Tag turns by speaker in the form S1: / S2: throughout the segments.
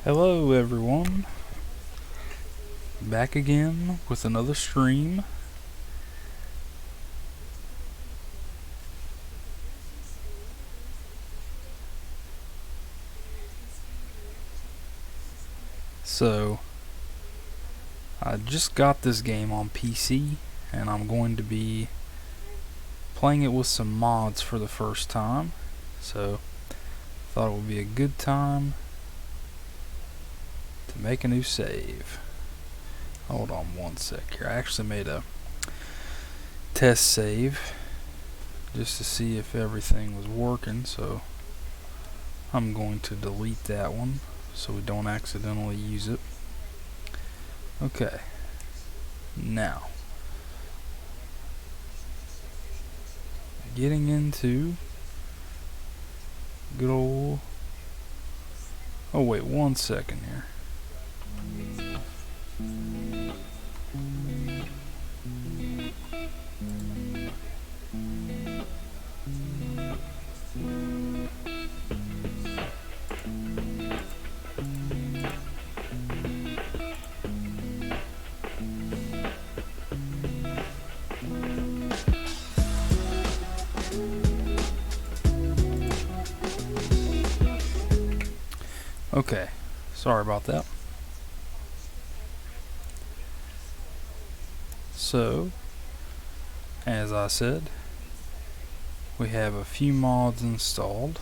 S1: Hello everyone, back again with another stream. So, I just got this game on PC and I'm going to be playing it with some mods for the first time. So, thought it would be a good time to make a new save. Hold on one sec here. I actually made a test save just to see if everything was working, so I'm going to delete that one so we don't accidentally use it. Okay, now getting into good old, oh wait one second here. Okay, sorry about that. So, as I said, we have a few mods installed,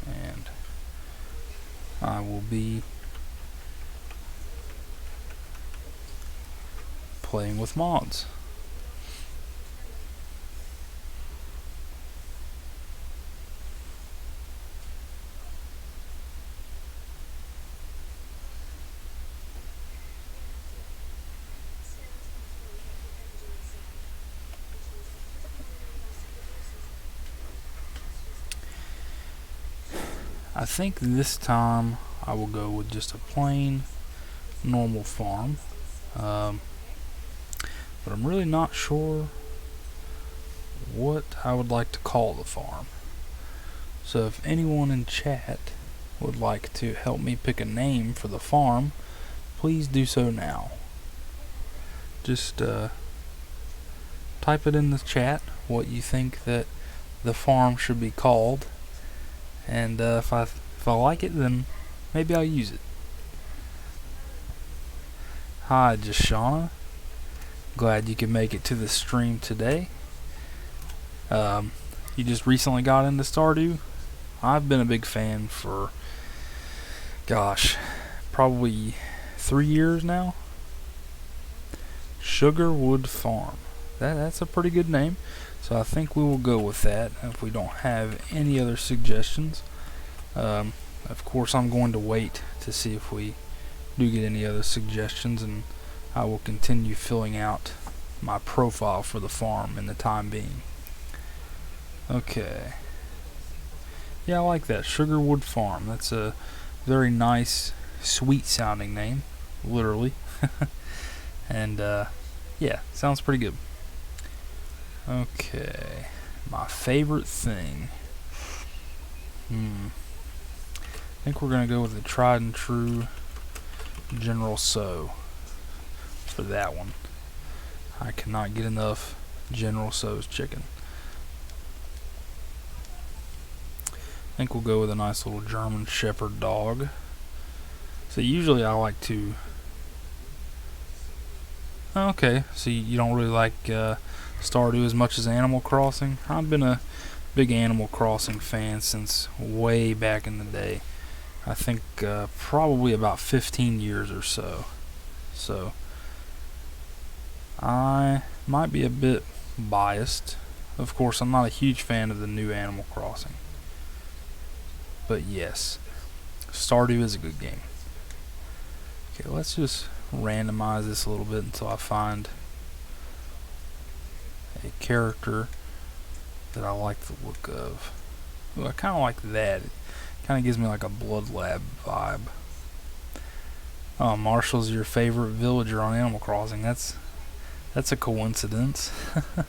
S1: and I will be playing with mods. I think this time I will go with just a plain normal farm, but I'm really not sure what I would like to call the farm. So if anyone in chat would like to help me pick a name for the farm, please do so now. Just type it in the chat what you think that the farm should be called, and if I like it, then maybe I'll use it. Hi Jashana, glad you could make it to the stream today. You just recently got into Stardew. I've been a big fan for, gosh, probably 3 years now. Sugarwood Farm. That's a pretty good name, so I think we will go with that if we don't have any other suggestions. Of course, I'm going to wait to see if we do get any other suggestions, and I will continue filling out my profile for the farm in the time being. Okay. Yeah, I like that. Sugarwood Farm. That's a very nice, sweet sounding name, literally. And yeah, sounds pretty good. Okay, my favorite thing. I think we're gonna go with the tried and true General So for that one. I cannot get enough General So's chicken. I think we'll go with a nice little German Shepherd dog. So usually I like to... Okay, so you don't really like Stardew as much as Animal Crossing? I've been a big Animal Crossing fan since way back in the day. I think probably about 15 years or so. So I might be a bit biased. Of course, I'm not a huge fan of the new Animal Crossing. But yes, Stardew is a good game. Okay, let's just randomize this a little bit until I find a character that I like the look of. Ooh, I kind of like that. It kind of gives me like a Blood Lab vibe. Oh, Marshall's your favorite villager on Animal Crossing. That's a coincidence. It's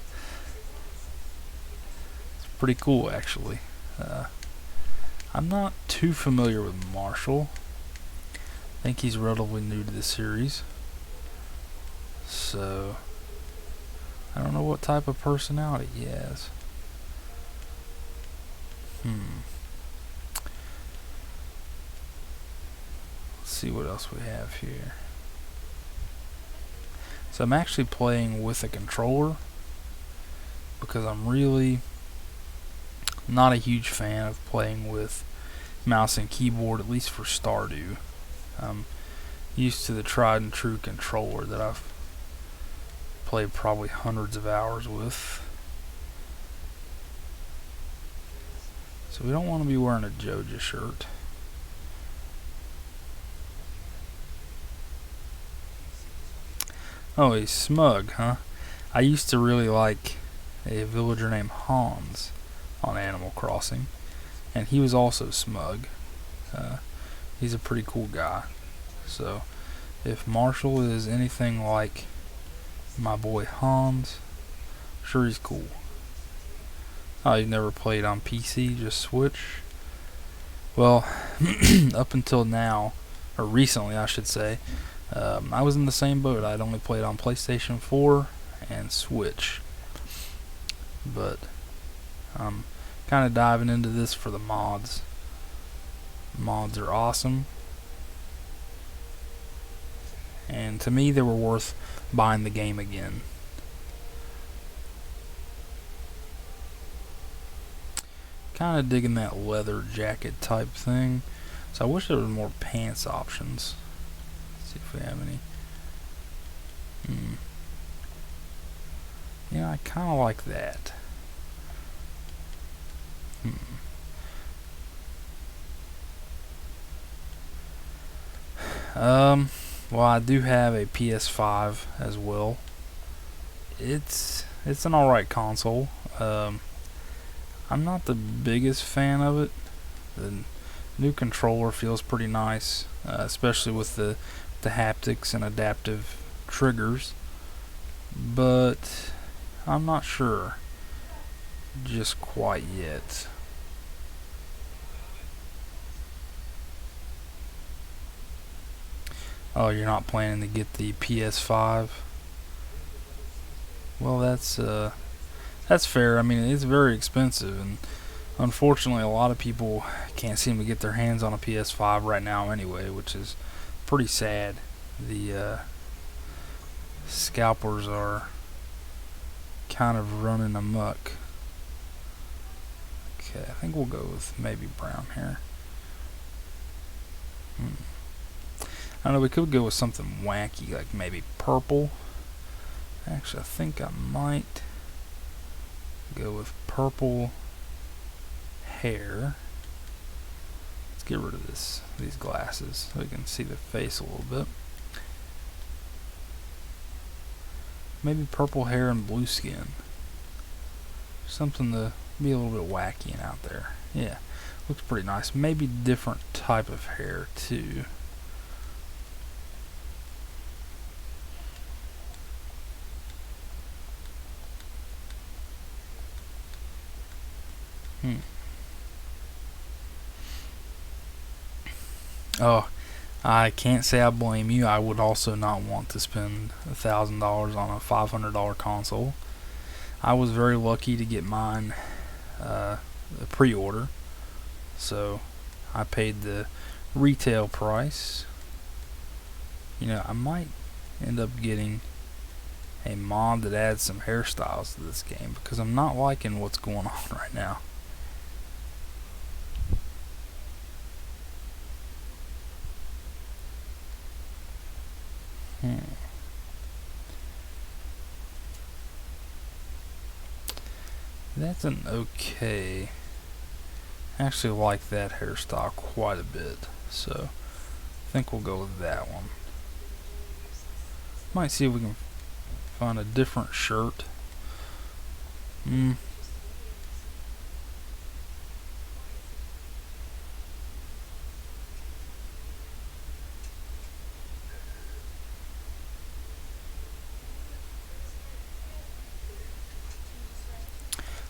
S1: pretty cool, actually. I'm not too familiar with Marshall. I think he's relatively new to the series. So, I don't know what type of personality he has. Let's see what else we have here. So I'm actually playing with a controller because I'm really not a huge fan of playing with mouse and keyboard, at least for Stardew. I'm used to the tried and true controller that I've played probably hundreds of hours with. So we don't want to be wearing a Joja shirt. Oh, he's smug, huh? I used to really like a villager named Hans on Animal Crossing, and he was also smug. He's a pretty cool guy. So, if Marshall is anything like my boy Hans, sure he's cool. Oh, you never played on PC, just Switch? Well, up until now, or recently I should say, I was in the same boat. I'd only played on PlayStation 4 and Switch. But I'm kind of diving into this for the mods. Mods are awesome. And to me, they were worth buying the game again. Kind of digging that leather jacket type thing. So I wish there were more pants options. Let's see if we have any. Yeah, I kind of like that. Well, I do have a PS5 as well. It's an alright console. I'm not the biggest fan of it. The new controller feels pretty nice, especially with the haptics and adaptive triggers. But I'm not sure just quite yet. Oh, you're not planning to get the PS5? Well, that's fair. I mean, it's very expensive, and unfortunately, a lot of people can't seem to get their hands on a PS5 right now anyway, which is pretty sad. The scalpers are kind of running amok. Okay, I think we'll go with maybe brown hair. I don't know, we could go with something wacky, like maybe purple. Actually, I think I might go with purple hair. Let's get rid of these glasses so we can see the face a little bit. Maybe purple hair and blue skin. Something to be a little bit wacky and out there. Yeah, looks pretty nice. Maybe different type of hair too. Oh, I can't say I blame you. I would also not want to spend $1,000 on a $500 console. I was very lucky to get mine a pre-order, so I paid the retail price. You know, I might end up getting a mod that adds some hairstyles to this game because I'm not liking what's going on right now. That's an okay. I actually like that hairstyle quite a bit, so I think we'll go with that one. Might see if we can find a different shirt.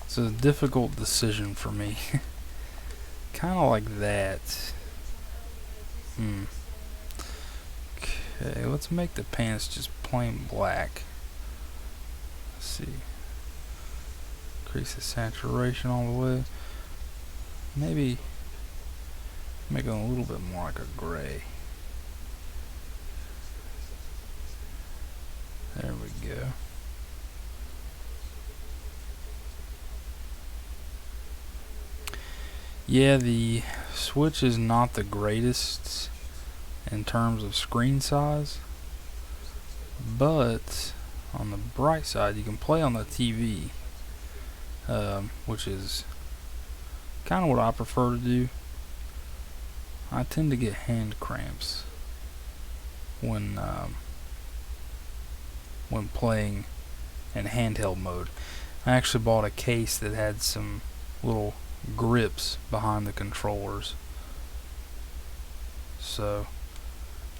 S1: It's a difficult decision for me. kind of like that. Okay, let's make the pants just plain black. Let's see. Increase the saturation all the way. Maybe make it a little bit more like a gray. There we go. Yeah, the Switch is not the greatest in terms of screen size, but on the bright side you can play on the TV, which is kind of what I prefer to do. I tend to get hand cramps when playing in handheld mode. I actually bought a case that had some little grips behind the controllers, so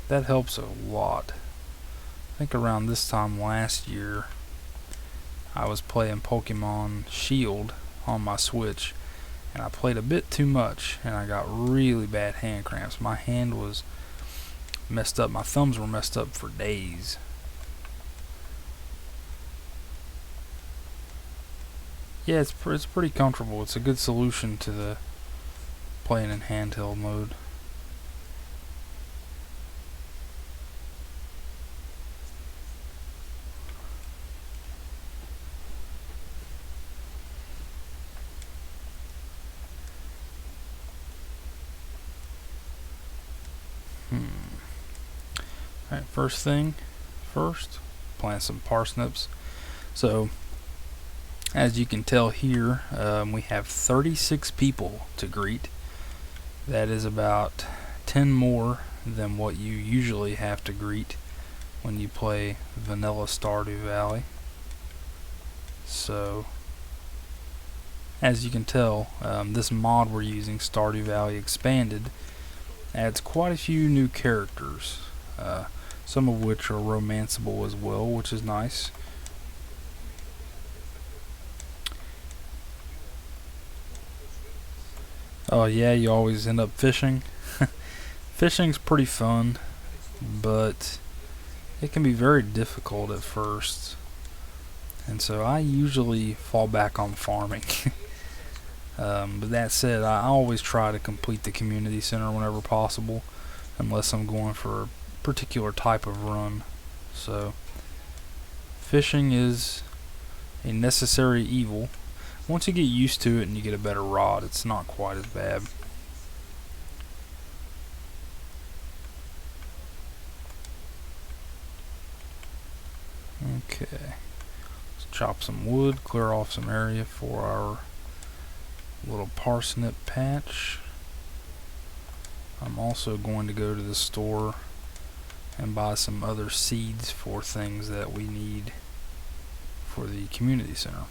S1: that helps a lot. I think around this time last year I was playing Pokemon Shield on my Switch, and I played a bit too much and I got really bad hand cramps. My hand was messed up, my thumbs were messed up for days. Yeah, it's pretty comfortable. It's a good solution to the playing in handheld mode. Alright, first thing first, plant some parsnips. So as you can tell here, we have 36 people to greet. That is about 10 more than what you usually have to greet when you play vanilla Stardew Valley. So as you can tell, this mod we're using, Stardew Valley Expanded, adds quite a few new characters, some of which are romanceable as well, which is nice. Oh yeah, you always end up fishing. Fishing's pretty fun, but it can be very difficult at first, and so I usually fall back on farming. But that said, I always try to complete the community center whenever possible, unless I'm going for a particular type of run. So fishing is a necessary evil. Once you get used to it and you get a better rod, it's not quite as bad. Okay, let's chop some wood, clear off some area for our little parsnip patch. I'm also going to go to the store and buy some other seeds for things that we need for the community center.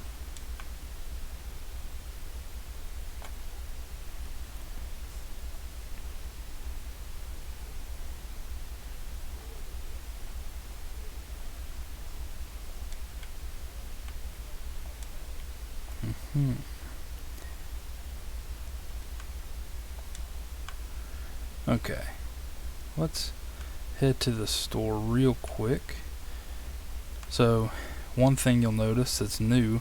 S1: Okay, let's head to the store real quick. So one thing you'll notice that's new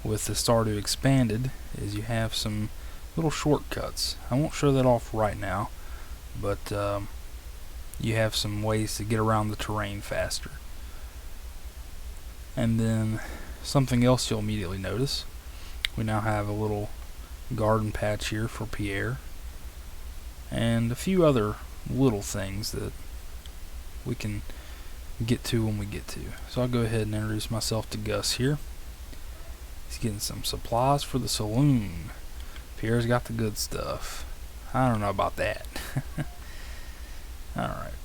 S1: with the Stardew Expanded is you have some little shortcuts. I won't show that off right now, but you have some ways to get around the terrain faster. And then something else you'll immediately notice, we now have a little garden patch here for Pierre, and a few other little things that we can get to when we get to. So I'll go ahead and introduce myself to Gus here. He's getting some supplies for the saloon. Pierre's got the good stuff. I don't know about that. Alright.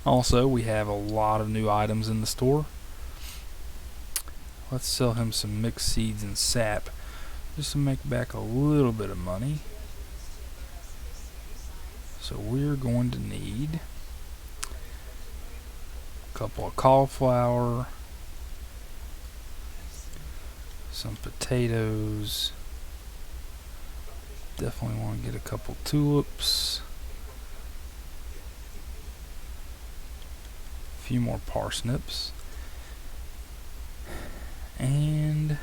S1: Also, we have a lot of new items in the store. Let's sell him some mixed seeds and sap just to make back a little bit of money. So we're going to need a couple of cauliflower, some potatoes, Definitely want to get a couple tulips. A few more parsnips. And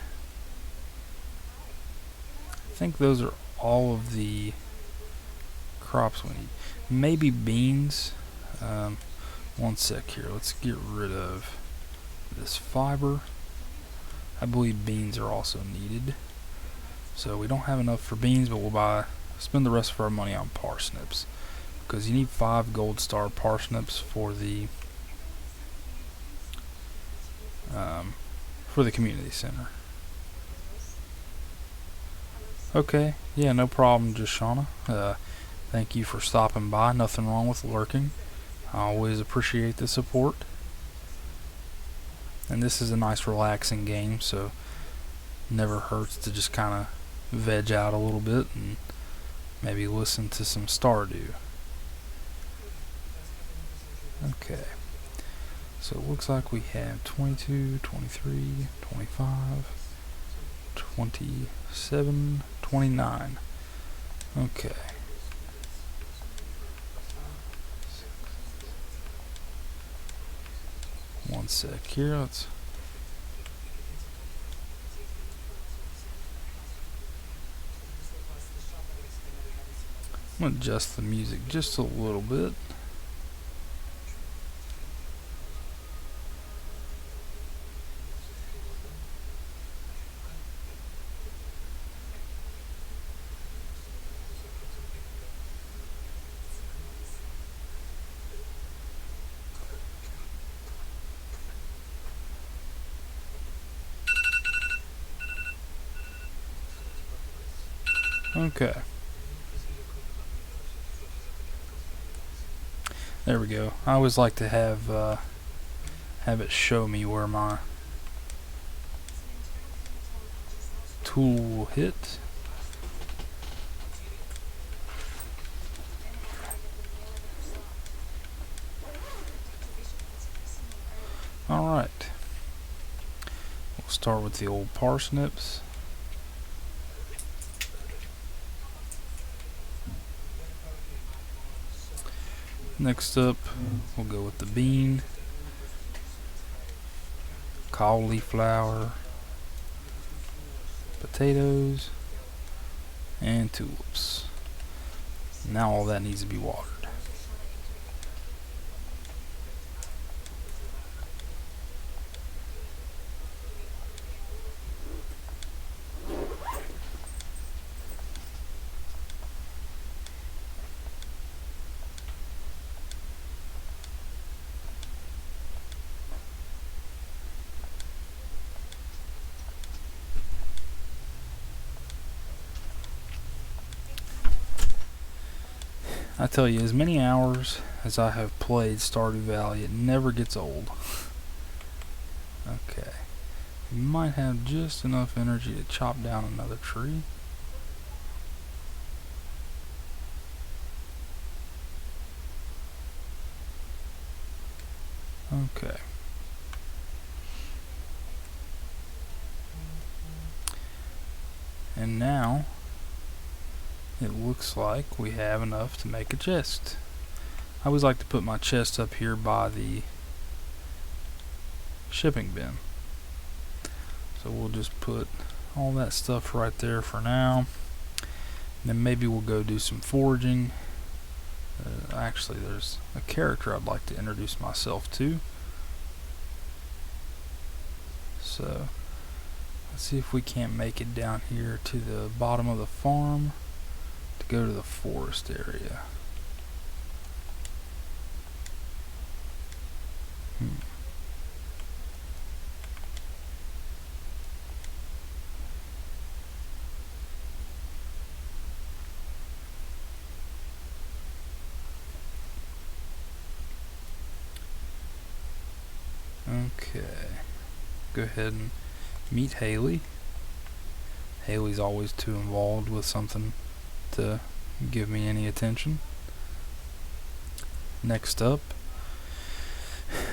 S1: I think those are all of the crops we need. Maybe beans. One sec here. Let's get rid of this fiber. I believe beans are also needed. So we don't have enough for beans, but we'll spend the rest of our money on parsnips. Because you need 5 gold star parsnips for the community center. Okay, yeah, no problem, Joshana. Thank you for stopping by. Nothing wrong with lurking. I always appreciate the support. And this is a nice relaxing game, so never hurts to just kind of veg out a little bit and maybe listen to some Stardew. Okay. So it looks like we have 22, 23, 25, 27, 29. Okay. One sec here. I'm going to adjust the music just a little bit. Okay. There we go. I always like to have it show me where my tool will hit. Alright. We'll start with the old parsnips. Next up, we'll go with the bean, cauliflower, potatoes, and tulips. Now all that needs to be watered. I tell you, as many hours as I have played Stardew Valley, it never gets old. Okay. You might have just enough energy to chop down another tree. Okay. And now it looks like we have enough to make a chest. I always like to put my chest up here by the shipping bin. So we'll just put all that stuff right there for now. And then maybe we'll go do some foraging. Actually, there's a character I'd like to introduce myself to. So let's see if we can't make it down here to the bottom of the farm to go to the forest area. Okay, go ahead and meet Haley. Haley's always too involved with something to give me any attention. Next up,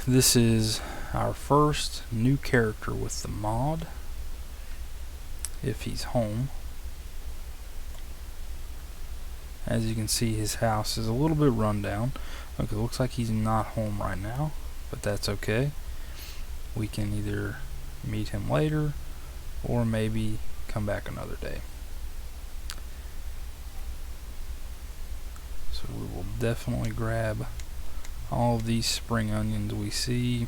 S1: this is our first new character with the mod, if he's home. As you can see, his house is a little bit run down. Okay, looks like he's not home right now, but that's okay. We can either meet him later or maybe come back another day. So we will definitely grab all of these spring onions we see.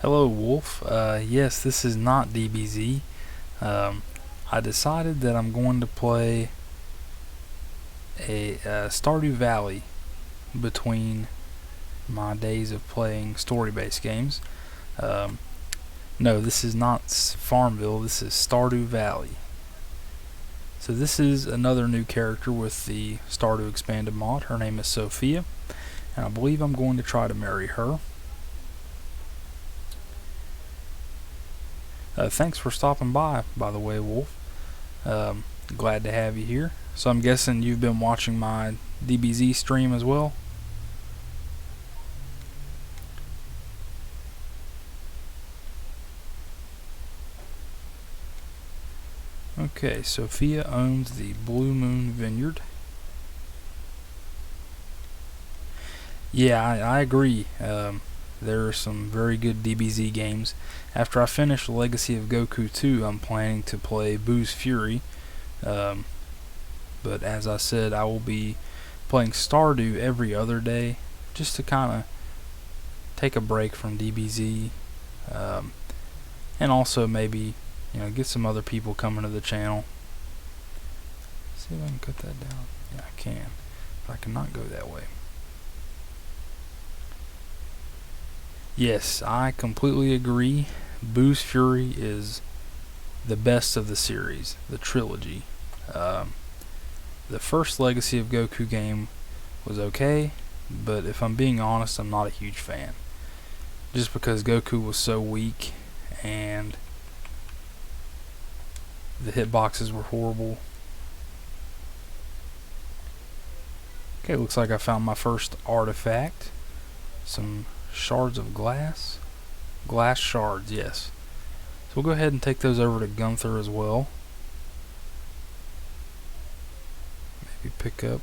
S1: Hello, Wolf. Yes, this is not DBZ. I decided that I'm going to play a Stardew Valley between my days of playing story-based games. No, this is not Farmville. This is Stardew Valley. So this is another new character with the Stardew Expanded mod. Her name is Sophia, and I believe I'm going to try to marry her. Thanks for stopping by the way, Wolf. Glad to have you here. So I'm guessing you've been watching my DBZ stream as well? Okay, Sophia owns the Blue Moon Vineyard. Yeah, I agree. There are some very good DBZ games. After I finish Legacy of Goku 2, I'm planning to play Boo's Fury. But as I said, I will be playing Stardew every other day, just to kind of take a break from DBZ, and also maybe get some other people coming to the channel. See if I can cut that down. Yeah, I can, but I cannot go that way. Yes, I completely agree. Boo's Fury is the best of the series, the trilogy. The first Legacy of Goku game was okay, but if I'm being honest, I'm not a huge fan. Just because Goku was so weak and the hitboxes were horrible. Okay, looks like I found my first artifact. Some shards of glass. Glass shards, yes. So we'll go ahead and take those over to Gunther as well. Maybe pick up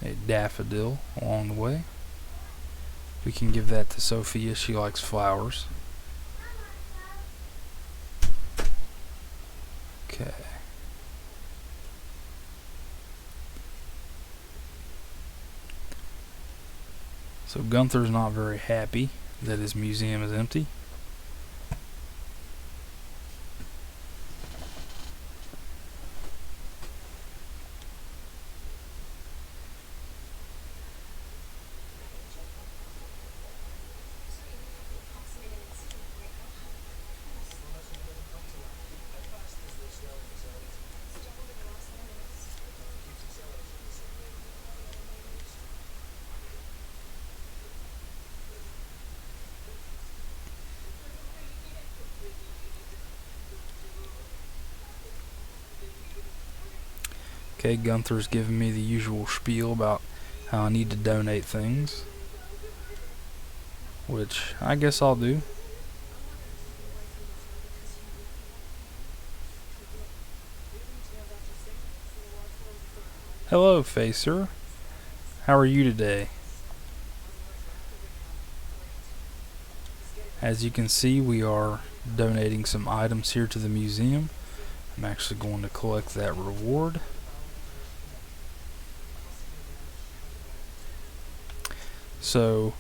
S1: a daffodil along the way. We can give that to Sophia. She likes flowers. Okay. So Gunther's not very happy that his museum is empty. Okay, Gunther's giving me the usual spiel about how I need to donate things, which I guess I'll do. Hello, Facer. How are you today? As you can see, we are donating some items here to the museum. I'm actually going to collect that reward. So,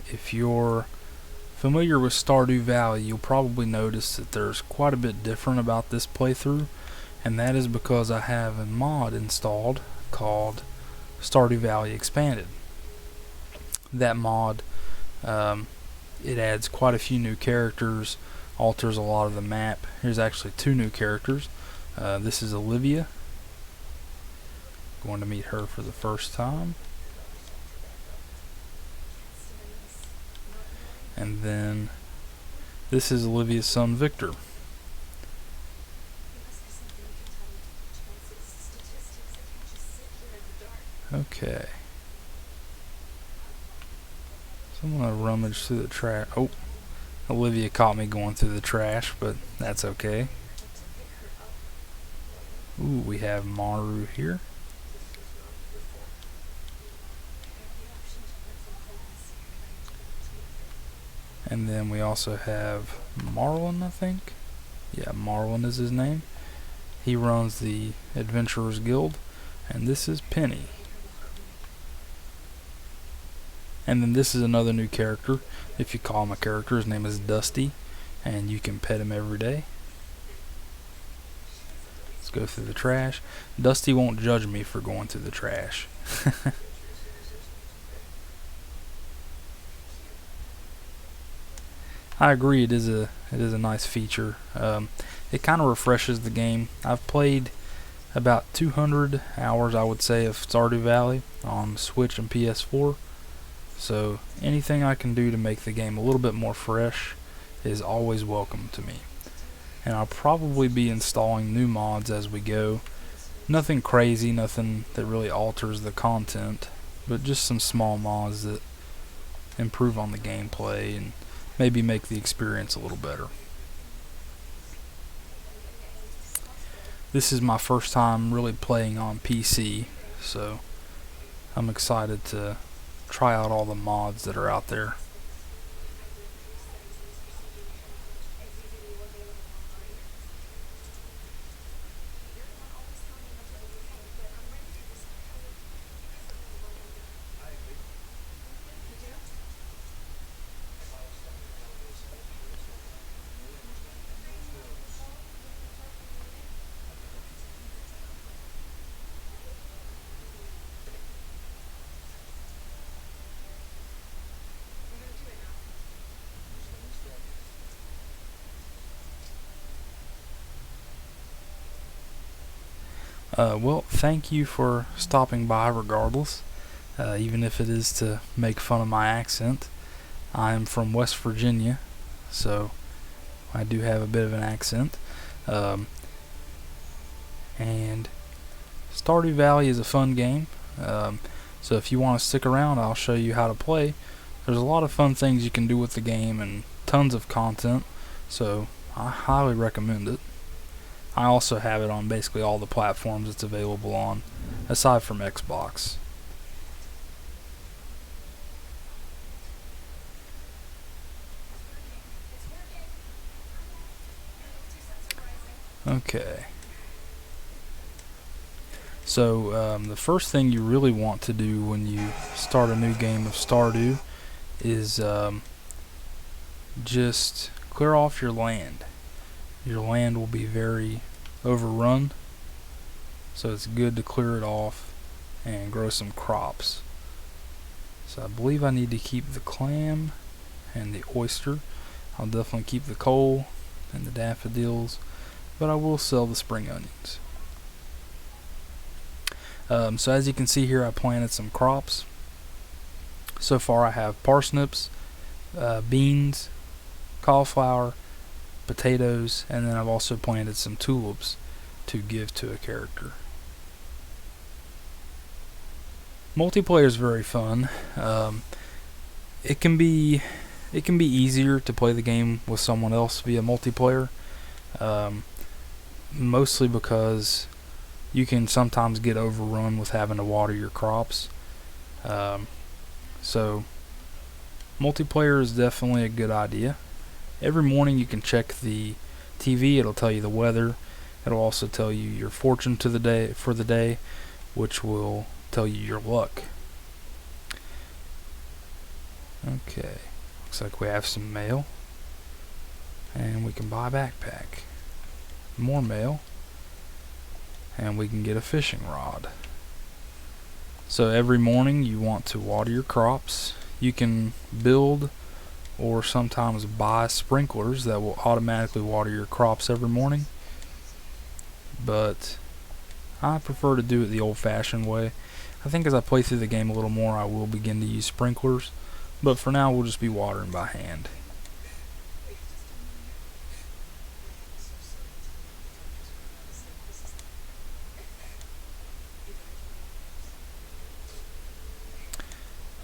S1: if you're familiar with Stardew Valley, you'll probably notice that there's quite a bit different about this playthrough, and that is because I have a mod installed called Stardew Valley Expanded. That mod, it adds quite a few new characters, alters a lot of the map. Here's actually 2 new characters. This is Olivia. Going to meet her for the first time. And then this is Olivia's son Victor. Okay. So I'm gonna rummage through the trash. Oh, Olivia caught me going through the trash, but that's okay. Ooh, we have Maru here. And then we also have Marlin, I think. Yeah, Marlin is his name. He runs the Adventurers Guild. And this is Penny. And then this is another new character. If you call him a character, his name is Dusty. And you can pet him every day. Let's go through the trash. Dusty won't judge me for going through the trash. I agree, it is a nice feature. It kind of refreshes the game. I've played about 200 hours, I would say, of Stardew Valley on Switch and PS4. So anything I can do to make the game a little bit more fresh is always welcome to me. And I'll probably be installing new mods as we go. Nothing crazy, nothing that really alters the content, but just some small mods that improve on the gameplay and maybe make the experience a little better. This is my first time really playing on PC, so I'm excited to try out all the mods that are out there. Well, thank you for stopping by regardless, even if it is to make fun of my accent. I'm from West Virginia, so I do have a bit of an accent. And Stardew Valley is a fun game, so if you want to stick around, I'll show you how to play. There's a lot of fun things you can do with the game and tons of content, so I highly recommend it. I also have it on basically all the platforms it's available on, aside from Xbox. Okay. So the first thing you really want to do when you start a new game of Stardew is just clear off your land. Your land will be very overrun, so it's good to clear it off and grow some crops. So I believe I need to keep the clam and the oyster. I'll definitely keep the coal and the daffodils, but I will sell the spring onions. So as you can see here, I planted some crops. So far I have parsnips, beans, cauliflower, potatoes, and then I've also planted some tulips to give to a character. Multiplayer is very fun. It can be easier to play the game with someone else via multiplayer, mostly because you can sometimes get overrun with having to water your crops. So multiplayer is definitely a good idea. Every morning you can check the TV. It'll tell you the weather. It'll also tell you your fortune for the day, which will tell you your luck. Okay, looks like we have some mail, and we can buy a backpack. More mail, and we can get a fishing rod. So every morning you want to water your crops. You can build or sometimes buy sprinklers that will automatically water your crops every morning, but I prefer to do it the old-fashioned way. I think as I play through the game a little more, I will begin to use sprinklers, but for now we'll just be watering by hand.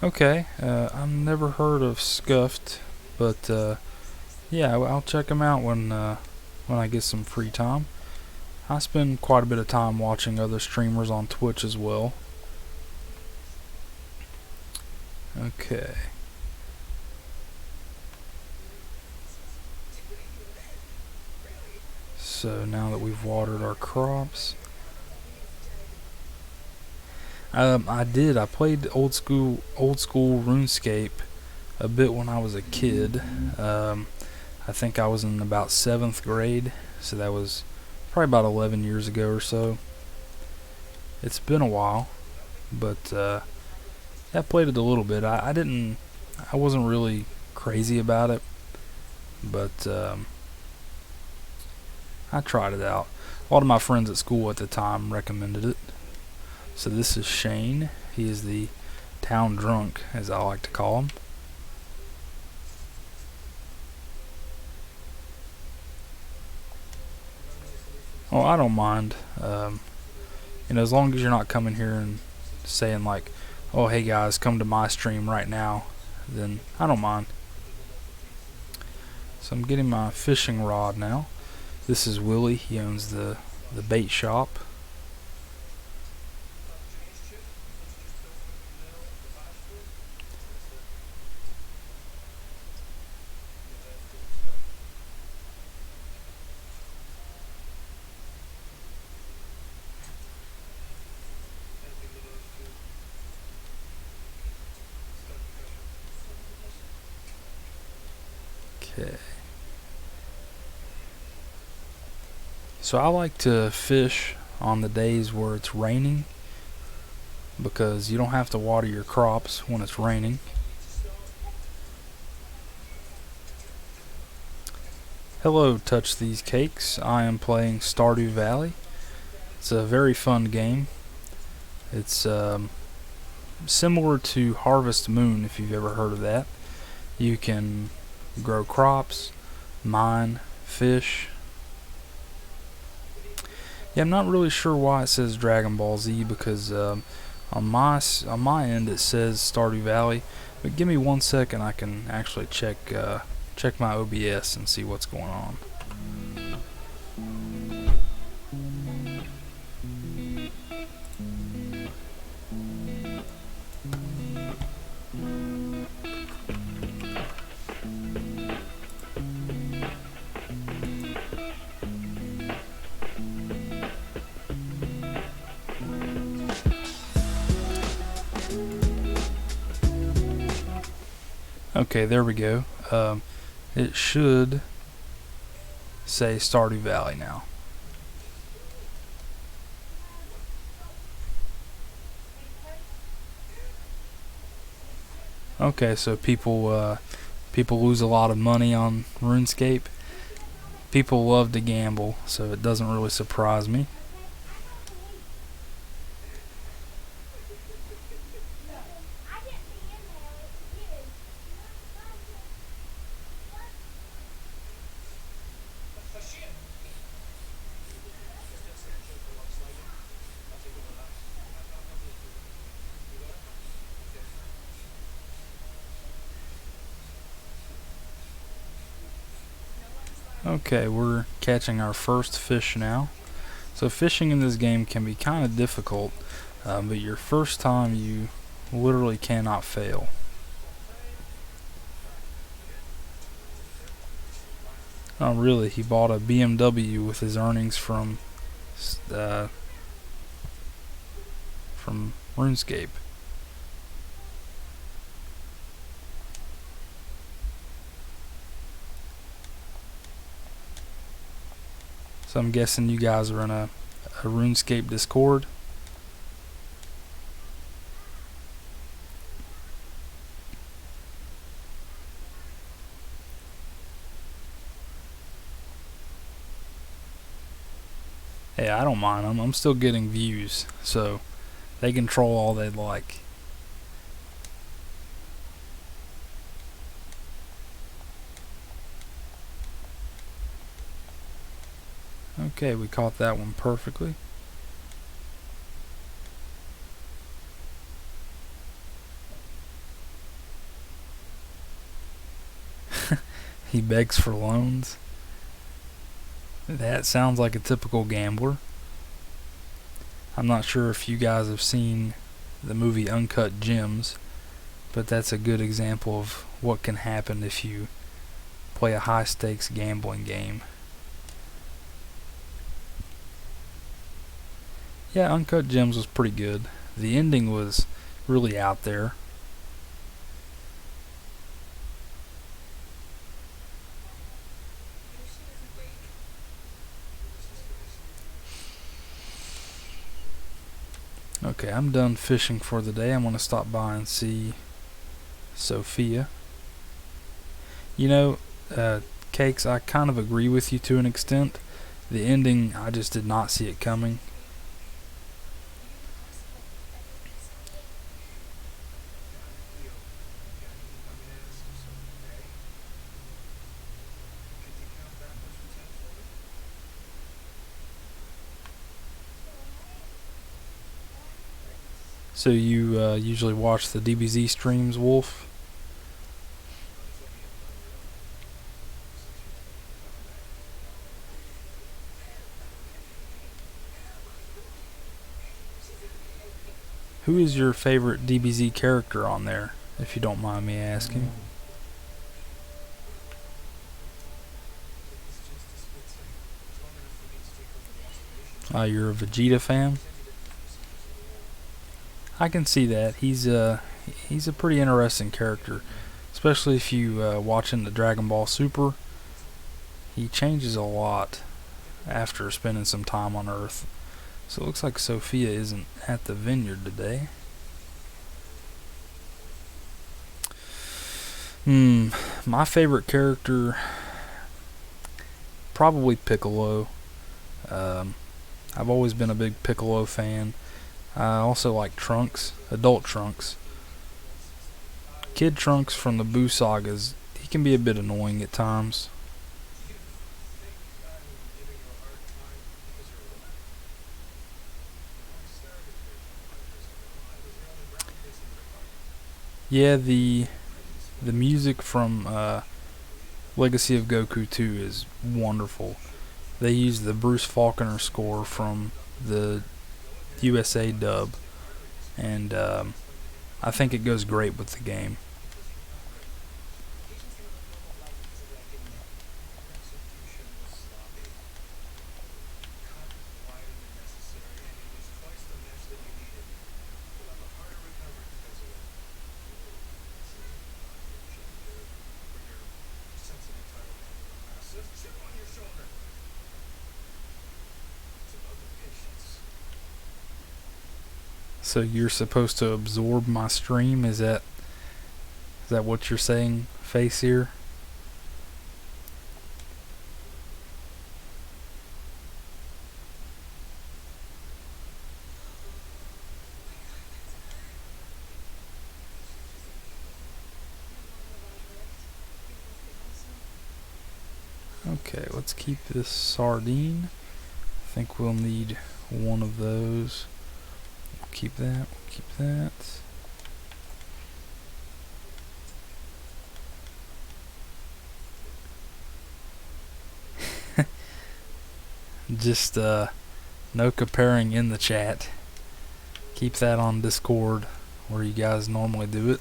S1: Okay, I've never heard of Scuffed, but yeah, I'll check them out when I get some free time. I spend quite a bit of time watching other streamers on Twitch as well. Okay. So now that we've watered our crops, I played old school RuneScape a bit when I was a kid. I think I was in about 7th grade, so that was probably about 11 years ago or so. It's been a while, but I played it a little bit. I wasn't really crazy about it, but I tried it out. A lot of my friends at school at the time recommended it. So this is Shane. He is the town drunk, as I like to call him. Well, I don't mind. As long as you're not coming here and saying like, "Oh, hey guys, come to my stream right now," then I don't mind. So I'm getting my fishing rod now. This is Willie. He owns the bait shop. Okay. So I like to fish on the days where it's raining because you don't have to water your crops when it's raining. Hello, Touch These Cakes. I am playing Stardew Valley. It's a very fun game. It's similar to Harvest Moon, if you've ever heard of that. You can grow crops, mine, fish. Yeah, I'm not really sure why it says Dragon Ball Z because on my end it says Stardew Valley. But give me 1 second, I can actually check my OBS and see what's going on. Okay, there we go. It should say Stardew Valley now. Okay, so people lose a lot of money on RuneScape. People love to gamble, so it doesn't really surprise me. Okay, we're catching our first fish now. So fishing in this game can be kind of difficult, but your first time you literally cannot fail. Oh really, he bought a BMW with his earnings uh, from RuneScape. So I'm guessing you guys are in a RuneScape Discord. Hey, I don't mind them. I'm still getting views, so they can troll all they'd like. Okay, we caught that one perfectly. He begs for loans. That sounds like a typical gambler. I'm not sure if you guys have seen the movie Uncut Gems, but that's a good example of what can happen if you play a high stakes gambling game. Yeah, Uncut Gems was pretty good. The ending was really out there. Okay, I'm done fishing for the day. I'm going to stop by and see Sophia. You know, Cakes, I kind of agree with you to an extent. The ending, I just did not see it coming. So you usually watch the DBZ streams, Wolf? Who is your favorite DBZ character on there, if you don't mind me asking? You're a Vegeta fan? I can see that. He's a pretty interesting character, especially if you watch into Dragon Ball Super. He changes a lot after spending some time on Earth. So it looks like Sophia isn't at the vineyard today. My favorite character, probably Piccolo. I've always been a big Piccolo fan. I also like Trunks, adult Trunks. Kid Trunks from the Boo sagas, he can be a bit annoying at times. Yeah, the music from Legacy of Goku 2 is wonderful. They use the Bruce Faulconer score from the USA dub, and I think it goes great with the game. So you're supposed to absorb my stream? Is that what you're saying, Face here? Okay, let's keep this sardine. I think we'll need one of those. We'll keep that. We'll keep that. Just no comparing in the chat. Keep that on Discord where you guys normally do it.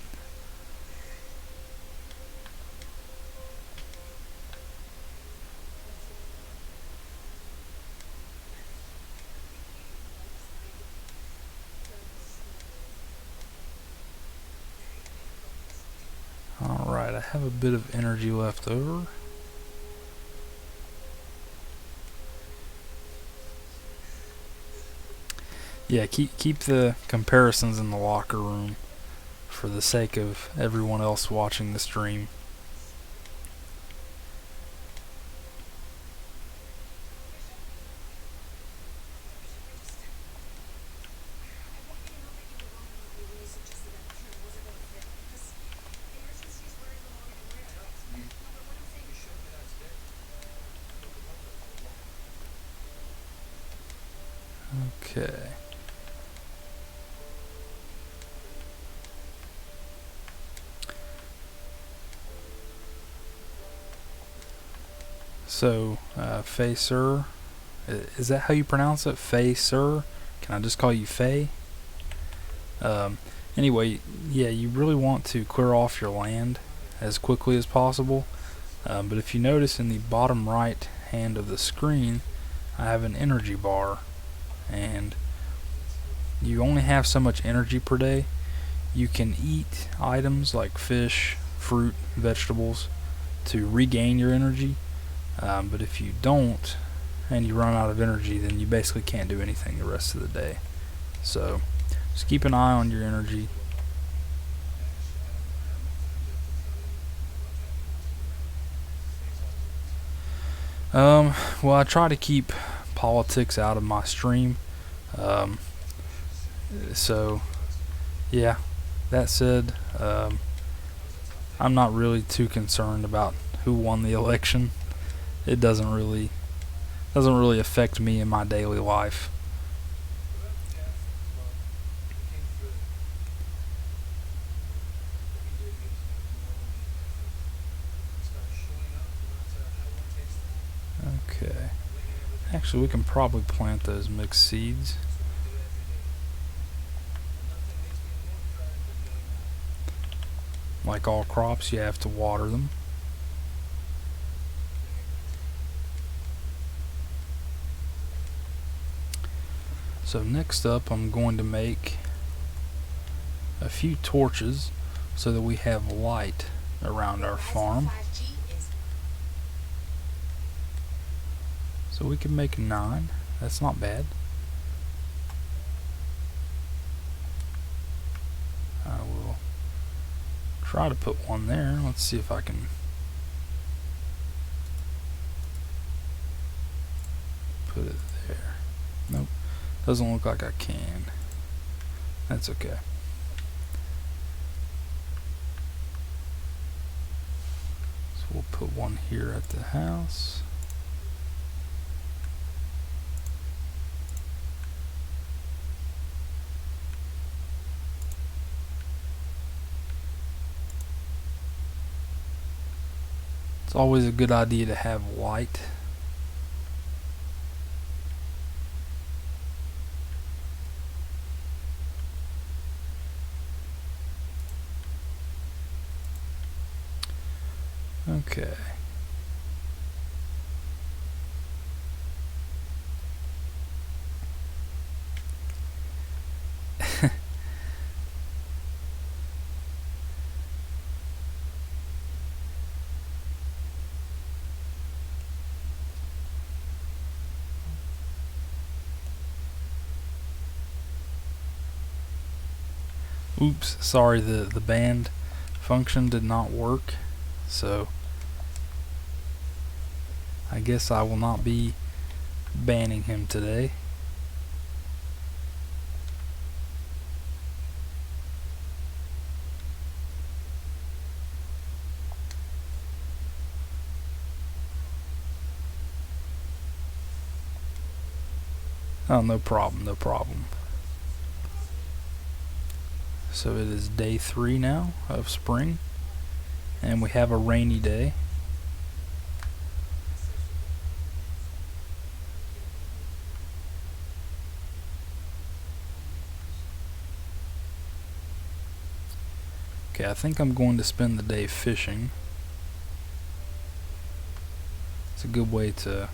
S1: Alright, I have a bit of energy left over. Yeah, keep the comparisons in the locker room for the sake of everyone else watching the stream. Okay. So, Facer, is that how you pronounce it? Facer? Can I just call you Faye? Anyway, yeah, you really want to clear off your land as quickly as possible. But if you notice in the bottom right hand of the screen, I have an energy bar, and you only have so much energy per day. You can eat items like fish, fruit, vegetables to regain your energy, but if you don't and you run out of energy, then you basically can't do anything the rest of the day. So just keep an eye on your energy. Well, I try to keep politics out of my stream. Um, so, yeah, that said, I'm not really too concerned about who won the election. It doesn't really affect me in my daily life. Okay. Actually, we can probably plant those mixed seeds. Like all crops, you have to water them. So next up, I'm going to make a few torches so that we have light around our farm. So we can make 9. That's not bad. I will try to put one there. Let's see if I can put it there. Nope. Doesn't look like I can. That's okay. So we'll put one here at the house. It's always a good idea to have light. Okay. Oops, sorry, the band function did not work, so I guess I will not be banning him today. Oh, no problem, no problem. So it is day 3 now of spring, and we have a rainy day. Okay, I think I'm going to spend the day fishing. It's a good way to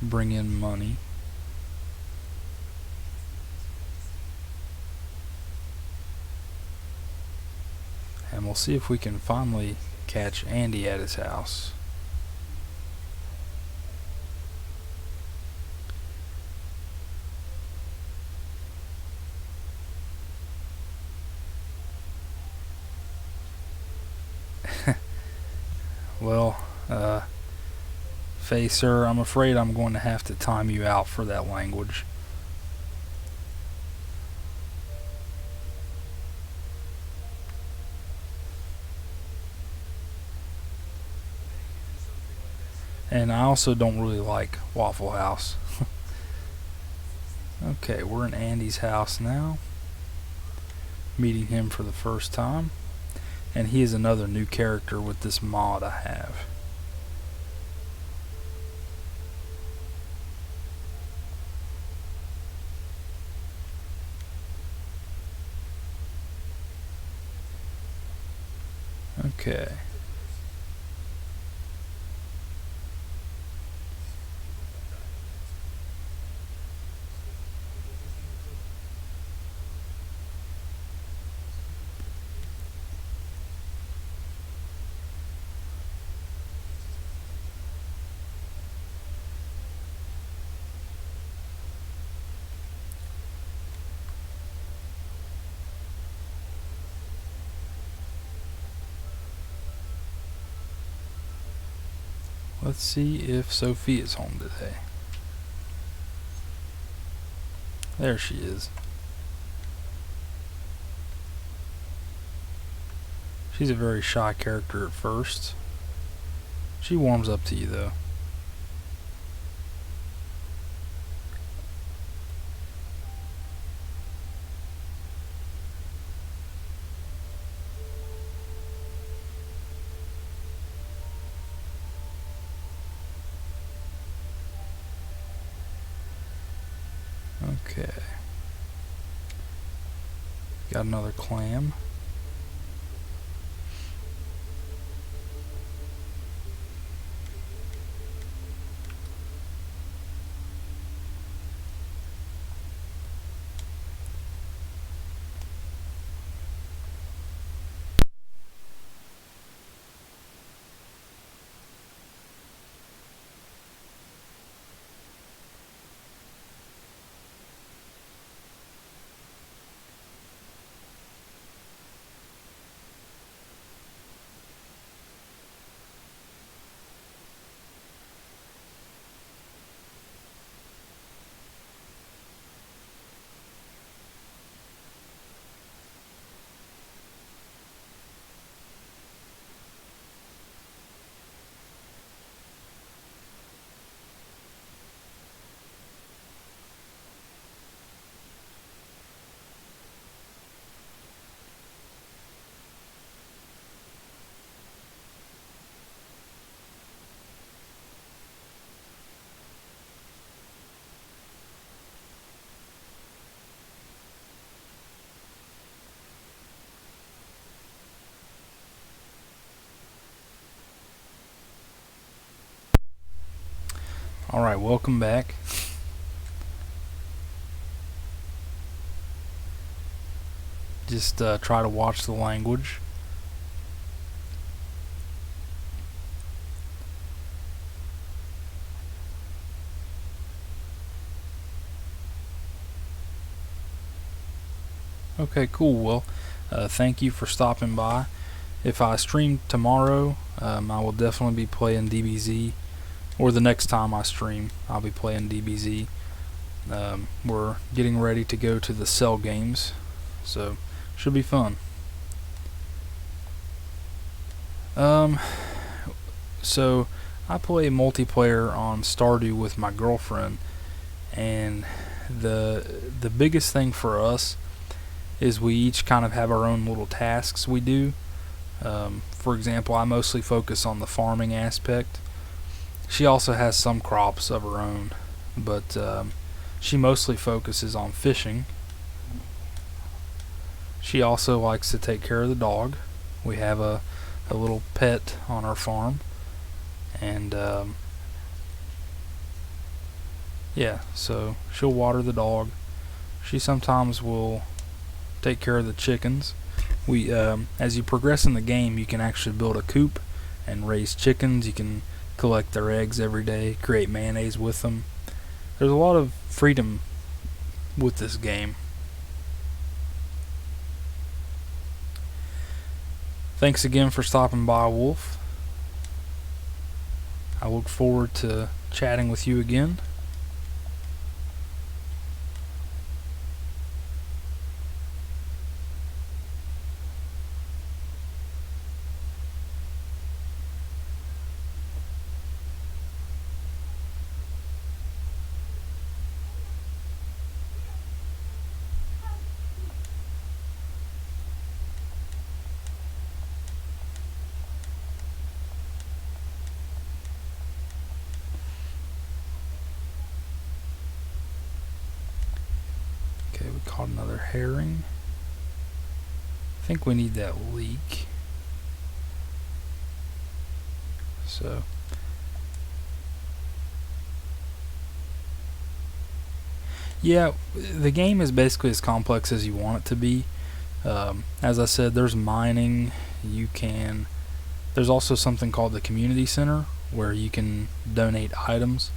S1: bring in money. And we'll see if we can finally catch Andy at his house. Well, Faye, sir, I'm afraid I'm going to have to time you out for that language. And I also don't really like Waffle House. Okay, we're in Andy's house now, meeting him for the first time, and he is another new character with this mod I have. Okay. Let's see if Sophie is home today. There she is. She's a very shy character at first. She warms up to you though. Okay. Got another clam. Alright, welcome back. Just try to watch the language. Okay, cool. Well, thank you for stopping by. If I stream tomorrow, I will definitely be playing DBZ. Or the next time I stream, I'll be playing DBZ. We're getting ready to go to the Cell games, so should be fun. So I play multiplayer on Stardew with my girlfriend, and the biggest thing for us is we each kind of have our own little tasks we do. For example, I mostly focus on the farming aspect. She also has some crops of her own, but she mostly focuses on fishing. She also likes to take care of the dog. We have a little pet on our farm, and yeah, so she'll water the dog. She sometimes will take care of the chickens. As you progress in the game, you can actually build a coop and raise chickens. You can collect their eggs every day, create mayonnaise with them. There's a lot of freedom with this game. Thanks again for stopping by, Wolf. I look forward to chatting with you again. Okay, we caught another herring. I think we need that leek. So yeah, the game is basically as complex as you want it to be. As I said, there's mining. You can. There's also something called the community center where you can donate items,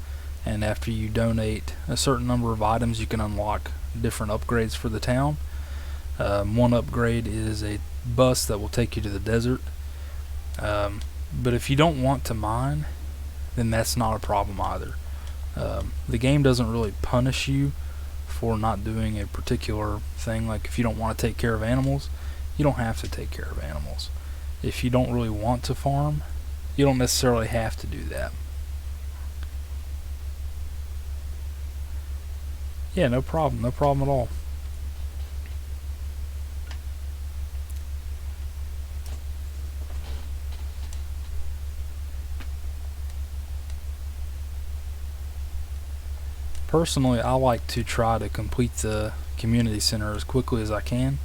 S1: and after you donate a certain number of items, you can unlock different upgrades for the town. One upgrade is a bus that will take you to the desert. But if you don't want to mine, then that's not a problem either. The game doesn't really punish you for not doing a particular thing. Like if you don't want to take care of animals, you don't have to take care of animals. If you don't really want to farm, you don't necessarily have to do that. Yeah, no problem. No problem at all. Personally, I like to try to complete the community center as quickly as I can.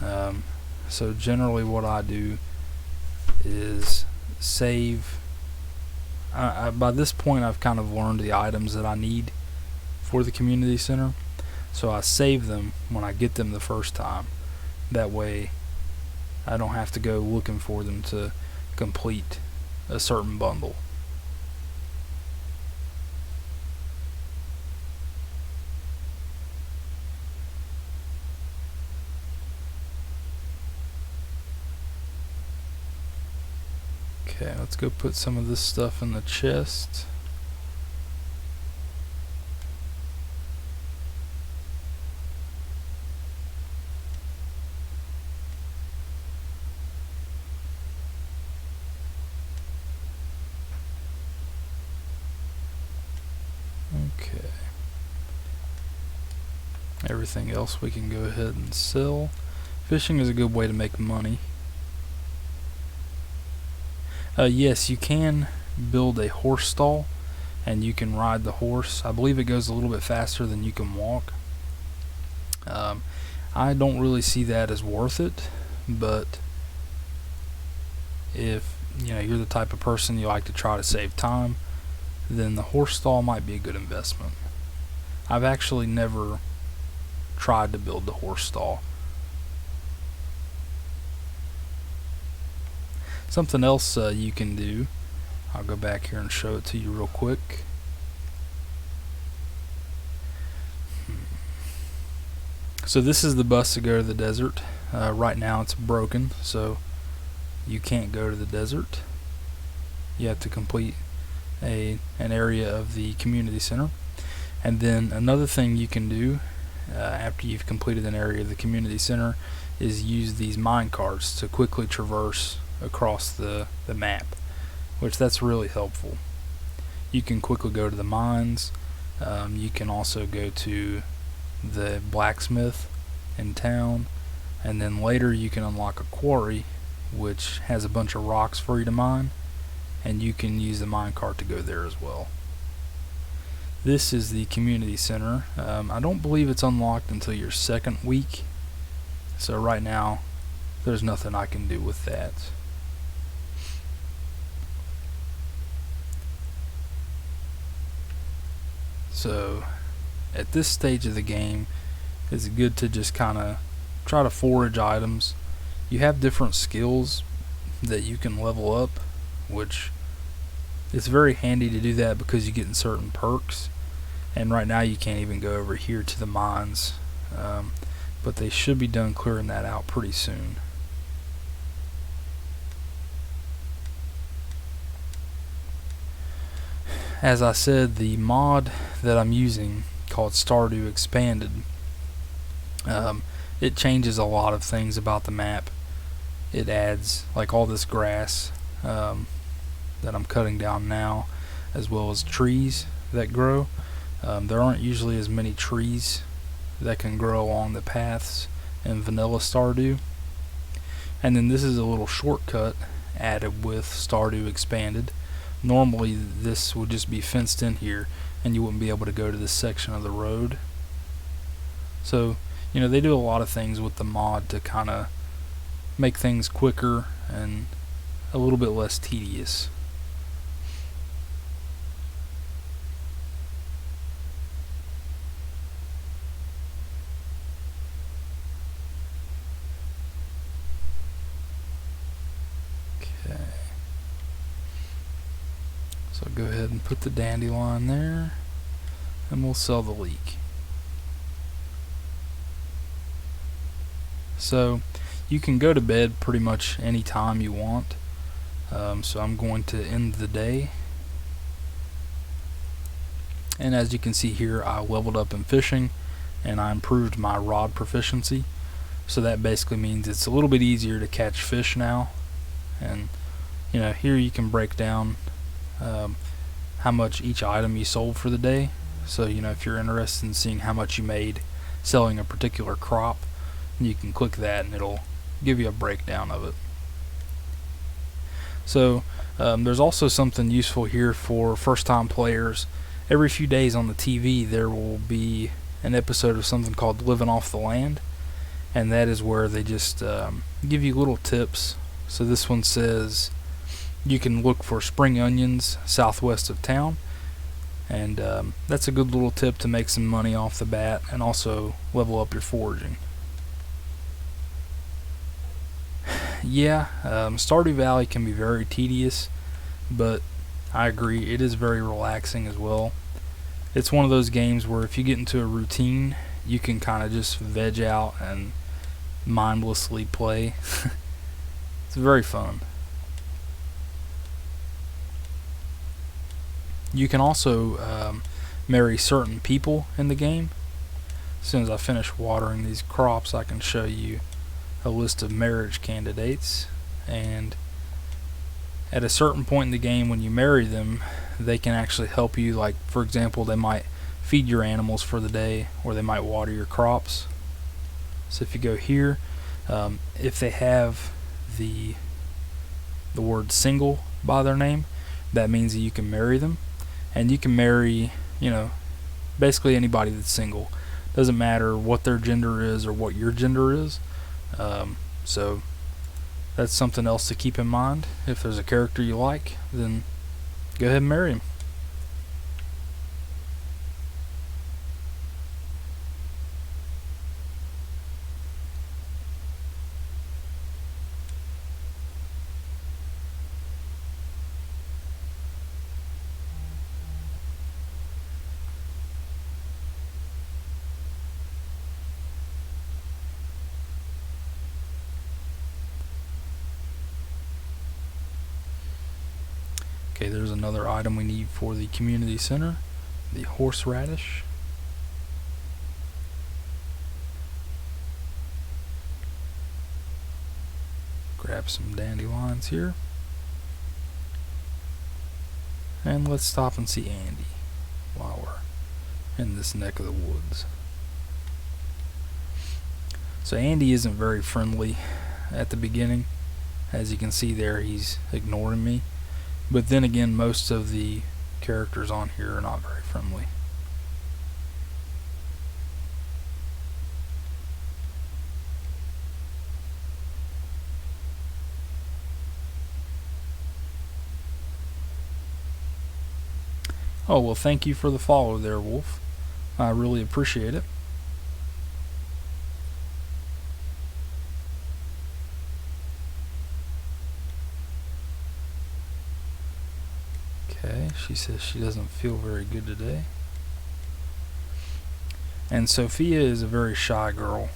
S1: Um, so generally what I do is save. By this point, I've kind of learned the items that I need for the community center, so I save them when I get them the first time. That way, I don't have to go looking for them to complete a certain bundle. Okay, let's go put some of this stuff in the chest. Okay. Everything else we can go ahead and sell. Fishing is a good way to make money. Yes, you can build a horse stall and you can ride the horse. I believe it goes a little bit faster than you can walk. I don't really see that as worth it, but if you're the type of person you like to try to save time, then the horse stall might be a good investment. I've actually never tried to build the horse stall. Something else you can do, I'll go back here and show it to you real quick. So this is the bus to go to the desert. Right now it's broken, so you can't go to the desert. You have to complete an area of the community center. And then another thing you can do after you've completed an area of the community center is use these mine carts to quickly traverse across the map, which that's really helpful. You can quickly go to the mines. You can also go to the blacksmith in town, and then later you can unlock a quarry which has a bunch of rocks for you to mine, and you can use the minecart to go there as well. This is the community center. I don't believe it's unlocked until your second week, so right now there's nothing I can do with that. So at this stage of the game, it's good to just kind of try to forage items. You have different skills that you can level up, which it's very handy to do that because you get certain perks. And right now you can't even go over here to the mines, but they should be done clearing that out pretty soon. As I said, the mod that I'm using called Stardew Expanded, it changes a lot of things about the map. It adds like all this grass that I'm cutting down now, as well as trees that grow. There aren't usually as many trees that can grow along the paths in vanilla Stardew. And then this is a little shortcut added with Stardew Expanded. Normally this would just be fenced in here and you wouldn't be able to go to this section of the road. So, they do a lot of things with the mod to kind of make things quicker and a little bit less tedious. So go ahead and put the dandelion there, and we'll sell the leek. So you can go to bed pretty much any time you want. So I'm going to end the day. And as you can see here, I leveled up in fishing and I improved my rod proficiency. So that basically means it's a little bit easier to catch fish now. And here you can break down how much each item you sold for the day. So if you're interested in seeing how much you made selling a particular crop, you can click that and it'll give you a breakdown of it. So there's also something useful here for first-time players. Every few days on the TV there will be an episode of something called Living Off the Land, and that is where they just give you little tips. So this one says you can look for spring onions southwest of town, and that's a good little tip to make some money off the bat and also level up your foraging. Yeah, Stardew Valley can be very tedious, but I agree, it is very relaxing as well. It's one of those games where if you get into a routine, you can kind of just veg out and mindlessly play. It's very fun. You can also marry certain people in the game. As soon as I finish watering these crops, I can show you a list of marriage candidates, and at a certain point in the game when you marry them, they can actually help you. Like, for example, they might feed your animals for the day, or they might water your crops. So if you go here, if they have the word single by their name, that means that you can marry them. And you can marry basically anybody that's single. Doesn't matter what their gender is or what your gender is. So that's something else to keep in mind. If there's a character you like, then go ahead and marry him. Okay, there's another item we need for the community center, the horseradish. Grab some dandelions here. And let's stop and see Andy while we're in this neck of the woods. So Andy isn't very friendly at the beginning. As you can see there, he's ignoring me. But then again, most of the characters on here are not very friendly. Oh, well, thank you for the follow there, Wolf. I really appreciate it. Okay, she says she doesn't feel very good today. And Sophia is a very shy girl.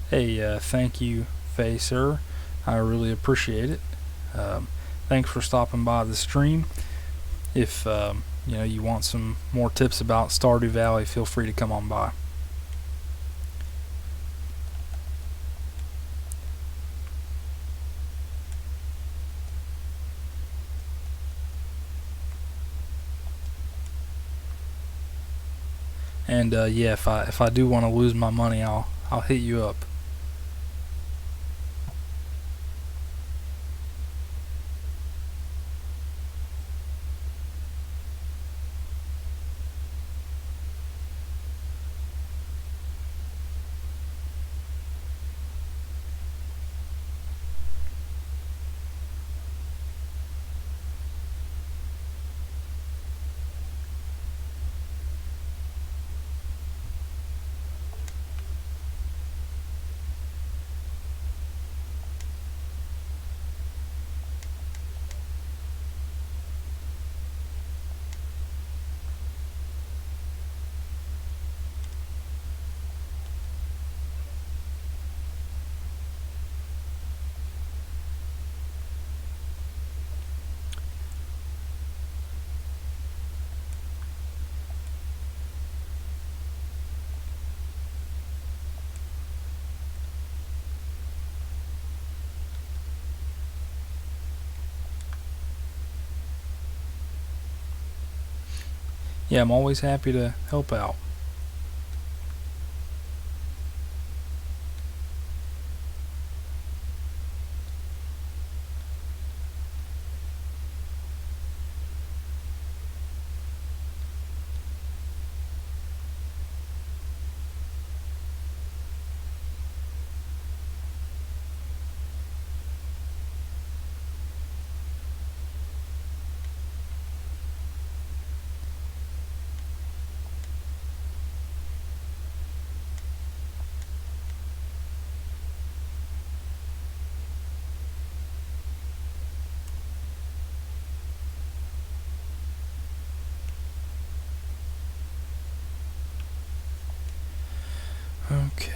S1: Hey, thank you, Faye, sir. I really appreciate it. Thanks for stopping by the stream. If you want some more tips about Stardew Valley, feel free to come on by. And yeah, if I do want to lose my money, I'll hit you up. Yeah, I'm always happy to help out. Okay.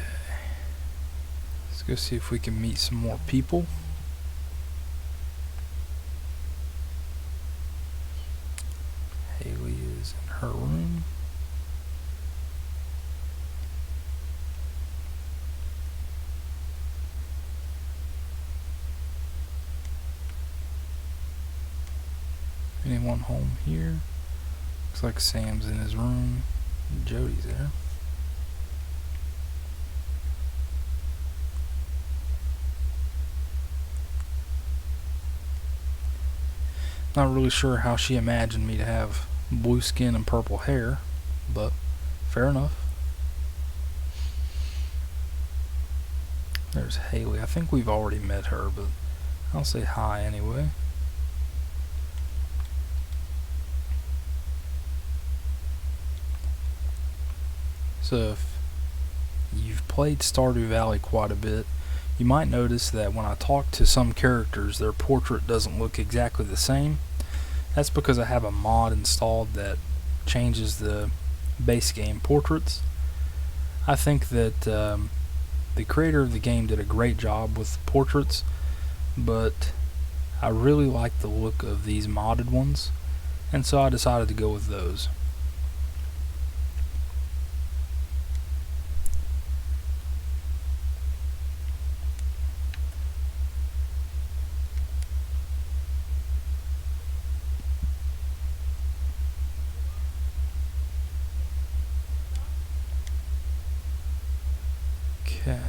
S1: Let's go see if we can meet some more people. Haley is in her room. Anyone home here? Looks like Sam's in his room. Jody's there. Not really sure how she imagined me to have blue skin and purple hair, but fair enough. There's Haley. I think we've already met her, but I'll say hi anyway. So if you've played Stardew Valley quite a bit, you might notice that when I talk to some characters, their portrait doesn't look exactly the same. That's because I have a mod installed that changes the base game portraits. I think that the creator of the game did a great job with portraits, but I really like the look of these modded ones, and so I decided to go with those. Okay.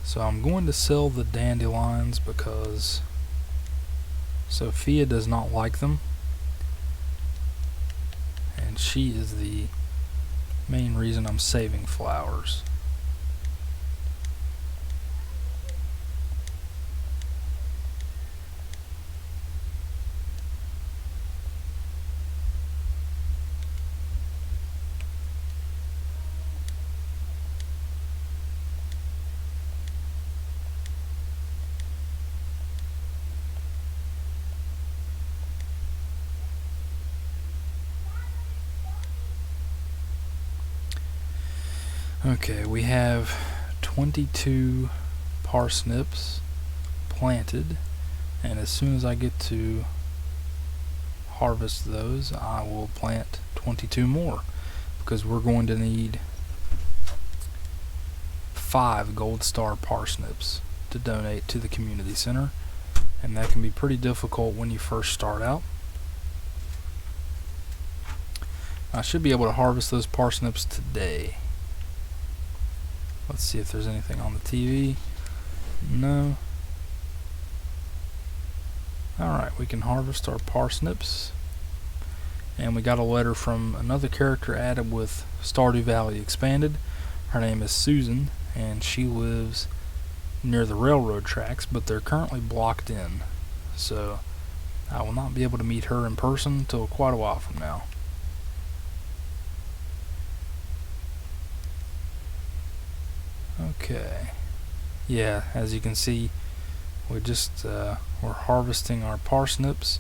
S1: So I'm going to sell the dandelions because Sophia does not like them, and she is the main reason I'm saving flowers. Okay, we have 22 parsnips planted, and as soon as I get to harvest those, I will plant 22 more, because we're going to need 5 gold star parsnips to donate to the community center, and that can be pretty difficult when you first start out. I should be able to harvest those parsnips today. Let's see if there's anything on the TV. No. Alright, we can harvest our parsnips. And we got a letter from another character added with Stardew Valley Expanded. Her name is Susan, and she lives near the railroad tracks, but they're currently blocked in. So I will not be able to meet her in person until quite a while from now. Okay. Yeah, as you can see, we're harvesting our parsnips.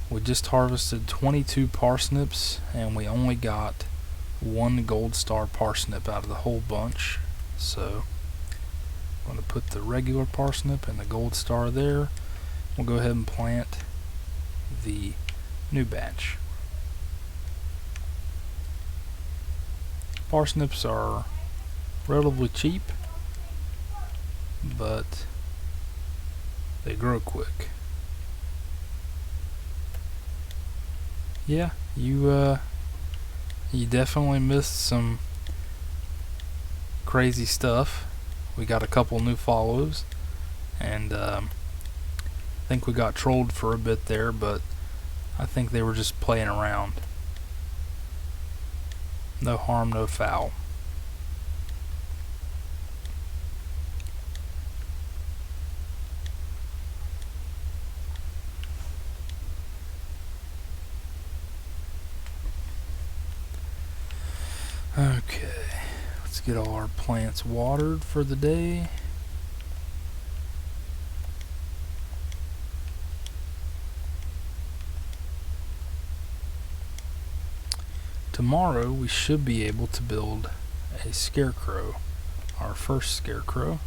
S1: We just harvested 22 parsnips, and we only got 1 gold star parsnip out of the whole bunch. So I'm going to put the regular parsnip and the gold star there. We'll go ahead and plant the new batch. Parsnips are relatively cheap, but they grow quick. yeah, you definitely missed some crazy stuff. We got a couple new follows, and I think we got trolled for a bit there, but I think they were just playing around. No harm, no foul. Okay, let's get all our plants watered for the day. Tomorrow we should be able to build a scarecrow, our first scarecrow.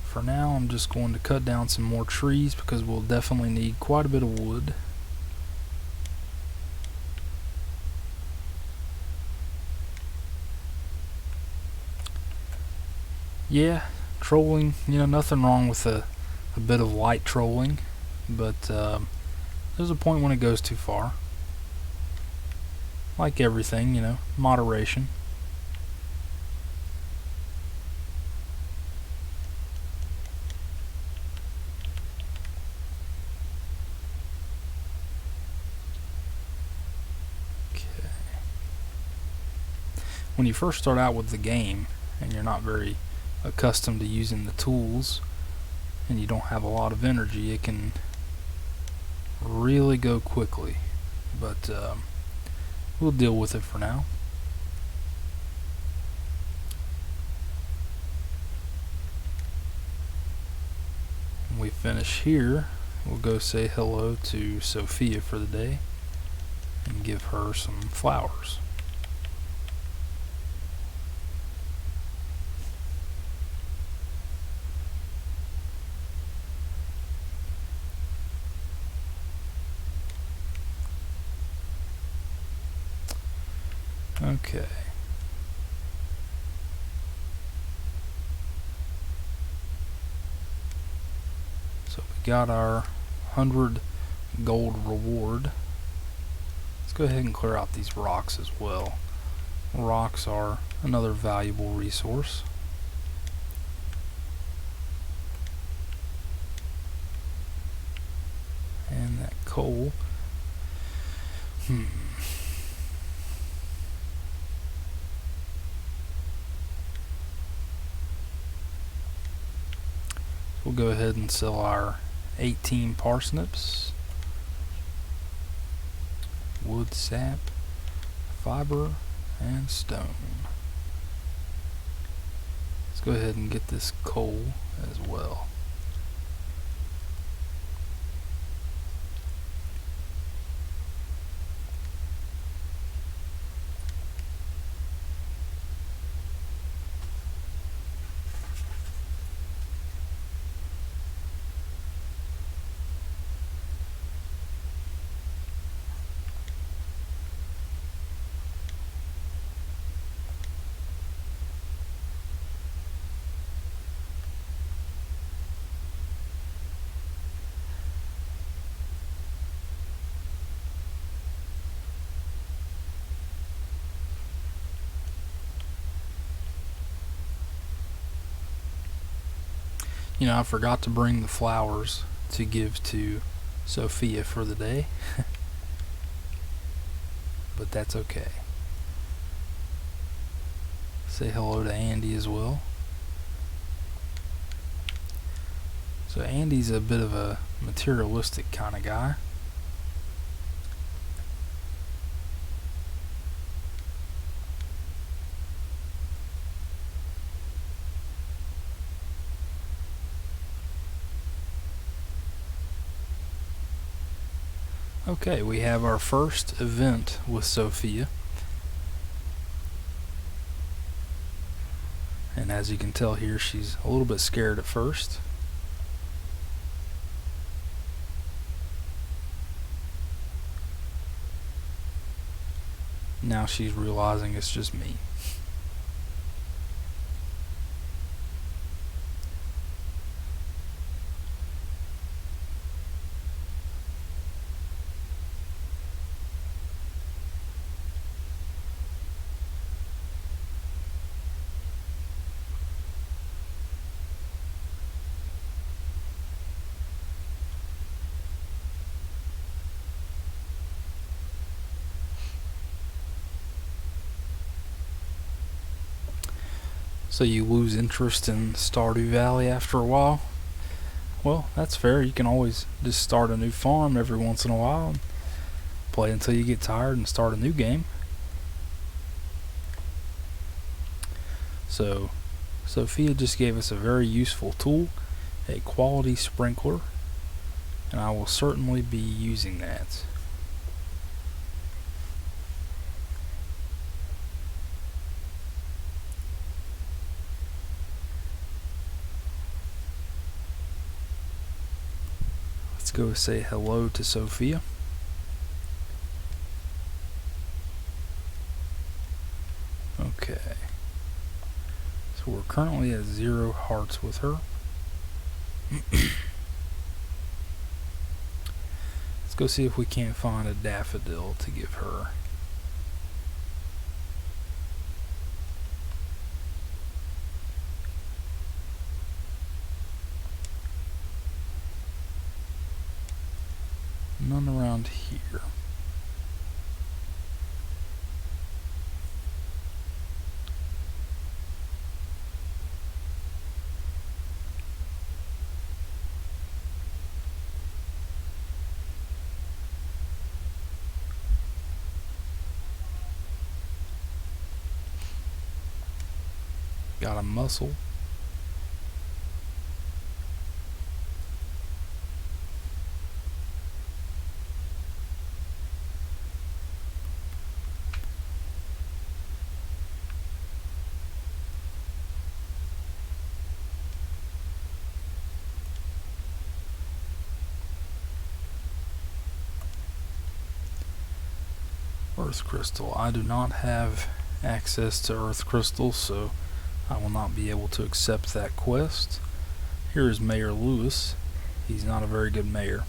S1: For now I'm just going to cut down some more trees because we'll definitely need quite a bit of wood. Yeah, trolling, nothing wrong with a bit of light trolling, but there's a point when it goes too far. Like everything, moderation. Okay. When you first start out with the game and you're not very accustomed to using the tools and you don't have a lot of energy, it can really go quickly, but we'll deal with it for now. When we finish here, we'll go say hello to Sophia for the day and give her some flowers. Okay. So we got our 100 gold reward. Let's go ahead and clear out these rocks as well. Rocks are another valuable resource. And that coal. We'll go ahead and sell our 18 parsnips, wood sap, fiber, and stone. Let's go ahead and get this coal as well. I forgot to bring the flowers to give to Sophia for the day. But that's okay. Say hello to Andy as well. So Andy's a bit of a materialistic kind of guy. Okay, we have our first event with Sophia. And as you can tell here, she's a little bit scared at first. Now she's realizing it's just me. So you lose interest in Stardew Valley after a while? Well, that's fair. You can always just start a new farm every once in a while and play until you get tired and start a new game. So, Sophia just gave us a very useful tool, a quality sprinkler, and I will certainly be using that. Let's go say hello to Sophia. Okay. So we're currently at 0 hearts with her. Let's go see if we can't find a daffodil to give her. None around here. Got a mussel. Earth crystal. I do not have access to earth crystals, so I will not be able to accept that quest. Here is Mayor Lewis. He's not a very good mayor.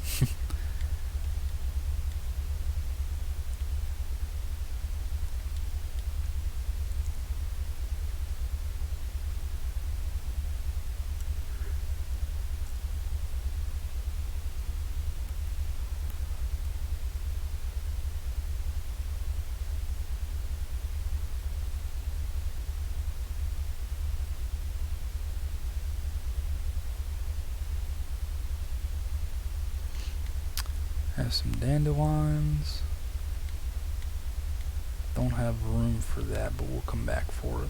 S1: Have some dandelions. Don't have room for that, but we'll come back for it.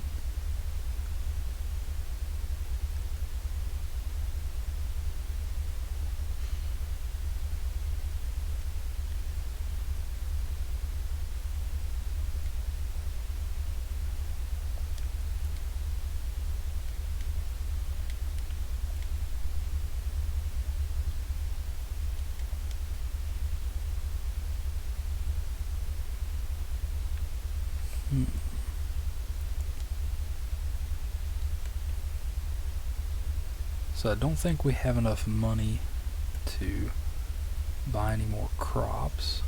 S1: So I don't think we have enough money to buy any more crops.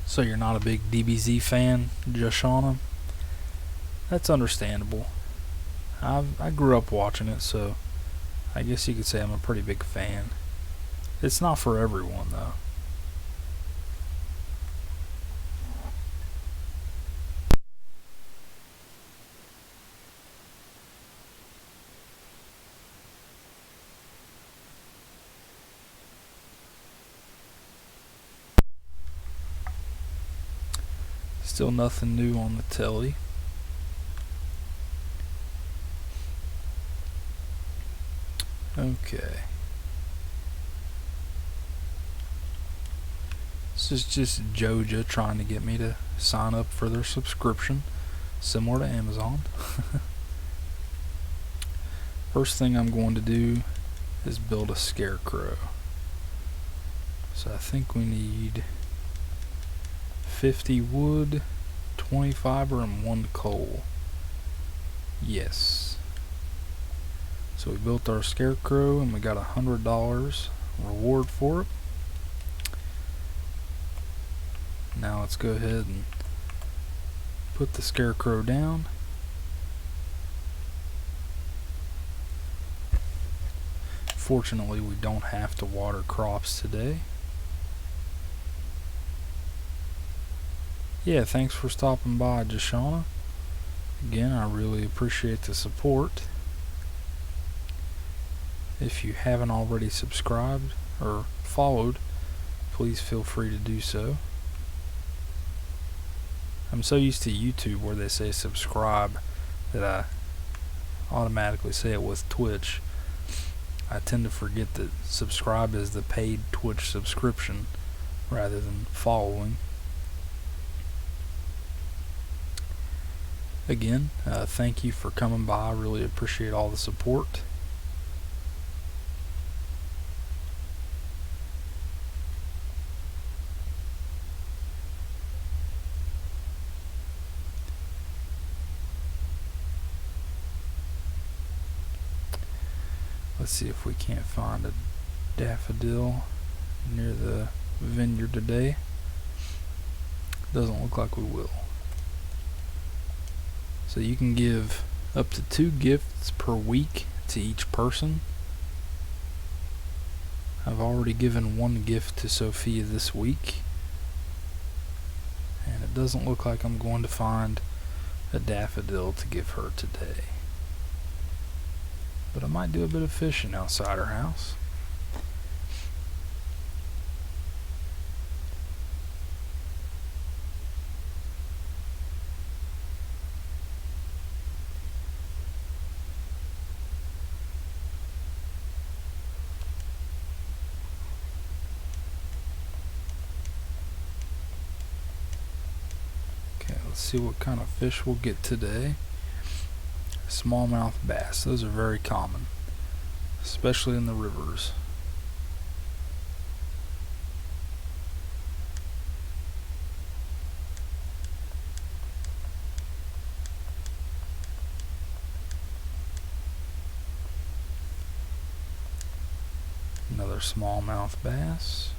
S1: So you're not a big DBZ fan, Joshana? That's understandable. I grew up watching it, so I guess you could say I'm a pretty big fan. It's not for everyone, though. Still nothing new on the telly. Okay. This is just Joja trying to get me to sign up for their subscription, similar to Amazon. First thing I'm going to do is build a scarecrow. So I think we need 50 wood, 20 fiber, and 1 coal. Yes. So we built our scarecrow and we got $100 reward for it. Now let's go ahead and put the scarecrow down. Fortunately, we don't have to water crops today. Yeah, thanks for stopping by, Jashana. Again, I really appreciate the support. If you haven't already subscribed or followed, please feel free to do so. I'm so used to YouTube where they say subscribe that I automatically say it with Twitch. I tend to forget that subscribe is the paid Twitch subscription rather than following. Again, thank you for coming by. I really appreciate all the support. Let's see if we can't find a daffodil near the vineyard today. Doesn't look like we will. So you can give up to 2 gifts per week to each person. I've already given 1 gift to Sophia this week, and it doesn't look like I'm going to find a daffodil to give her today. But I might do a bit of fishing outside her house. Let's see what kind of fish we'll get today. Smallmouth bass. Those are very common, especially in the rivers. Another smallmouth bass.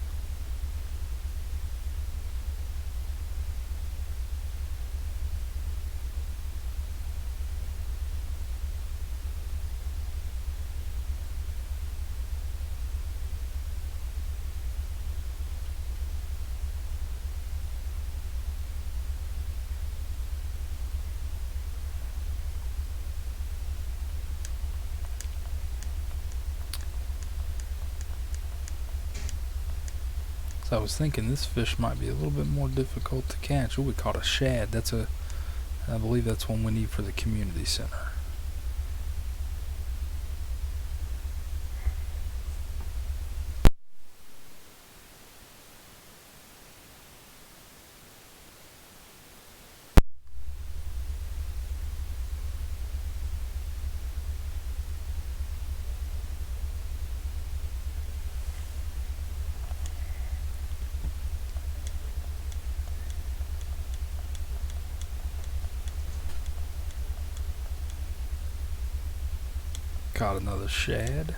S1: So I was thinking this fish might be a little bit more difficult to catch. Oh, we caught a shad. I believe that's one we need for the community center. Caught another shad.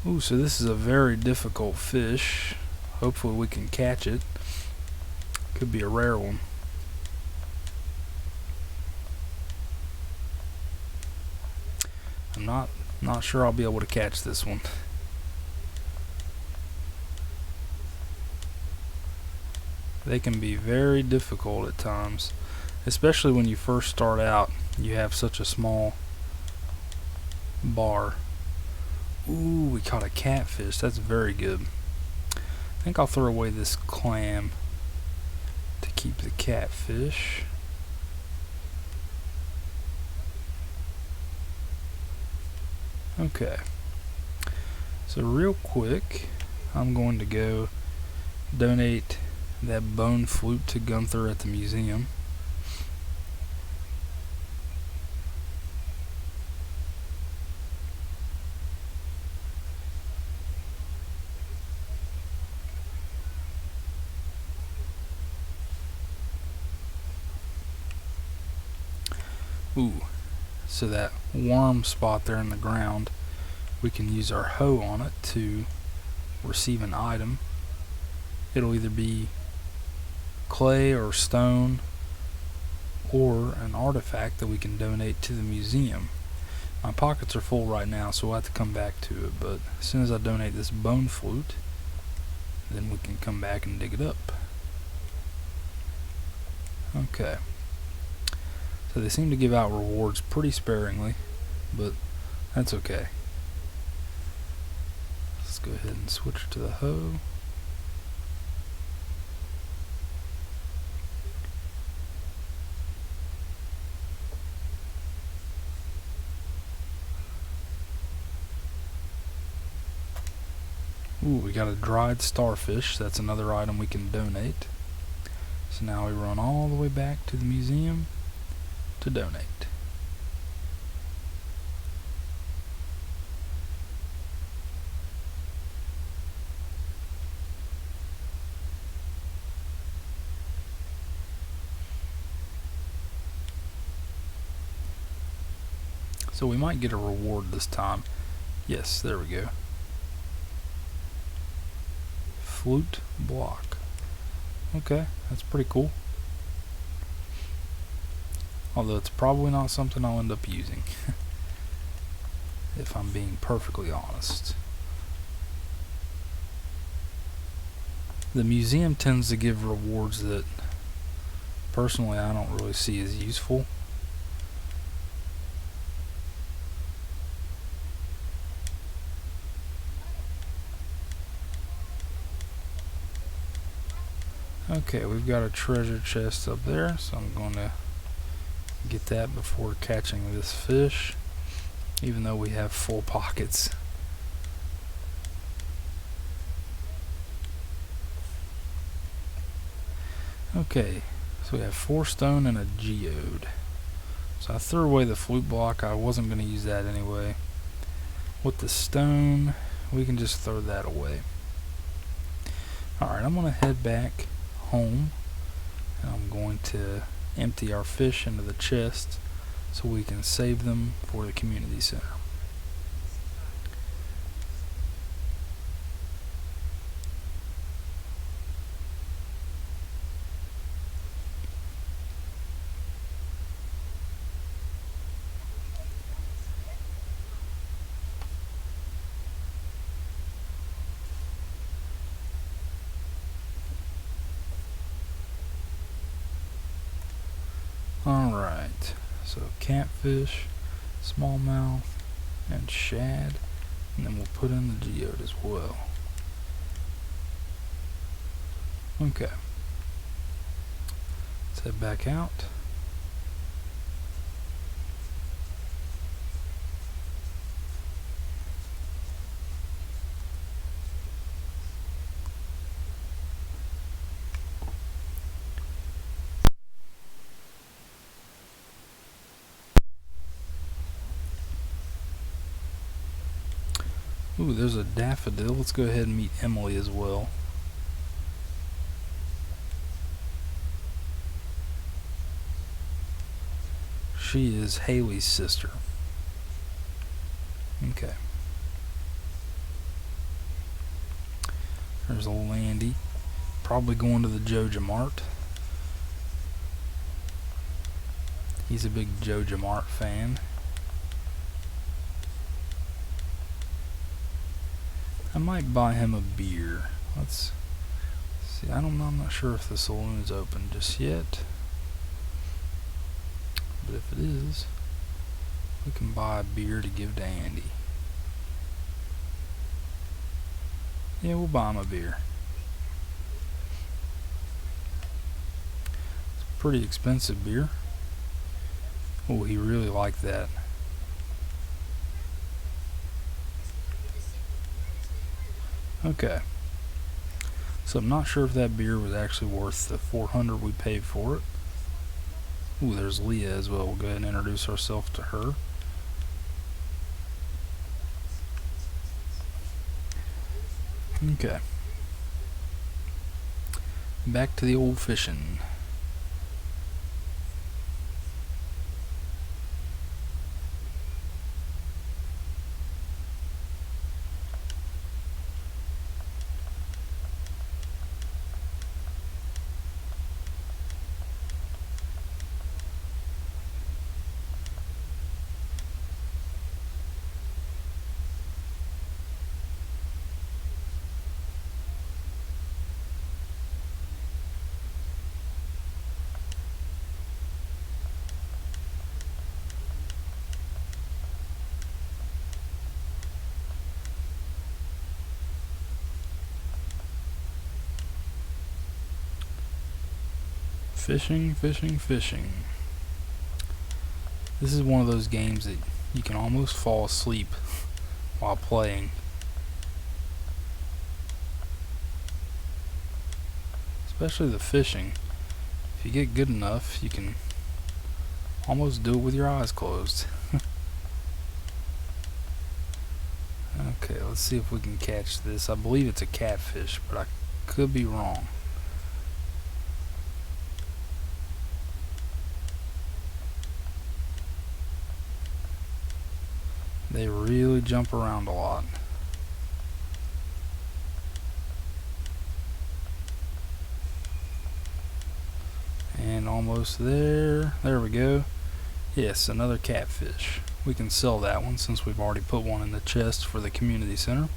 S1: Ooh, so this is a very difficult fish. Hopefully we can catch it. Could be a rare one. I'm not sure I'll be able to catch this one. They can be very difficult at times, especially when you first start out. You have such a small bar. Ooh, we caught a catfish. That's very good. I think I'll throw away this clam to keep the catfish. Okay. So real quick, I'm going to go donate that bone flute to Gunther at the museum. Ooh, so that worm spot there in the ground, we can use our hoe on it to receive an item. It'll either be clay or stone or an artifact that we can donate to the museum. My pockets are full right now, so we'll have to come back to it, but as soon as I donate this bone flute, then we can come back and dig it up. Okay. So they seem to give out rewards pretty sparingly, but that's okay. Let's go ahead and switch to the hoe. Ooh, we got a dried starfish. That's another item we can donate. So now we run all the way back to the museum to donate. So we might get a reward this time. Yes, there we go. Flute block. Okay, that's pretty cool. Although it's probably not something I'll end up using. If I'm being perfectly honest. The museum tends to give rewards that personally I don't really see as useful. Okay, we've got a treasure chest up there, so I'm going to get that before catching this fish, even though we have full pockets. Okay, so we have 4 stone and a geode. So I threw away the flute block. I wasn't going to use that anyway. With the stone, we can just throw that away. Alright, I'm going to head back home, and I'm going to empty our fish into the chest so we can save them for the community center. Alright, so catfish, smallmouth, and shad, and then we'll put in the geode as well. Okay, let's head back out. Ooh, there's a daffodil. Let's go ahead and meet Emily as well. She is Haley's sister. Okay. there's old Andy. Probably going to the Joja Mart. He's a big Joja Mart fan. I might buy him a beer. Let's see. I'm not sure if the saloon's open just yet. But if it is, we can buy a beer to give to Andy. Yeah, we'll buy him a beer. It's a pretty expensive beer. Oh, he really liked that. Okay. So I'm not sure if that beer was actually worth the $400 we paid for it. Ooh, there's Leah as well. We'll go ahead and introduce ourselves to her. Okay. Back to the old fishing. Fishing, fishing, fishing. This is one of those games that you can almost fall asleep while playing. Especially the fishing. If you get good enough, you can almost do it with your eyes closed. Okay, let's see if we can catch this. I believe it's a catfish, but I could be wrong. They really jump around a lot. And almost there. There we go. Yes, another catfish. We can sell that one since we've already put one in the chest for the community center.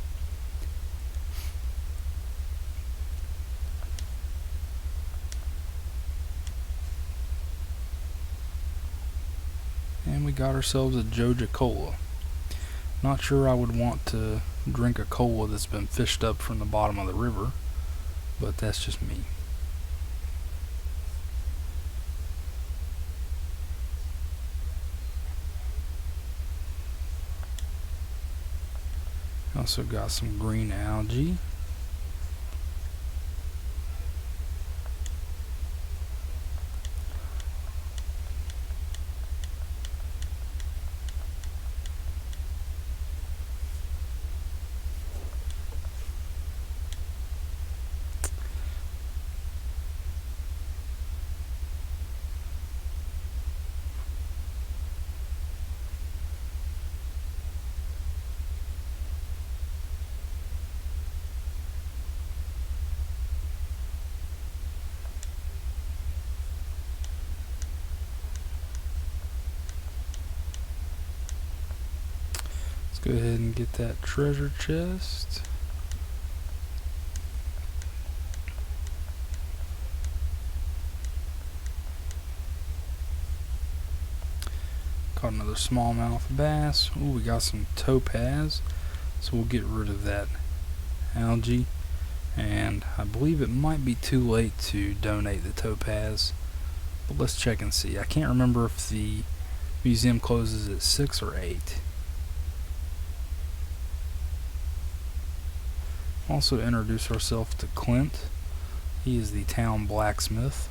S1: And we got ourselves a Joja Cola. Not sure I would want to drink a cola that's been fished up from the bottom of the river, but that's just me. Also got some green algae. Go ahead and get that treasure chest. Caught another smallmouth bass. Ooh, we got some topaz. So we'll get rid of that algae. And I believe it might be too late to donate the topaz. But let's check and see. I can't remember if the museum closes at 6 or 8. Also introduce ourselves to Clint. He is the town blacksmith.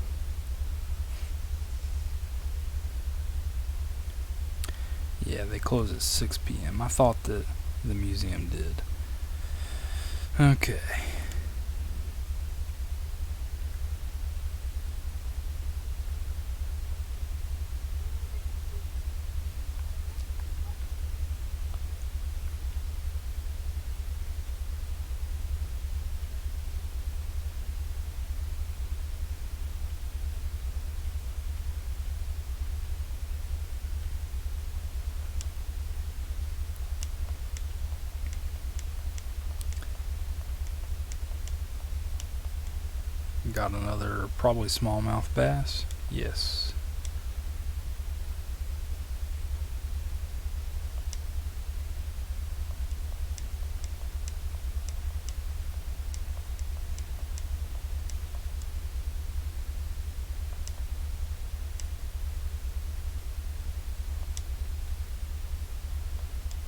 S1: Yeah, they close at 6 p.m. I thought that the museum did. Okay. Got another probably smallmouth bass. Yes.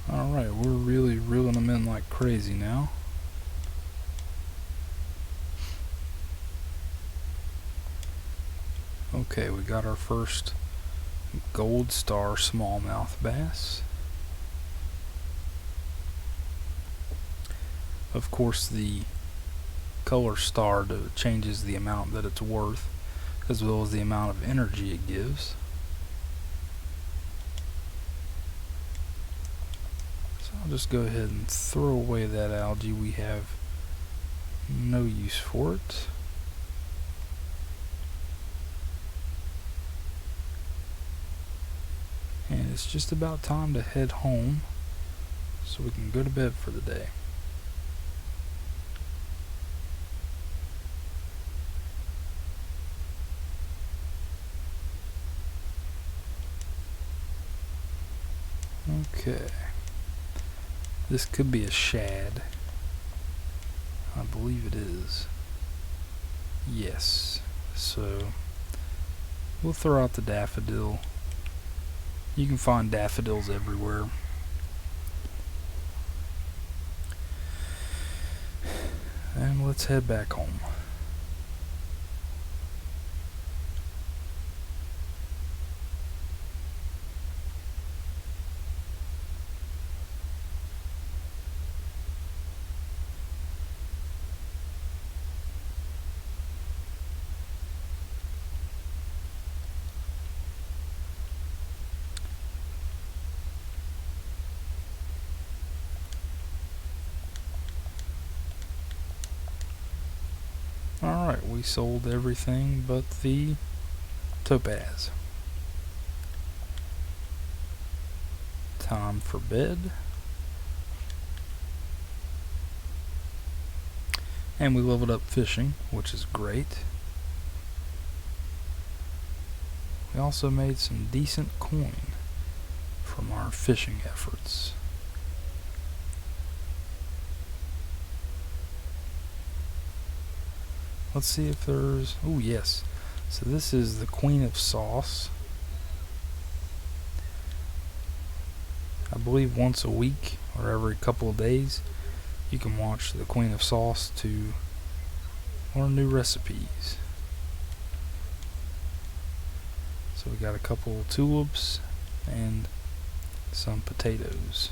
S1: Alright, we're really reeling them in like crazy now. Okay, we got our first gold star smallmouth bass. Of course, the color star changes the amount that it's worth, as well as the amount of energy it gives. So I'll just go ahead and throw away that algae. We have no use for it. And it's just about time to head home so we can go to bed for the day. Okay. This could be a shad. I believe it is. Yes. So we'll throw out the daffodil. You can find daffodils everywhere. And let's head back home. Alright, we sold everything but the topaz. Time for bed. And we leveled up fishing, which is great. We also made some decent coin from our fishing efforts. Let's see if there's... oh yes. So this is the Queen of Sauce. I believe once a week or every couple of days you can watch the Queen of Sauce to learn new recipes. So we got a couple of tulips and some potatoes.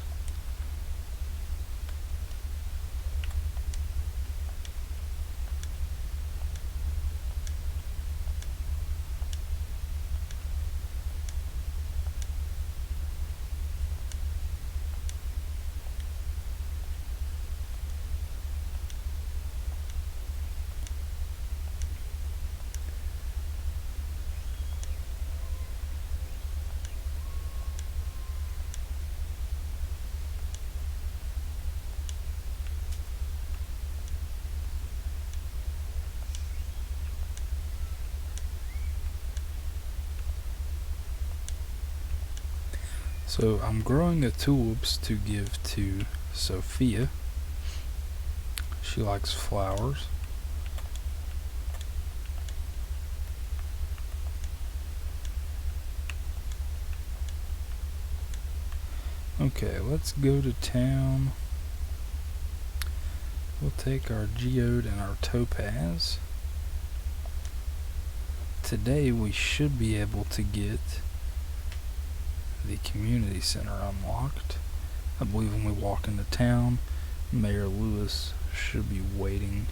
S1: So I'm growing the tulips to give to Sophia. She likes flowers. Okay, let's go to town. We'll take our geode and our topaz. Today we should be able to get the community center unlocked. I believe when we walk into town, Mayor Lewis should be waiting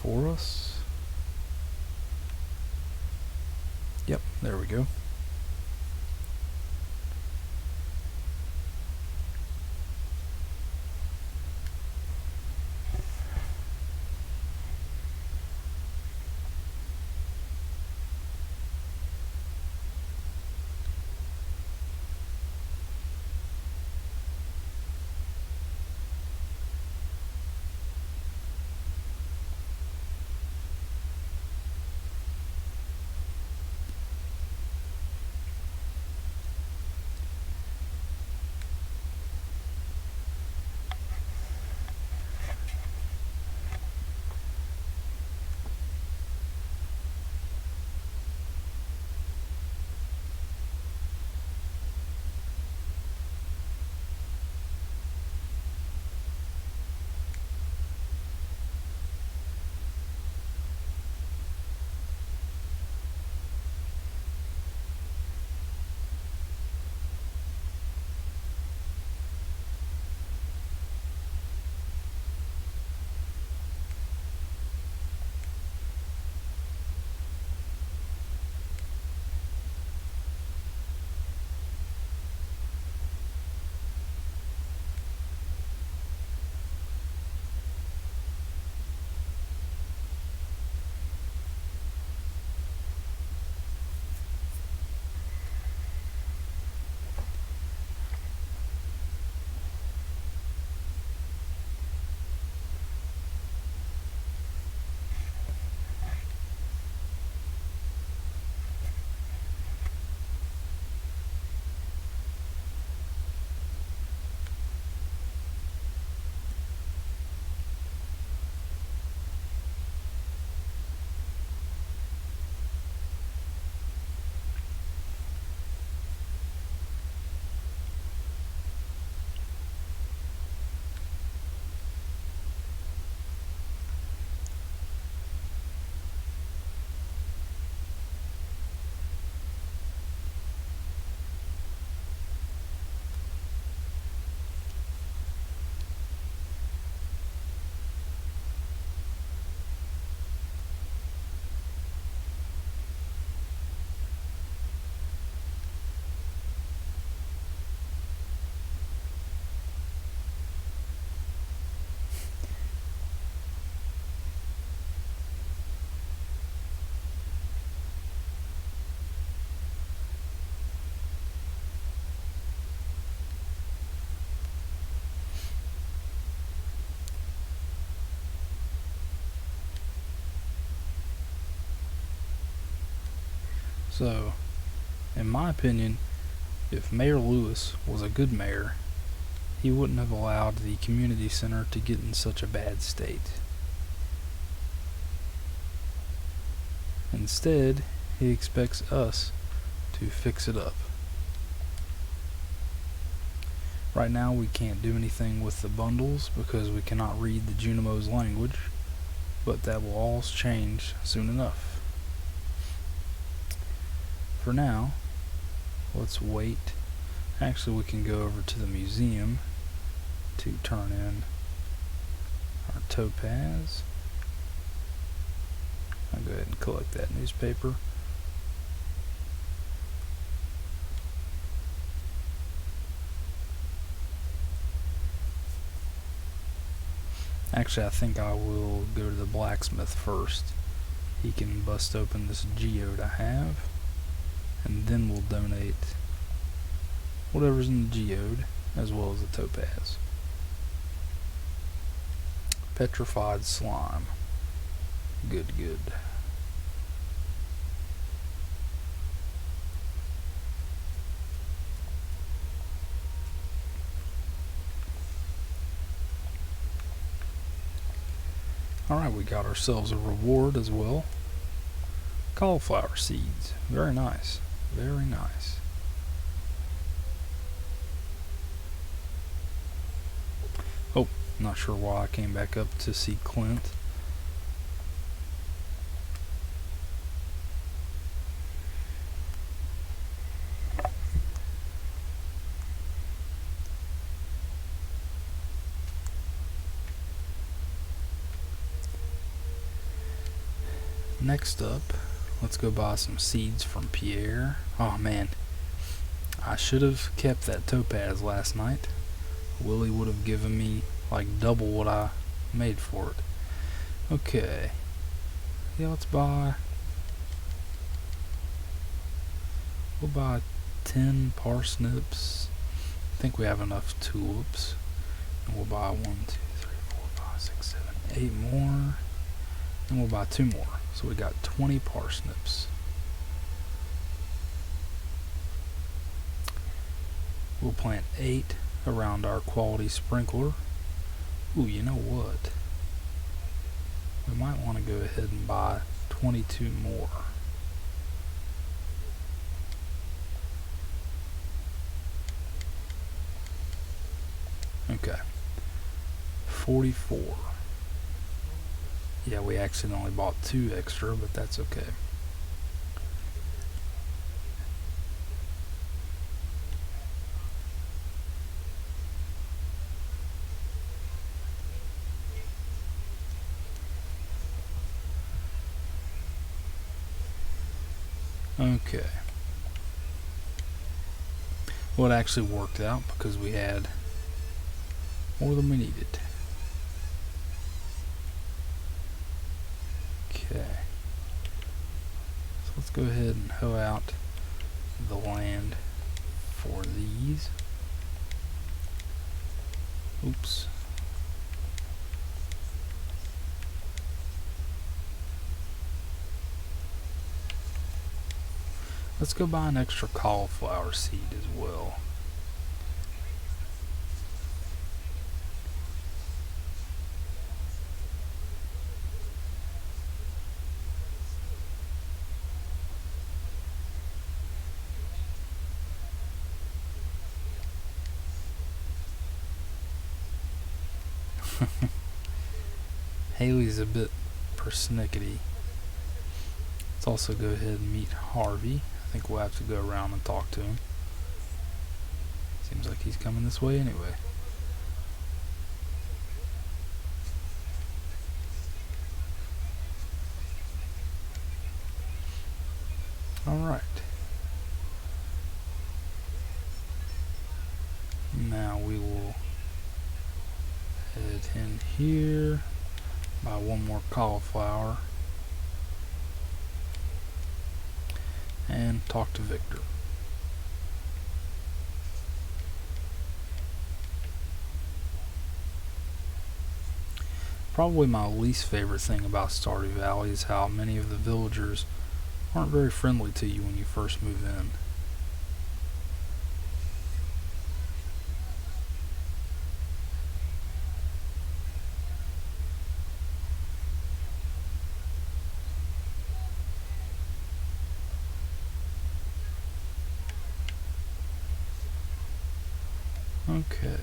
S1: for us. Yep, there we go. So, in my opinion, if Mayor Lewis was a good mayor, he wouldn't have allowed the community center to get in such a bad state. Instead, he expects us to fix it up. Right now we can't do anything with the bundles because we cannot read the Junimo's language, but that will all change soon enough. For now, let's wait. Actually, we can go over to the museum to turn in our topaz. I'll go ahead and collect that newspaper. Actually, I think I will go to the blacksmith first. He can bust open this geode I have, and then we'll donate whatever's in the geode as well as the topaz. Petrified slime. Good. Alright, we got ourselves a reward as well. Cauliflower seeds. Very nice. Very nice. Oh, not sure why I came back up to see Clint. Next up, let's go buy some seeds from Pierre. Oh man, I should have kept that topaz last night. Willie would have given me like double what I made for it. Okay, yeah, we'll buy 10 parsnips. I think we have enough tulips. And we'll buy 1, 2, 3, 4, 5, 6, 7, 8 more. And we'll buy 2 more. So we got 20 parsnips. We'll plant 8 around our quality sprinkler. Ooh, you know what? We might want to go ahead and buy 22 more. Okay. 44. Yeah, we accidentally bought 2 extra, but that's okay. Okay. Well, it actually worked out because we had more than we needed. Okay, so let's go ahead and hoe out the land for these. Oops. Let's go buy an extra cauliflower seed as well. Haley's a bit persnickety. Let's also go ahead and meet Harvey. I think we'll have to go around and talk to him. Seems like he's coming this way anyway. Alright. Now we will head in here, buy 1 more cauliflower, and talk to Victor. Probably my least favorite thing about Stardew Valley is how many of the villagers aren't very friendly to you when you first move in. Okay.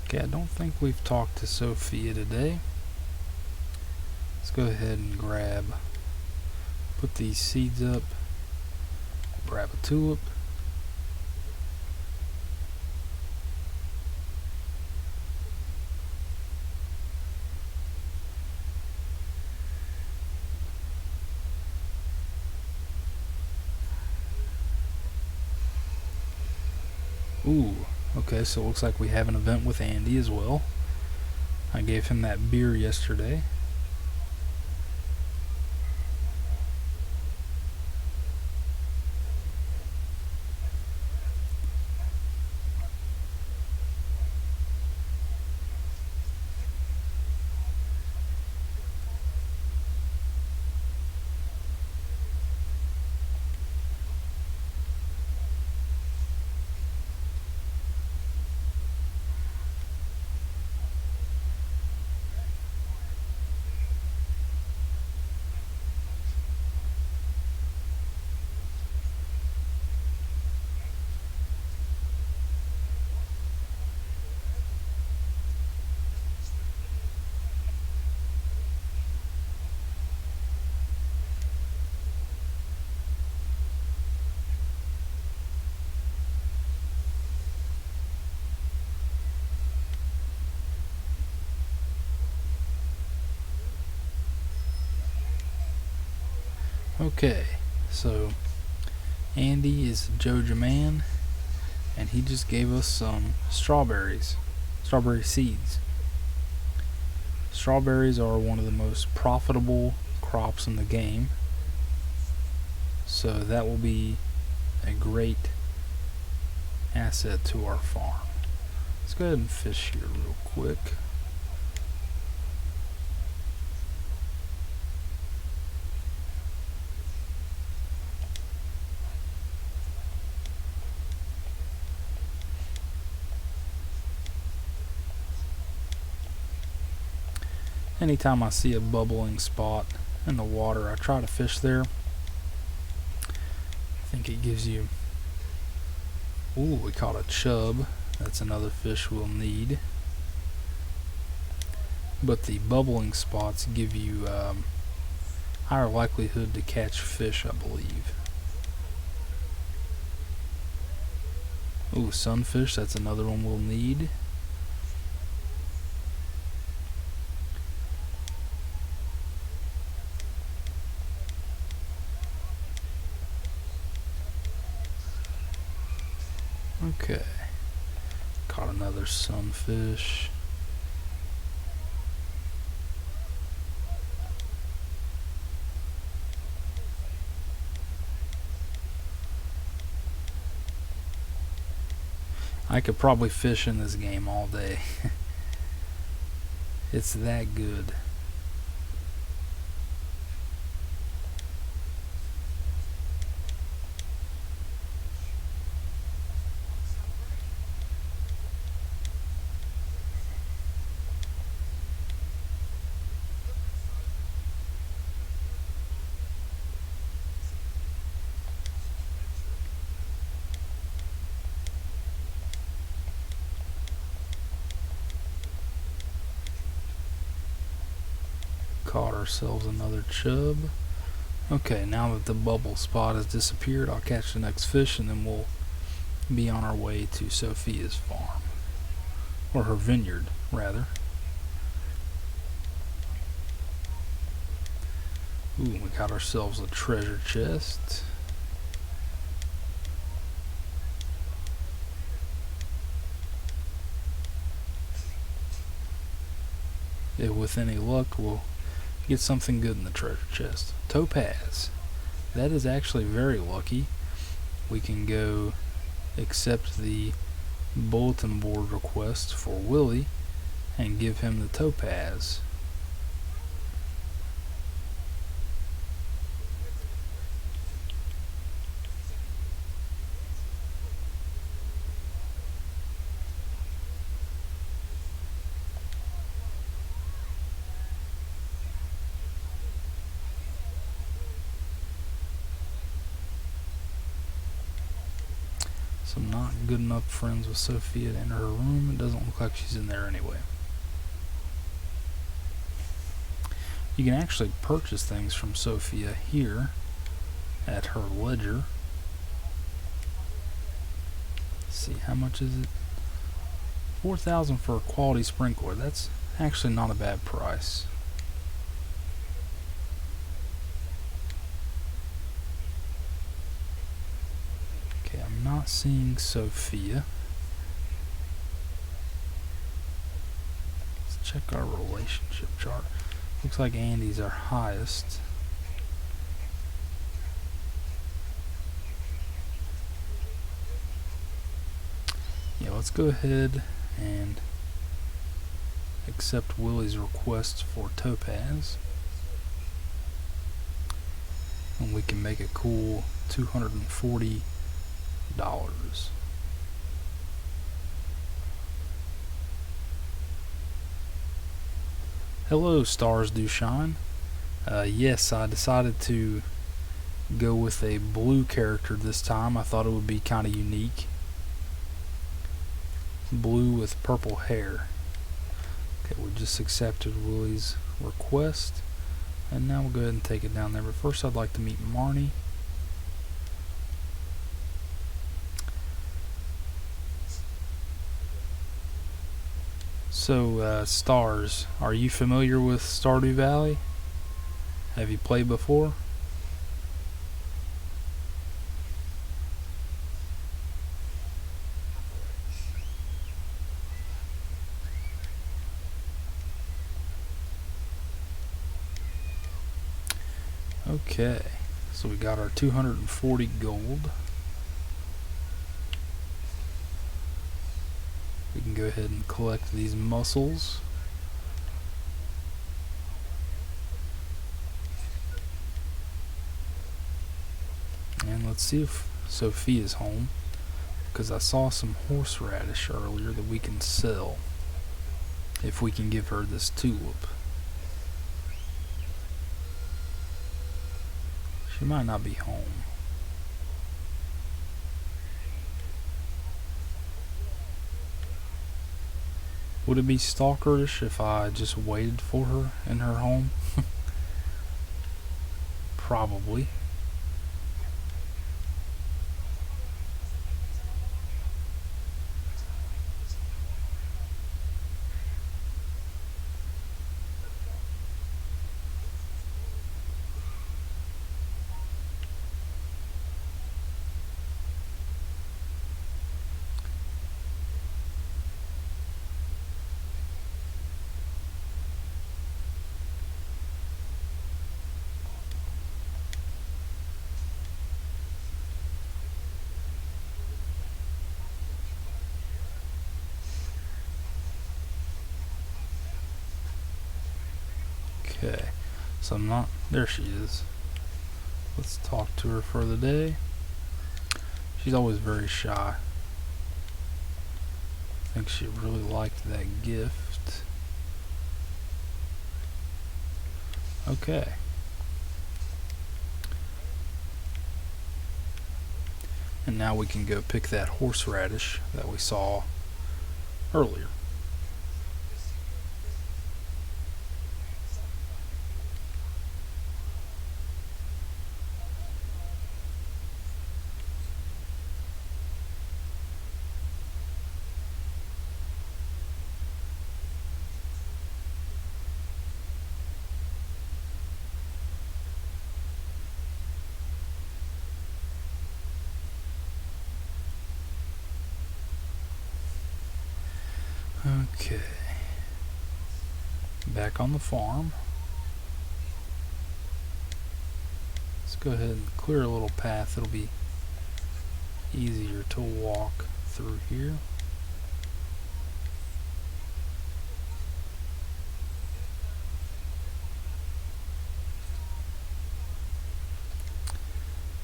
S1: Okay, I don't think we've talked to Sophia today. Let's go ahead and put these seeds up, grab a tulip. Ooh, okay, so it looks like we have an event with Andy as well. I gave him that beer yesterday. Okay, so Andy is Joja Man, and he just gave us some strawberry seeds. Strawberries are one of the most profitable crops in the game, so that will be a great asset to our farm. Let's go ahead and fish here real quick. Anytime I see a bubbling spot in the water, I try to fish there. I think it gives you... Ooh, we caught a chub. That's another fish we'll need. But the bubbling spots give you higher likelihood to catch fish, I believe. Ooh, sunfish, that's another one we'll need. Okay, caught another sunfish. I could probably fish in this game all day. It's that good. Caught ourselves another chub. Okay, now that the bubble spot has disappeared, I'll catch the next fish and then we'll be on our way to Sophia's farm. Or her vineyard, rather. Ooh, we got ourselves a treasure chest. If with any luck, we'll get something good in the treasure chest. Topaz. That is actually very lucky. We can go accept the bulletin board request for Willie and give him the topaz. So I'm not good enough friends with Sophia to enter her room. It doesn't look like she's in there anyway. You can actually purchase things from Sophia here at her ledger. Let's see, how much is it? 4,000 for a quality sprinkler. That's actually not a bad price. Okay, I'm not seeing Sophia. Let's check our relationship chart. Looks like Andy's our highest. Yeah, let's go ahead and accept Willie's request for topaz. And we can make a cool $240. Hello, Stars Do Shine. Yes, I decided to go with a blue character this time. I thought it would be kind of unique. Blue with purple hair. Okay, we just accepted Willie's request, and now we'll go ahead and take it down there. But first I'd like to meet Marnie. So, Stars, are you familiar with Stardew Valley? Have you played before? Okay, so we got our 240 gold. We can go ahead and collect these mussels. And let's see if Sophia's home, because I saw some horseradish earlier that we can sell if we can give her this tulip. She might not be home. Would it be stalkerish if I just waited for her in her home? Probably. Okay, so I'm not, there she is. Let's talk to her for the day. She's always very shy. I think she really liked that gift. Okay. And now we can go pick that horseradish that we saw earlier. Okay. Back on the farm. Let's go ahead and clear a little path. It'll be easier to walk through here.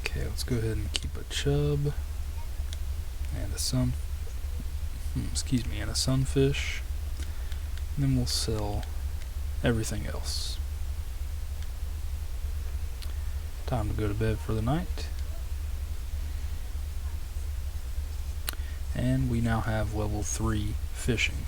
S1: Okay, let's go ahead and keep a chub and and a sunfish. And then we'll sell everything else. Time to go to bed for the night. And we now have level 3 fishing.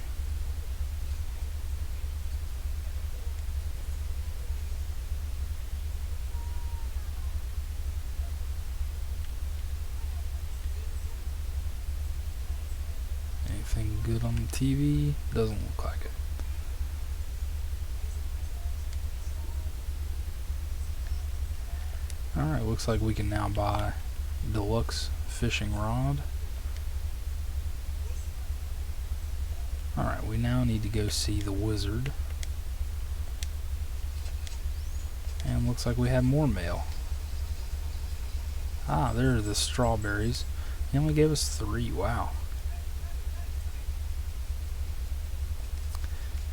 S1: Anything good on the TV? Doesn't look like it. Alright, looks like we can now buy deluxe fishing rod. Alright, we now need to go see the wizard. And looks like we have more mail. Ah, there are the strawberries. He only gave us 3, wow.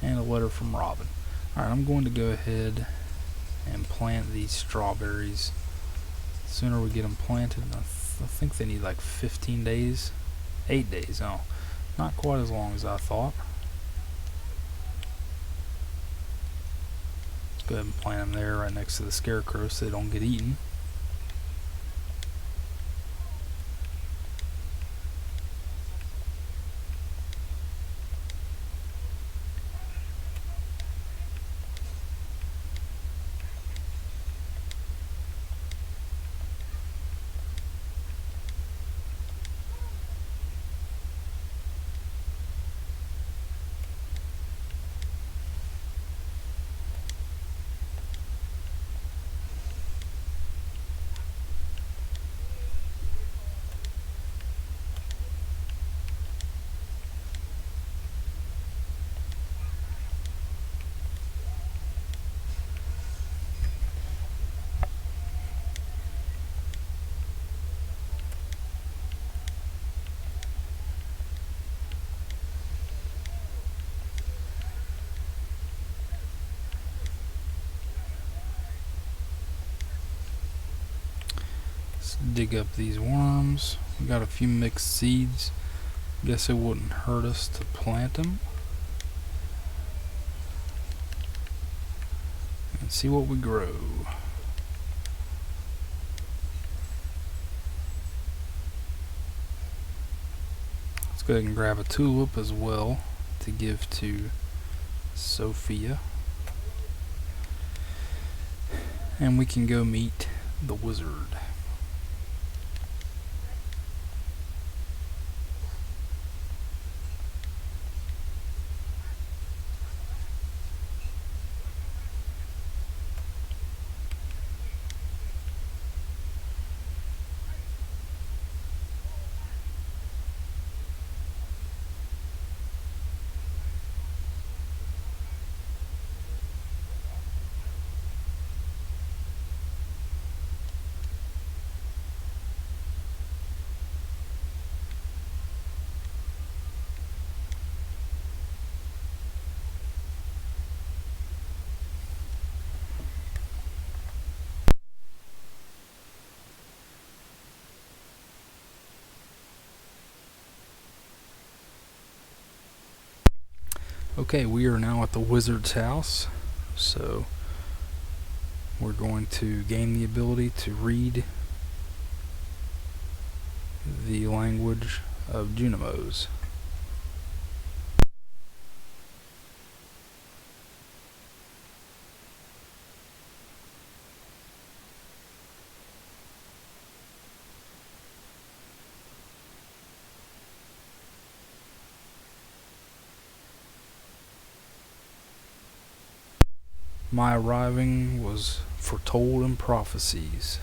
S1: And a letter from Robin. Alright, I'm going to go ahead and plant these strawberries. The sooner we get them planted, I think they need like 15 days. 8 days, oh. Not quite as long as I thought. Let's go ahead and plant them there right next to the scarecrow so they don't get eaten. Dig up these worms. We got a few mixed seeds. Guess it wouldn't hurt us to plant them and see what we grow. Let's go ahead and grab a tulip as well to give to Sophia, and we can go meet the wizard. Okay, we are now at the wizard's house, so we're going to gain the ability to read the language of Junimos. My arriving was foretold in prophecies.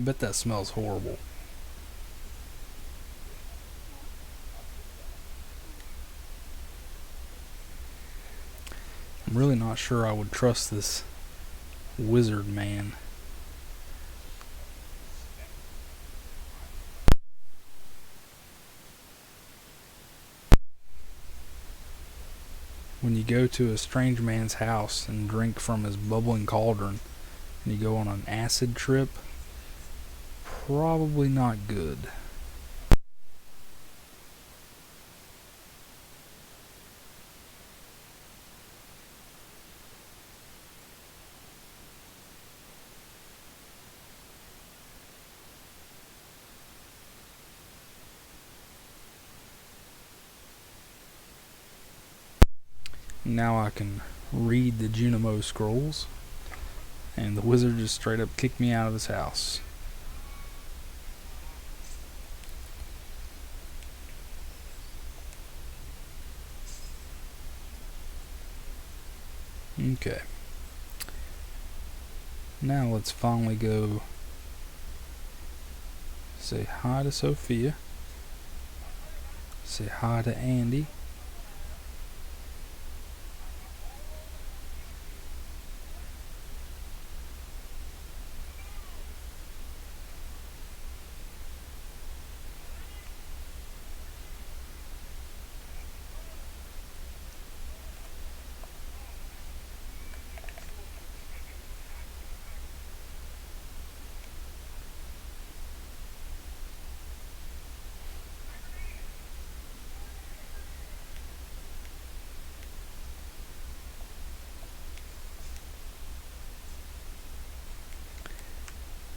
S1: I bet that smells horrible. I'm really not sure I would trust this wizard man. When you go to a strange man's house and drink from his bubbling cauldron and you go on an acid trip, probably not good. Now I can read the Junimo scrolls, and the wizard just straight up kicked me out of his house. Okay. Now let's finally go say hi to Sophia. Say hi to Andy.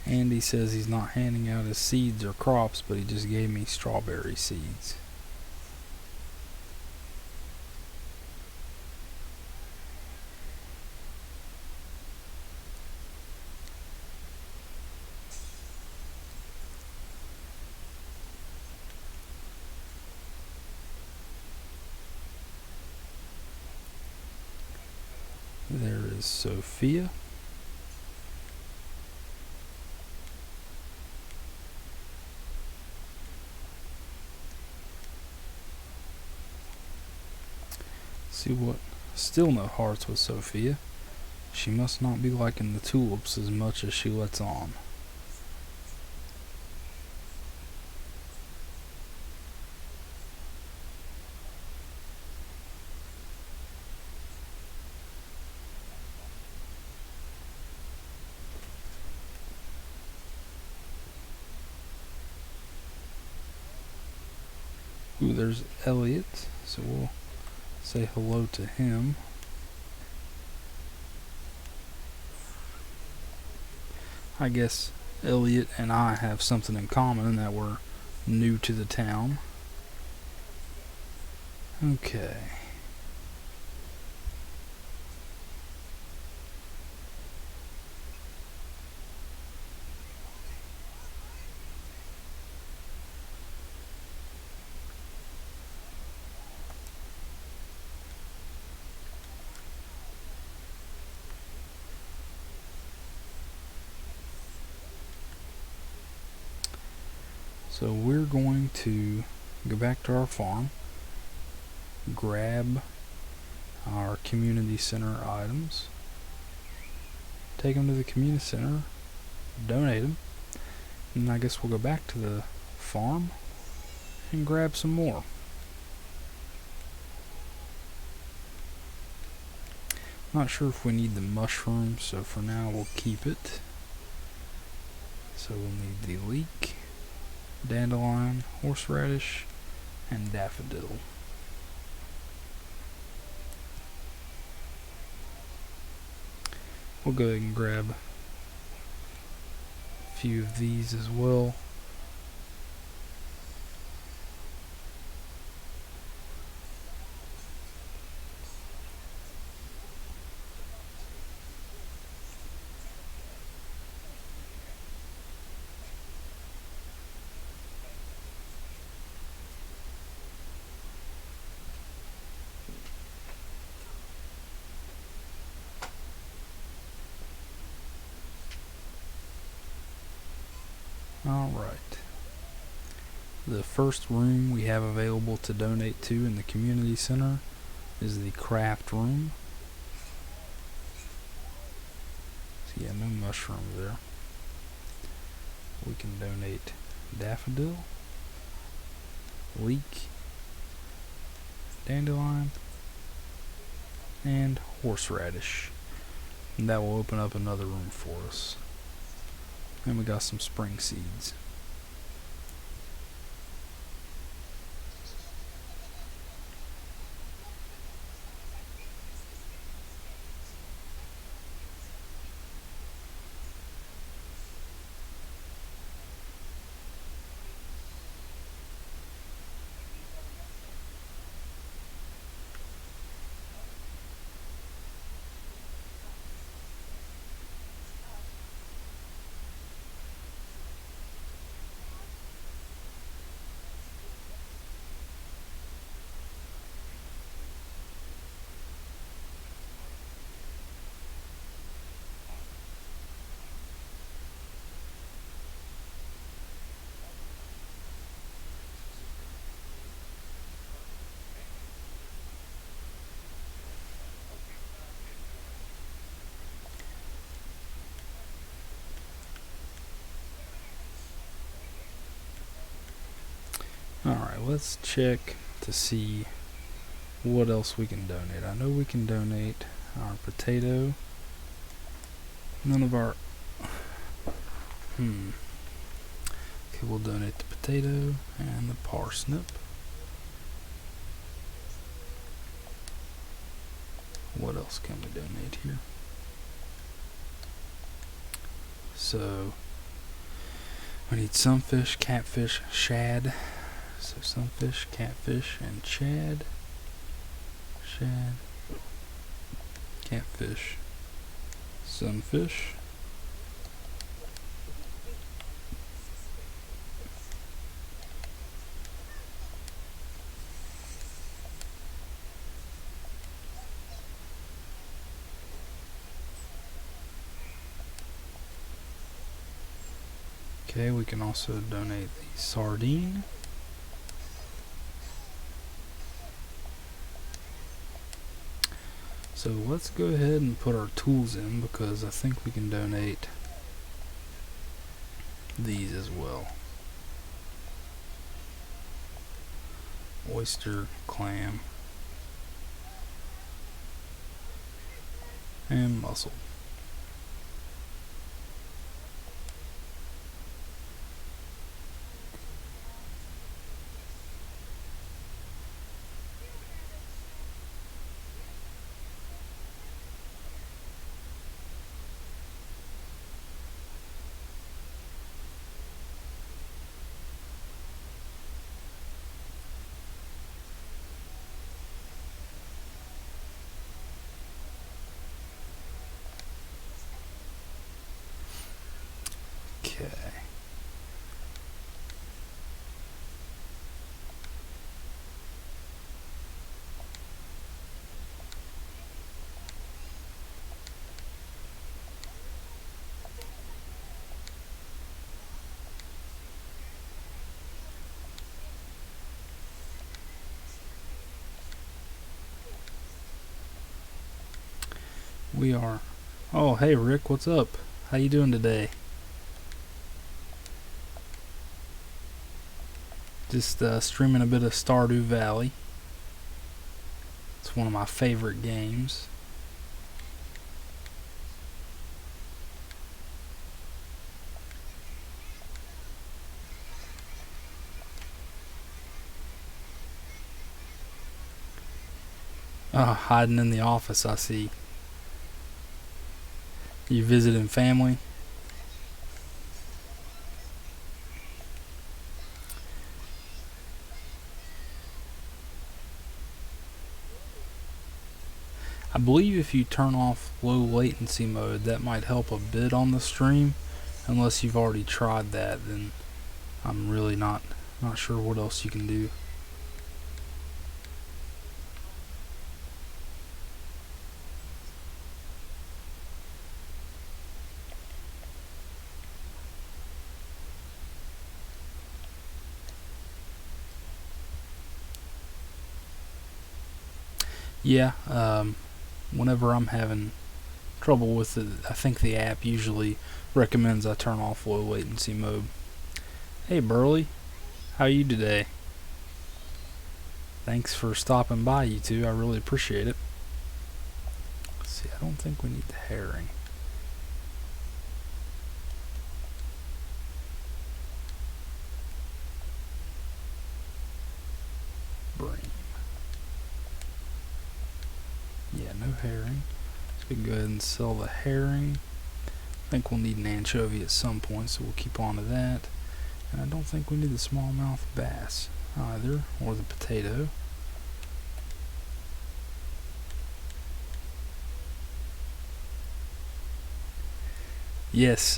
S1: Andy says he's not handing out his seeds or crops, but he just gave me strawberry seeds. There is Sophia. See what? Still no hearts with Sophia. She must not be liking the tulips as much as she lets on. Ooh, there's Elliot, so we'll say hello to him. I guess Elliot and I have something in common in that we're new to the town. Okay. So we're going to go back to our farm, grab our community center items, take them to the community center, donate them, and I guess we'll go back to the farm and grab some more. Not sure if we need the mushroom, so for now we'll keep it. So we'll need the leek, dandelion, horseradish, and daffodil. We'll go ahead and grab a few of these as well. Alright. The first room we have available to donate to in the community center is the craft room. So yeah, no mushrooms there. We can donate daffodil, leek, dandelion, and horseradish. And that will open up another room for us. And we got some spring seeds. Alright, let's check to see what else we can donate. I know we can donate our potato. None of our... Okay, we'll donate the potato and the parsnip. What else can we donate here? So, we need sunfish, catfish, shad. So sunfish, catfish, and shad, catfish, sunfish. Okay, we can also donate the sardine. So let's go ahead and put our tools in, because I think we can donate these as well. Oyster, clam, and mussel. Okay. We are... Oh, hey Rick, what's up? How you doing today? Just streaming a bit of Stardew Valley. It's one of my favorite games. Hiding in the office, I see. You visiting family? I believe if you turn off low latency mode, that might help a bit on the stream. Unless you've already tried that, then I'm really not sure what else you can do. Yeah, whenever I'm having trouble with it, I think the app usually recommends I turn off low latency mode. Hey Burley, how are you today? Thanks for stopping by, you two. I really appreciate it. Let's see, I don't think we need the herring. Bream. Yeah, no herring. So we can go ahead and sell the herring. I think we'll need an anchovy at some point, so we'll keep on to that. And I don't think we need the smallmouth bass either, or the potato. Yes,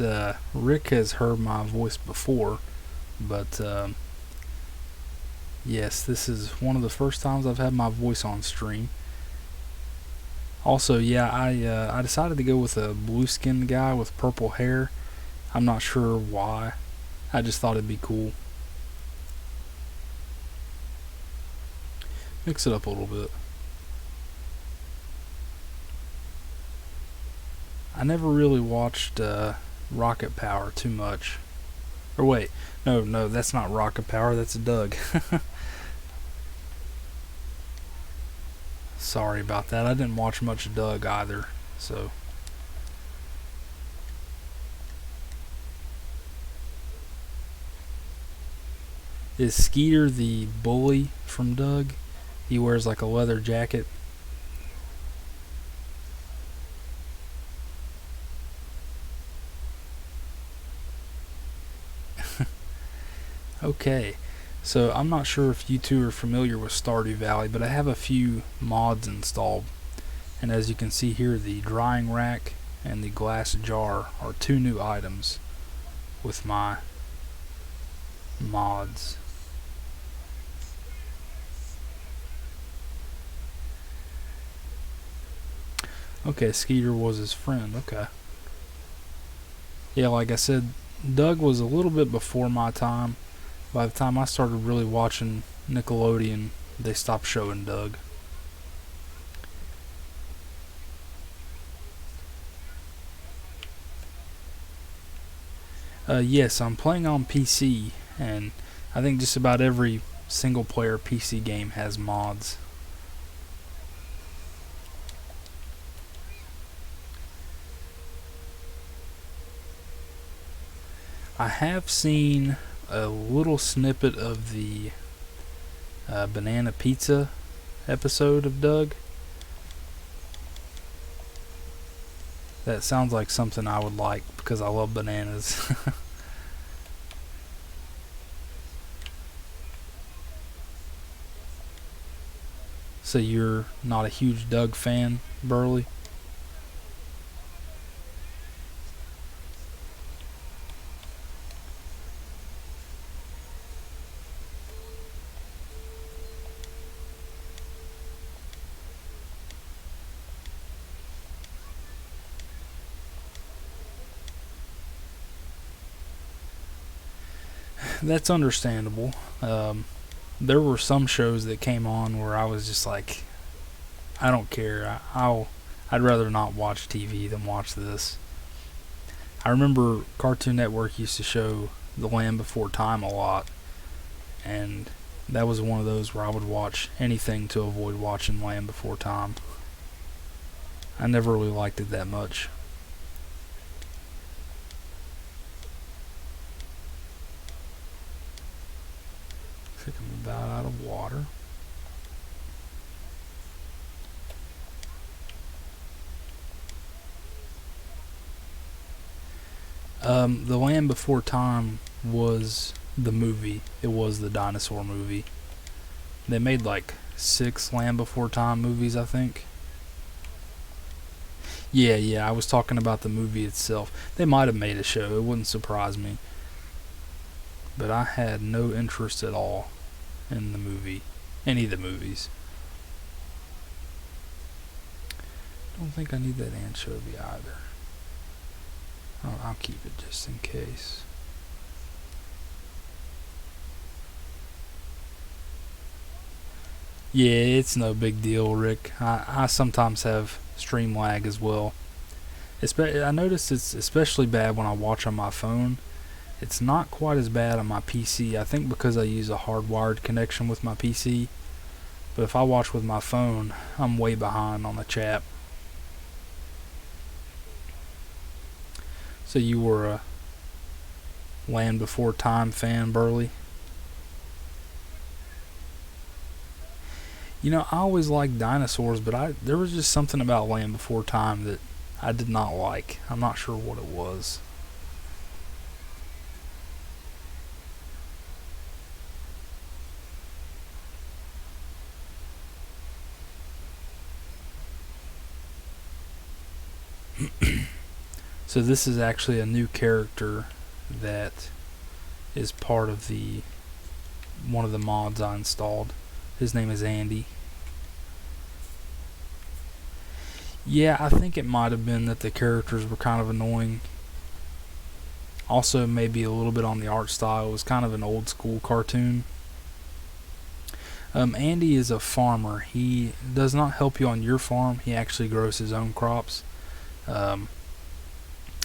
S1: Rick has heard my voice before, but yes, this is one of the first times I've had my voice on stream. Also, yeah, I decided to go with a blue-skinned guy with purple hair. I'm not sure why. I just thought it'd be cool. Mix it up a little bit. I never really watched Rocket Power too much. Or wait, no, that's not Rocket Power, that's Doug. Sorry about that. I didn't watch much of Doug either, so. Is Skeeter the bully from Doug? He wears like a leather jacket. Okay, so I'm not sure if you two are familiar with Stardew Valley, but I have a few mods installed. And as you can see here, the drying rack and the glass jar are two new items with my mods. Okay, Skeeter was his friend. Okay. Yeah, like I said, Doug was a little bit before my time. By the time I started really watching Nickelodeon, they stopped showing Doug. Yes, I'm playing on PC, and I think just about every single player PC game has mods. I have seen a little snippet of the banana pizza episode of Doug. That sounds like something I would like because I love bananas. So you're not a huge Doug fan, Burley? That's understandable. There were some shows that came on where I was just like, I don't care. I'd rather not watch TV than watch this. I remember Cartoon Network used to show The Land Before Time a lot, and that was one of those where I would watch anything to avoid watching Land Before Time. I never really liked it that much. I think I'm about out of water. The Land Before Time was the movie. It was the dinosaur movie. They made like 6 Land Before Time movies, I think. Yeah, I was talking about the movie itself. They might have made a show, it wouldn't surprise me. But I had no interest at all in the movie. Any of the movies. Don't think I need that anchovy either. I'll keep it just in case. Yeah, it's no big deal, Rick. I sometimes have stream lag as well. I noticed it's especially bad when I watch on my phone. It's not quite as bad on my PC. I think because I use a hardwired connection with my PC. But if I watch with my phone, I'm way behind on the chat. So you were a Land Before Time fan, Burley? You know, I always liked dinosaurs, but there was just something about Land Before Time that I did not like. I'm not sure what it was. So this is actually a new character that is part of the one of the mods I installed. His name is Andy. Yeah, I think it might have been that the characters were kind of annoying. Also, maybe a little bit on the art style. It was kind of an old school cartoon. Andy is a farmer. He does not help you on your farm. He actually grows his own crops. Um,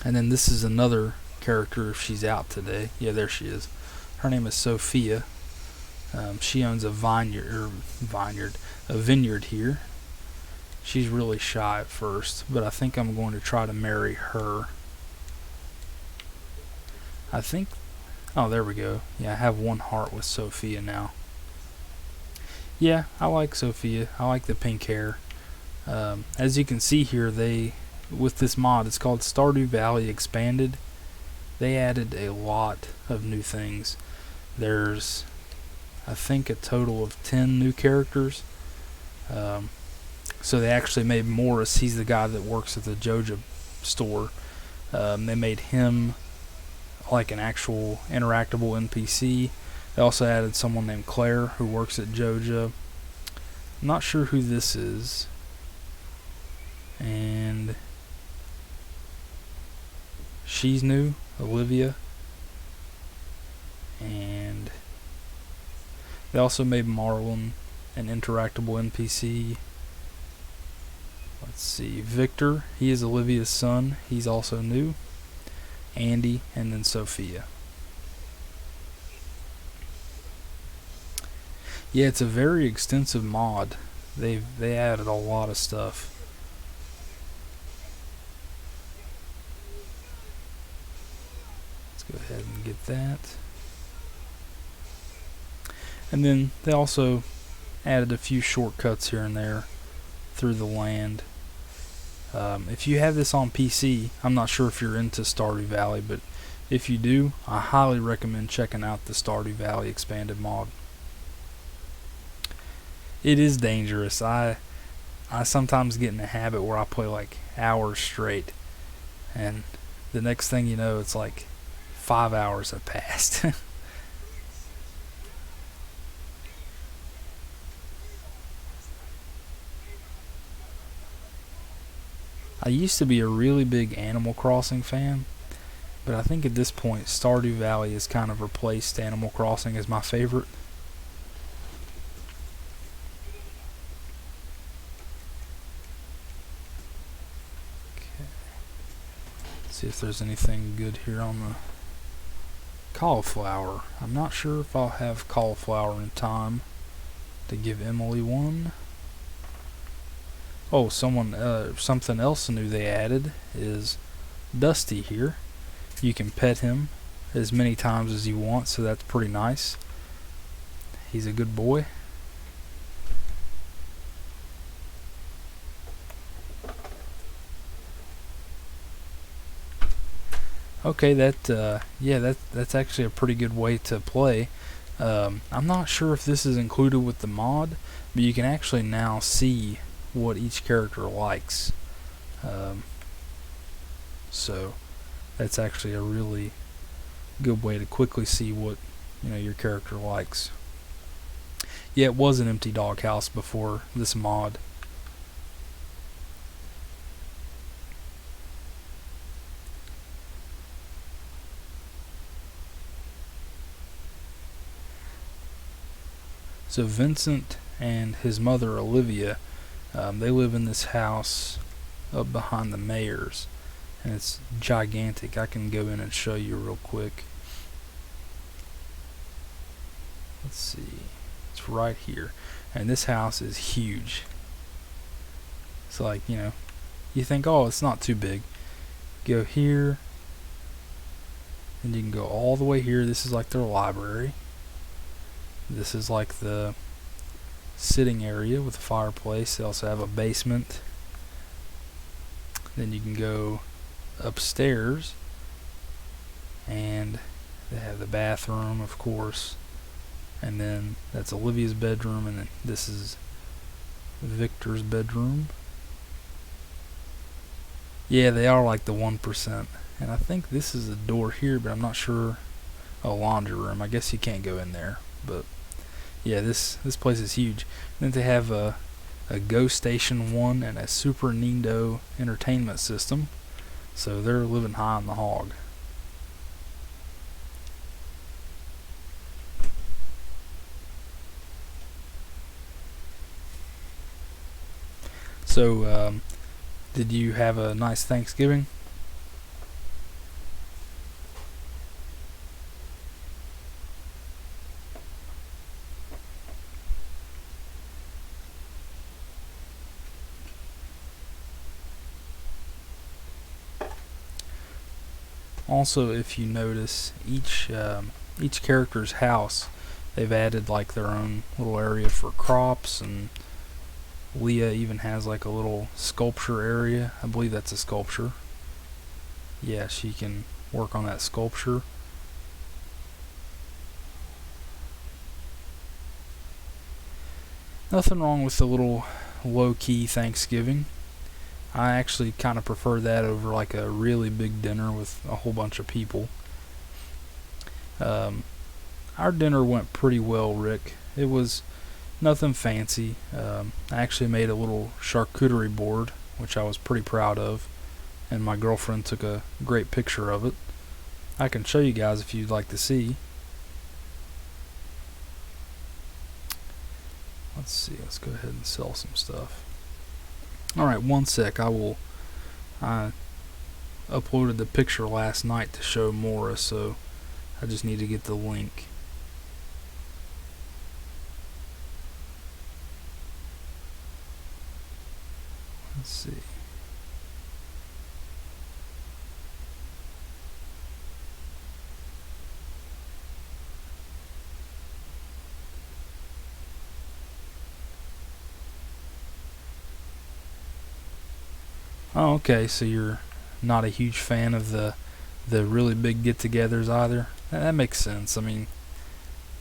S1: and then this is another character if she's out today. Yeah, there she is. Her name is Sophia. She owns a vineyard here. She's really shy at first, but I think I'm going to try to marry her. I think. Oh, there we go. Yeah, I have one heart with Sophia now. Yeah, I like Sophia. I like the pink hair. As you can see here, with this mod, it's called Stardew Valley Expanded. They added a lot of new things. There's, I think, a total of 10 new characters. So they actually made Morris. He's the guy that works at the Joja store. They made him like an actual interactable NPC. They also added someone named Claire who works at Joja. I'm not sure who this is. And she's new, Olivia. And they also made Marlon an interactable NPC. Let's see, Victor, he is Olivia's son. He's also new. Andy, and then Sophia. Yeah, it's a very extensive mod. They added a lot of stuff. Let's go ahead and get that. And then they also added a few shortcuts here and there through the land. If you have this on PC, I'm not sure if you're into Stardew Valley, but if you do, I highly recommend checking out the Stardew Valley Expanded mod. It is dangerous. I sometimes get in a habit where I play like hours straight, and the next thing you know, it's like 5 hours have passed. I used to be a really big Animal Crossing fan, but I think at this point Stardew Valley has kind of replaced Animal Crossing as my favorite. Okay. Let's see if there's anything good here on the cauliflower. I'm not sure if I'll have cauliflower in time to give Emily one. Oh, something else new they added is Dusty here. You can pet him as many times as you want, so that's pretty nice. He's a good boy. Okay, that's actually a pretty good way to play. I'm not sure if this is included with the mod, but you can actually now see what each character likes. So that's actually a really good way to quickly see what your character likes. Yeah, it was an empty doghouse before this mod. So Vincent and his mother Olivia. They live in this house up behind the mayor's, and it's gigantic. I can go in and show you real quick. Let's see, it's right here, and this house is huge. It's like, you think, oh, it's not too big. Go here, and you can go all the way here. This is like their library. This is like the sitting area with a fireplace. They also have a basement. Then you can go upstairs, and they have the bathroom, of course. And then that's Olivia's bedroom, and then this is Victor's bedroom. Yeah, they are like the 1%. And I think this is a door here, but I'm not sure. A laundry room. I guess you can't go in there. But yeah, this place is huge. And then they have a Go Station 1 and a Super Nintendo entertainment system. So they're living high on the hog. So, did you have a nice Thanksgiving? Also, if you notice, each character's house, they've added like their own little area for crops, and Leah even has like a little sculpture area. I believe that's a sculpture. Yeah, she can work on that sculpture. Nothing wrong with the little low-key Thanksgiving. I actually kind of prefer that over like a really big dinner with a whole bunch of people. Our dinner went pretty well, Rick. It was nothing fancy. I actually made a little charcuterie board, which I was pretty proud of, and my girlfriend took a great picture of it. I can show you guys if you'd like to see. Let's see, let's go ahead and sell some stuff. Alright, one sec. I uploaded the picture last night to show Mora, so I just need to get the link. Let's see. Oh, okay, so you're not a huge fan of the really big get-togethers either? That makes sense. I mean,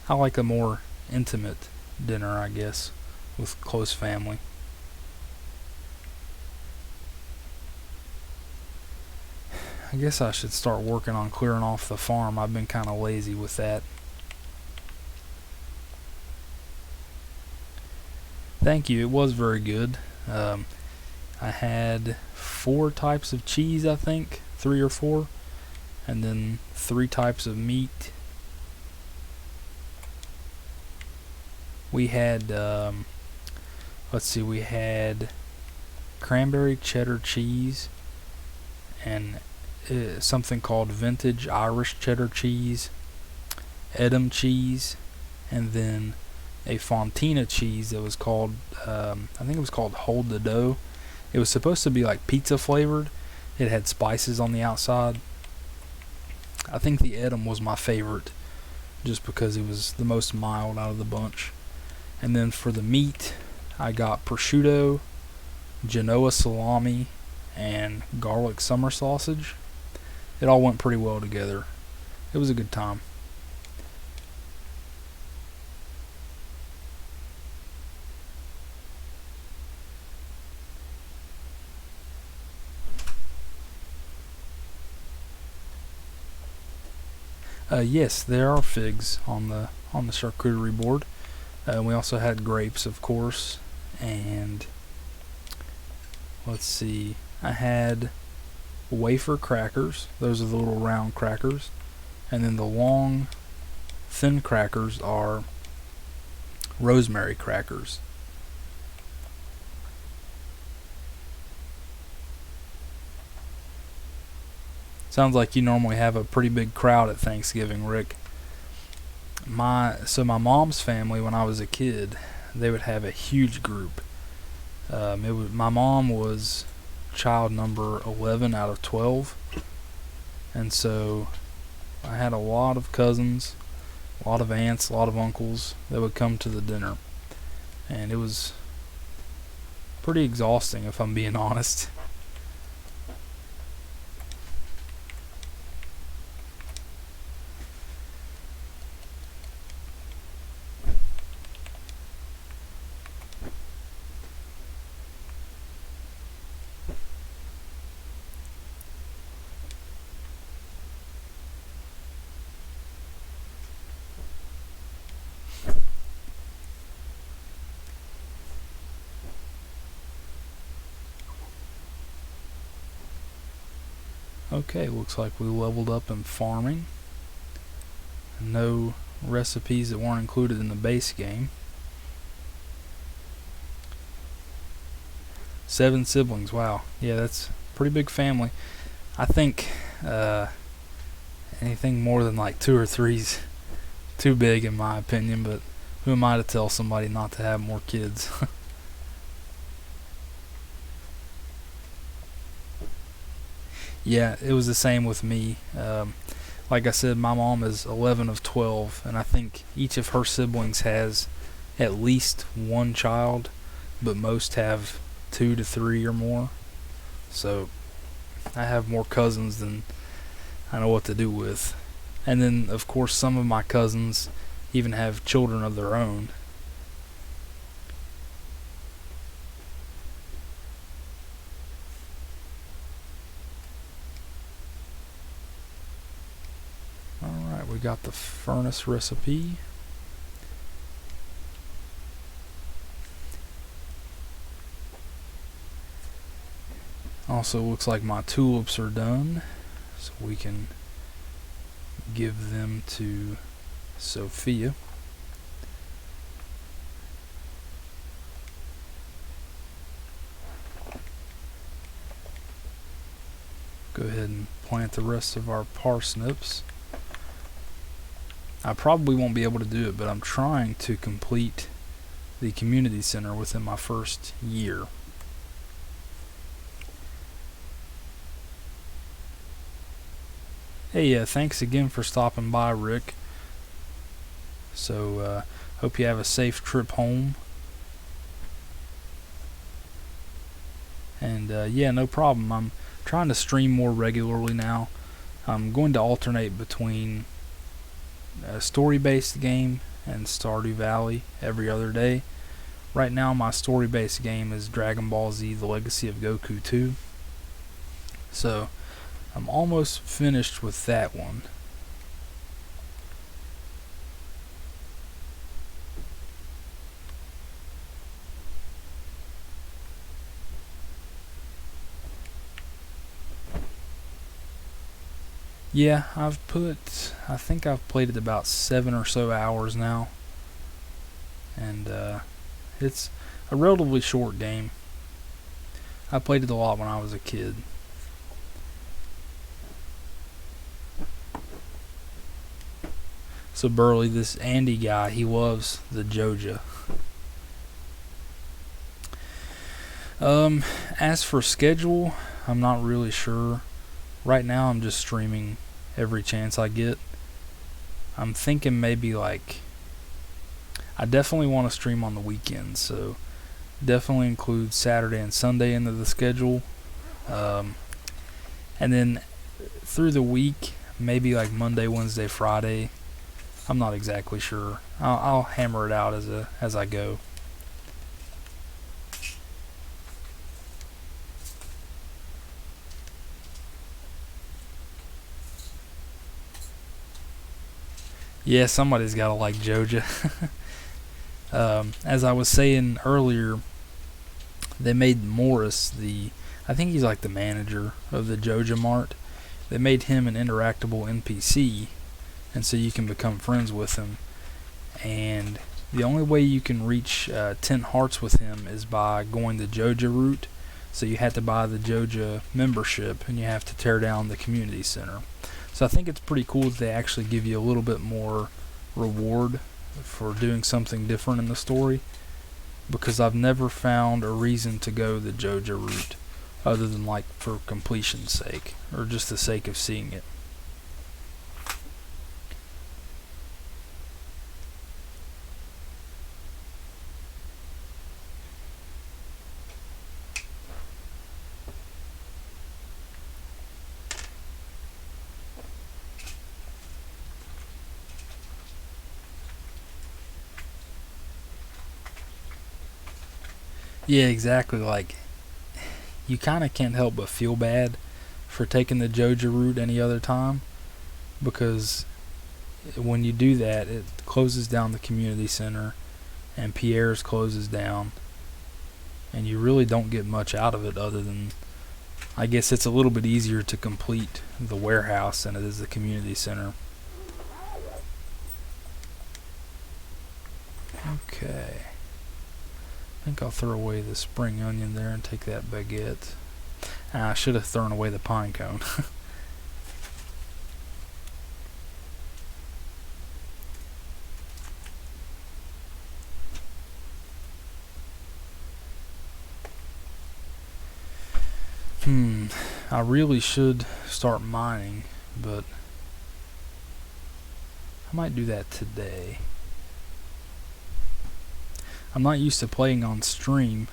S1: I like a more intimate dinner, I guess, with close family. I guess I should start working on clearing off the farm. I've been kind of lazy with that. Thank you. It was very good. I had 4 types of cheese, I think, 3 or 4, and then 3 types of meat. We had, let's see, we had cranberry cheddar cheese and something called vintage Irish cheddar cheese, Edam cheese, and then a Fontina cheese that was called, I think it was called Hold the Dough. It was supposed to be like pizza flavored. It had spices on the outside. I think the Edam was my favorite just because it was the most mild out of the bunch. And then for the meat, I got prosciutto, Genoa salami, and garlic summer sausage. It all went pretty well together. It was a good time. Yes, there are figs on the charcuterie board. We also had grapes, of course, and let's see, I had wafer crackers. Those are the little round crackers, and then the long, thin crackers are rosemary crackers. Sounds like you normally have a pretty big crowd at Thanksgiving, Rick. My mom's family, when I was a kid, they would have a huge group. My mom was child number 11 out of 12, and so I had a lot of cousins, a lot of aunts, a lot of uncles that would come to the dinner, and it was pretty exhausting, if I'm being honest. Okay, looks like we leveled up in farming. No recipes that weren't included in the base game. 7 siblings, wow. Yeah, that's a pretty big family. I think anything more than like 2 or 3's too big in my opinion, but who am I to tell somebody not to have more kids? Yeah, it was the same with me. Like I said, my mom is 11 of 12, and I think each of her siblings has at least one child, but most have 2 to 3 or more. So I have more cousins than I know what to do with. And then, of course, some of my cousins even have children of their own. Alright, we got the furnace recipe. Also looks like my tulips are done, so we can give them to Sophia. Go ahead and plant the rest of our parsnips. I probably won't be able to do it, but I'm trying to complete the community center within my first year. Hey, thanks again for stopping by, Rick. So, hope you have a safe trip home. And, yeah, no problem. I'm trying to stream more regularly now. I'm going to alternate between a story-based game and Stardew Valley every other day. Right now, my story-based game is Dragon Ball Z: The Legacy of Goku 2. So, I'm almost finished with that one. Yeah, I think I've played it about 7 or so hours now. And it's a relatively short game. I played it a lot when I was a kid. So Burley, this Andy guy, he loves the Joja. As for schedule, I'm not really sure. Right now I'm just streaming every chance I get. I'm thinking maybe I definitely want to stream on the weekends, so definitely include Saturday and Sunday into the schedule. And then through the week, maybe like Monday, Wednesday, Friday. I'm not exactly sure. I'll hammer it out as I go. Yeah, somebody's got to like Joja. As I was saying earlier, they made Morris I think he's like the manager of the Joja Mart. They made him an interactable NPC, and so you can become friends with him. And the only way you can reach 10 hearts with him is by going the Joja route. So you had to buy the Joja membership, and you have to tear down the community center. So I think it's pretty cool that they actually give you a little bit more reward for doing something different in the story, because I've never found a reason to go the Joja route other than like for completion's sake or just the sake of seeing it. Yeah, exactly. Like, you kind of can't help but feel bad for taking the Joja route any other time, because when you do that, it closes down the community center, and Pierre's closes down, and you really don't get much out of it other than, I guess it's a little bit easier to complete the warehouse than it is the community center. Okay. I think I'll throw away the spring onion there and take that baguette. I should have thrown away the pine cone. I really should start mining, but I might do that today. I'm not used to playing on stream.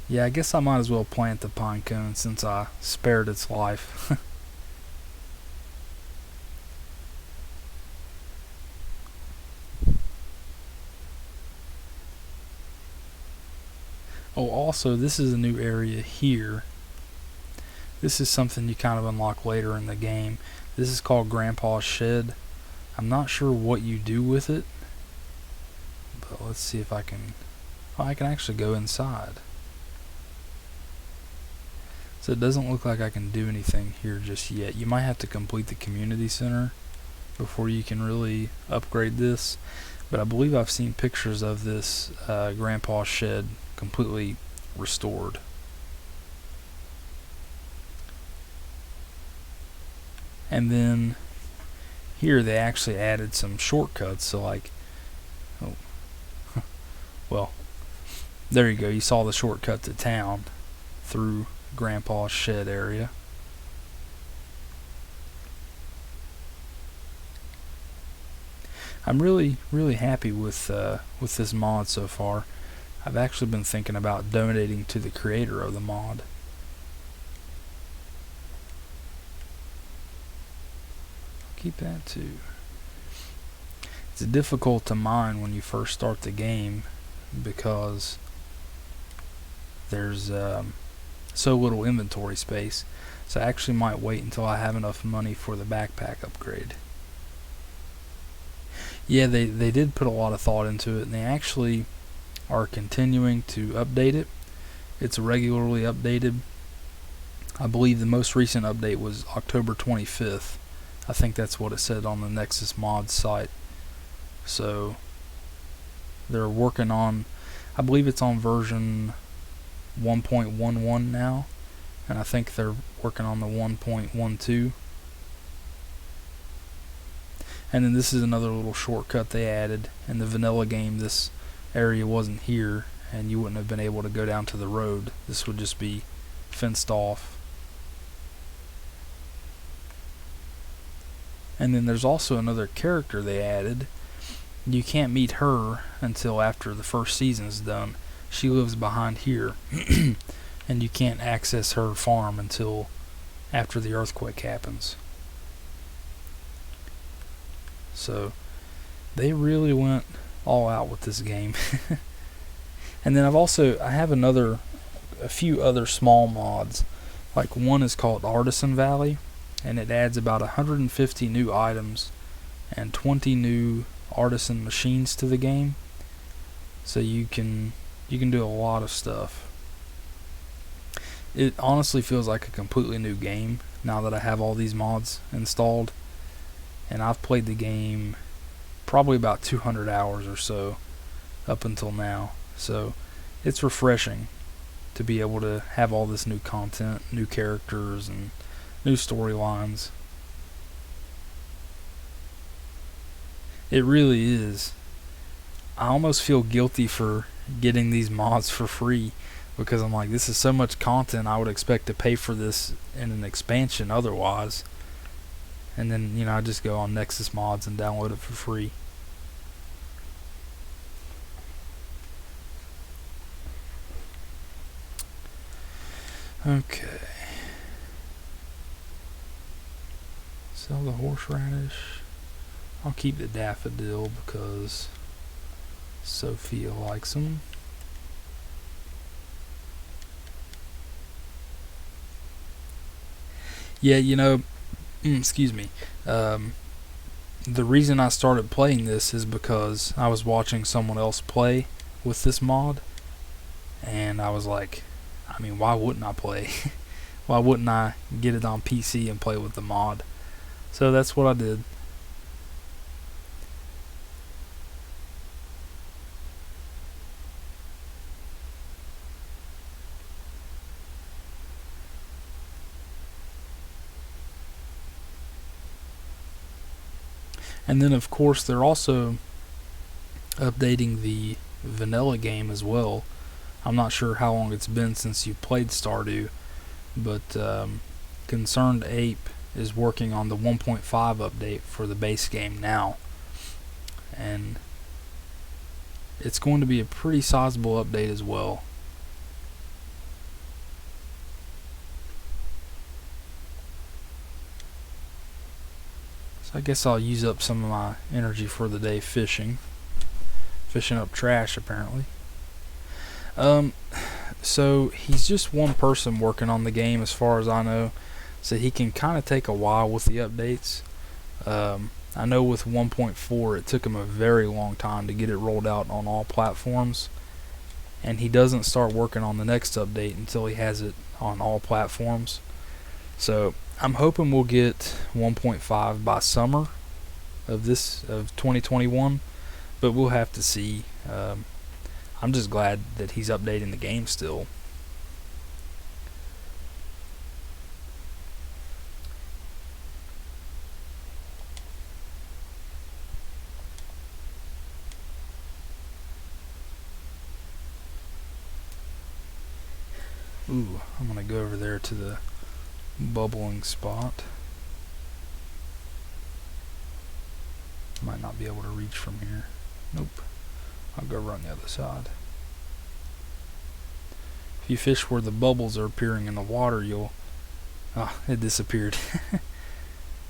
S1: Yeah, I guess I might as well plant the pine cone since I spared its life. Oh, also, this is a new area here. This is something you kind of unlock later in the game. This is called Grandpa's Shed. I'm not sure what you do with it, but let's see if I can... Oh, I can actually go inside. So it doesn't look like I can do anything here just yet. You might have to complete the community center before you can really upgrade this. But I believe I've seen pictures of this Grandpa's Shed completely restored. And then here they actually added some shortcuts. So like, oh, well, there you go. You saw the shortcut to town through Grandpa's Shed area. I'm really happy with this mod so far. I've actually been thinking about donating to the creator of the mod. Keep that too. It's difficult to mine when you first start the game because there's so little inventory space. So I actually might wait until I have enough money for the backpack upgrade. Yeah, they did put a lot of thought into it, and they actually are continuing to update it. It's regularly updated. I believe the most recent update was October 25th. I think that's what it said on the Nexus Mods site. So they're working on, I believe it's on version 1.11 now, and I think they're working on the 1.12. And then this is another little shortcut they added. In the vanilla game, this area wasn't here, and you wouldn't have been able to go down to the road. This would just be fenced off. And then there's also another character they added. You can't meet her until after the first season's done. She lives behind here, and you can't access her farm until after the earthquake happens. So they really went all out with this game. And then I have a few other small mods. Like one is called Artisan Valley, and it adds about 150 new items and 20 new artisan machines to the game. So you can do a lot of stuff. It honestly feels like a completely new game now that I have all these mods installed. And I've played the game probably about 200 hours or so up until now. So it's refreshing to be able to have all this new content, new characters, and new storylines. It really is. I almost feel guilty for getting these mods for free because I'm like, this is so much content. I would expect to pay for this in an expansion otherwise. And then, I just go on Nexus Mods and download it for free. Okay. Sell the horseradish. I'll keep the daffodil because Sophia likes them. Yeah, excuse me. The reason I started playing this is because I was watching someone else play with this mod, and I was like, why wouldn't I play? Why wouldn't I get it on PC and play with the mod? So that's what I did. And then, of course, they're also updating the vanilla game as well. I'm not sure how long it's been since you played Stardew, but Concerned Ape is working on the 1.5 update for the base game now. And it's going to be a pretty sizable update as well. So I guess I'll use up some of my energy for the day fishing up trash apparently. So he's just one person working on the game as far as I know, so he can kind of take a while with the updates. I know with 1.4 it took him a very long time to get it rolled out on all platforms, and he doesn't start working on the next update until he has it on all platforms. So I'm hoping we'll get 1.5 by summer of 2021, but we'll have to see. I'm just glad that he's updating the game still. Ooh, I'm gonna go over there to the bubbling spot. Might not be able to reach from here. Nope. I'll go run the other side. If you fish where the bubbles are appearing in the water, you'll... Ah, it disappeared.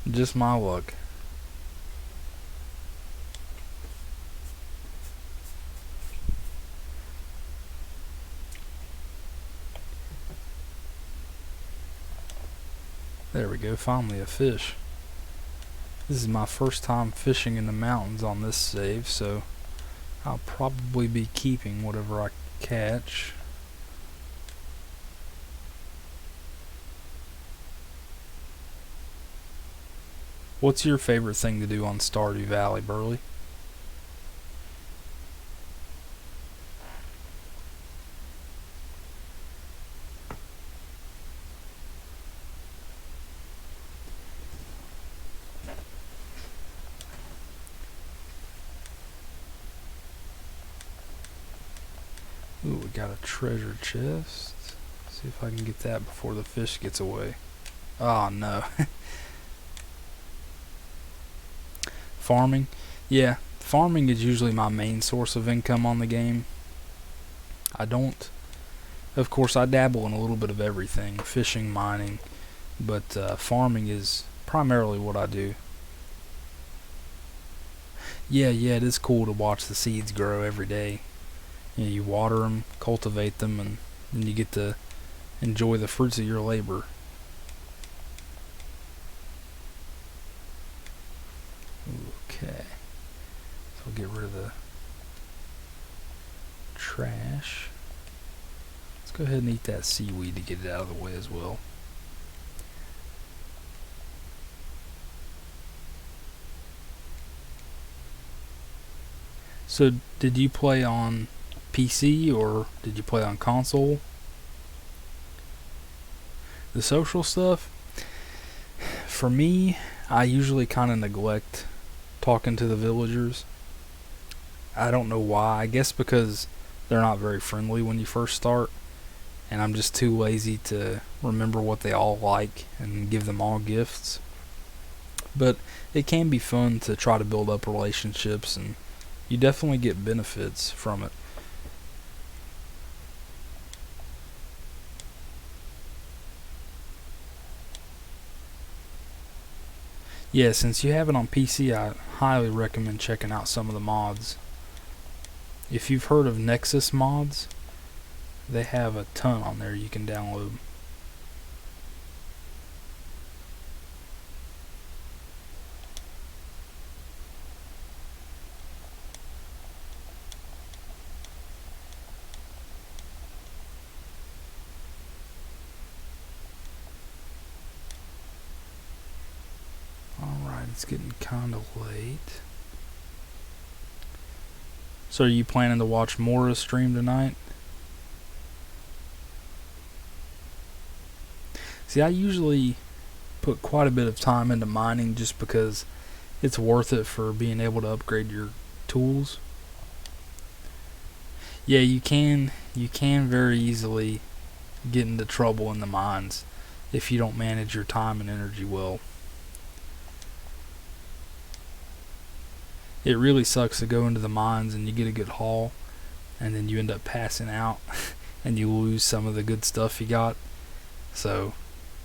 S1: Just my luck. There we go, finally a fish. This is my first time fishing in the mountains on this save, so I'll probably be keeping whatever I catch. What's your favorite thing to do on Stardew Valley, Burley? Ooh, we got a treasure chest. See if I can get that before the fish gets away. Oh no. Farming? Yeah, farming is usually my main source of income on the game. Of course I dabble in a little bit of everything, fishing, mining, but farming is primarily what I do. Yeah, it is cool to watch the seeds grow every day. You water them, cultivate them, and then you get to enjoy the fruits of your labor. Okay, so I'll get rid of the trash. Let's go ahead and eat that seaweed to get it out of the way as well. So did you play on PC or did you play on console? The social stuff, for me, I usually kind of neglect talking to the villagers. I don't know why. I guess because they're not very friendly when you first start, and I'm just too lazy to remember what they all like and give them all gifts. But it can be fun to try to build up relationships, and you definitely get benefits from it. Yeah, since you have it on PC, I highly recommend checking out some of the mods. If you've heard of Nexus mods, they have a ton on there you can download. Alright, it's getting kind of late. So are you planning to watch Mora's stream tonight? See, I usually put quite a bit of time into mining just because it's worth it for being able to upgrade your tools. Yeah, you can very easily get into trouble in the mines if you don't manage your time and energy well. It really sucks to go into the mines and you get a good haul and then you end up passing out and you lose some of the good stuff you got. So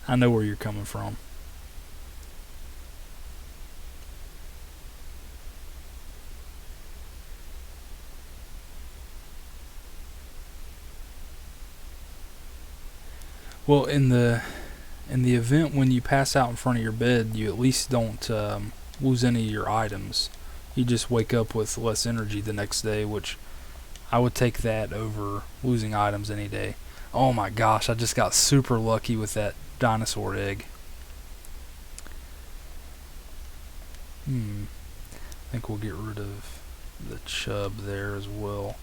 S1: I know where you're coming from. Well, in the event when you pass out in front of your bed, you at least don't lose any of your items. You just wake up with less energy the next day, which I would take that over losing items any day. Oh my gosh, I just got super lucky with that dinosaur egg. I think we'll get rid of the chub there as well.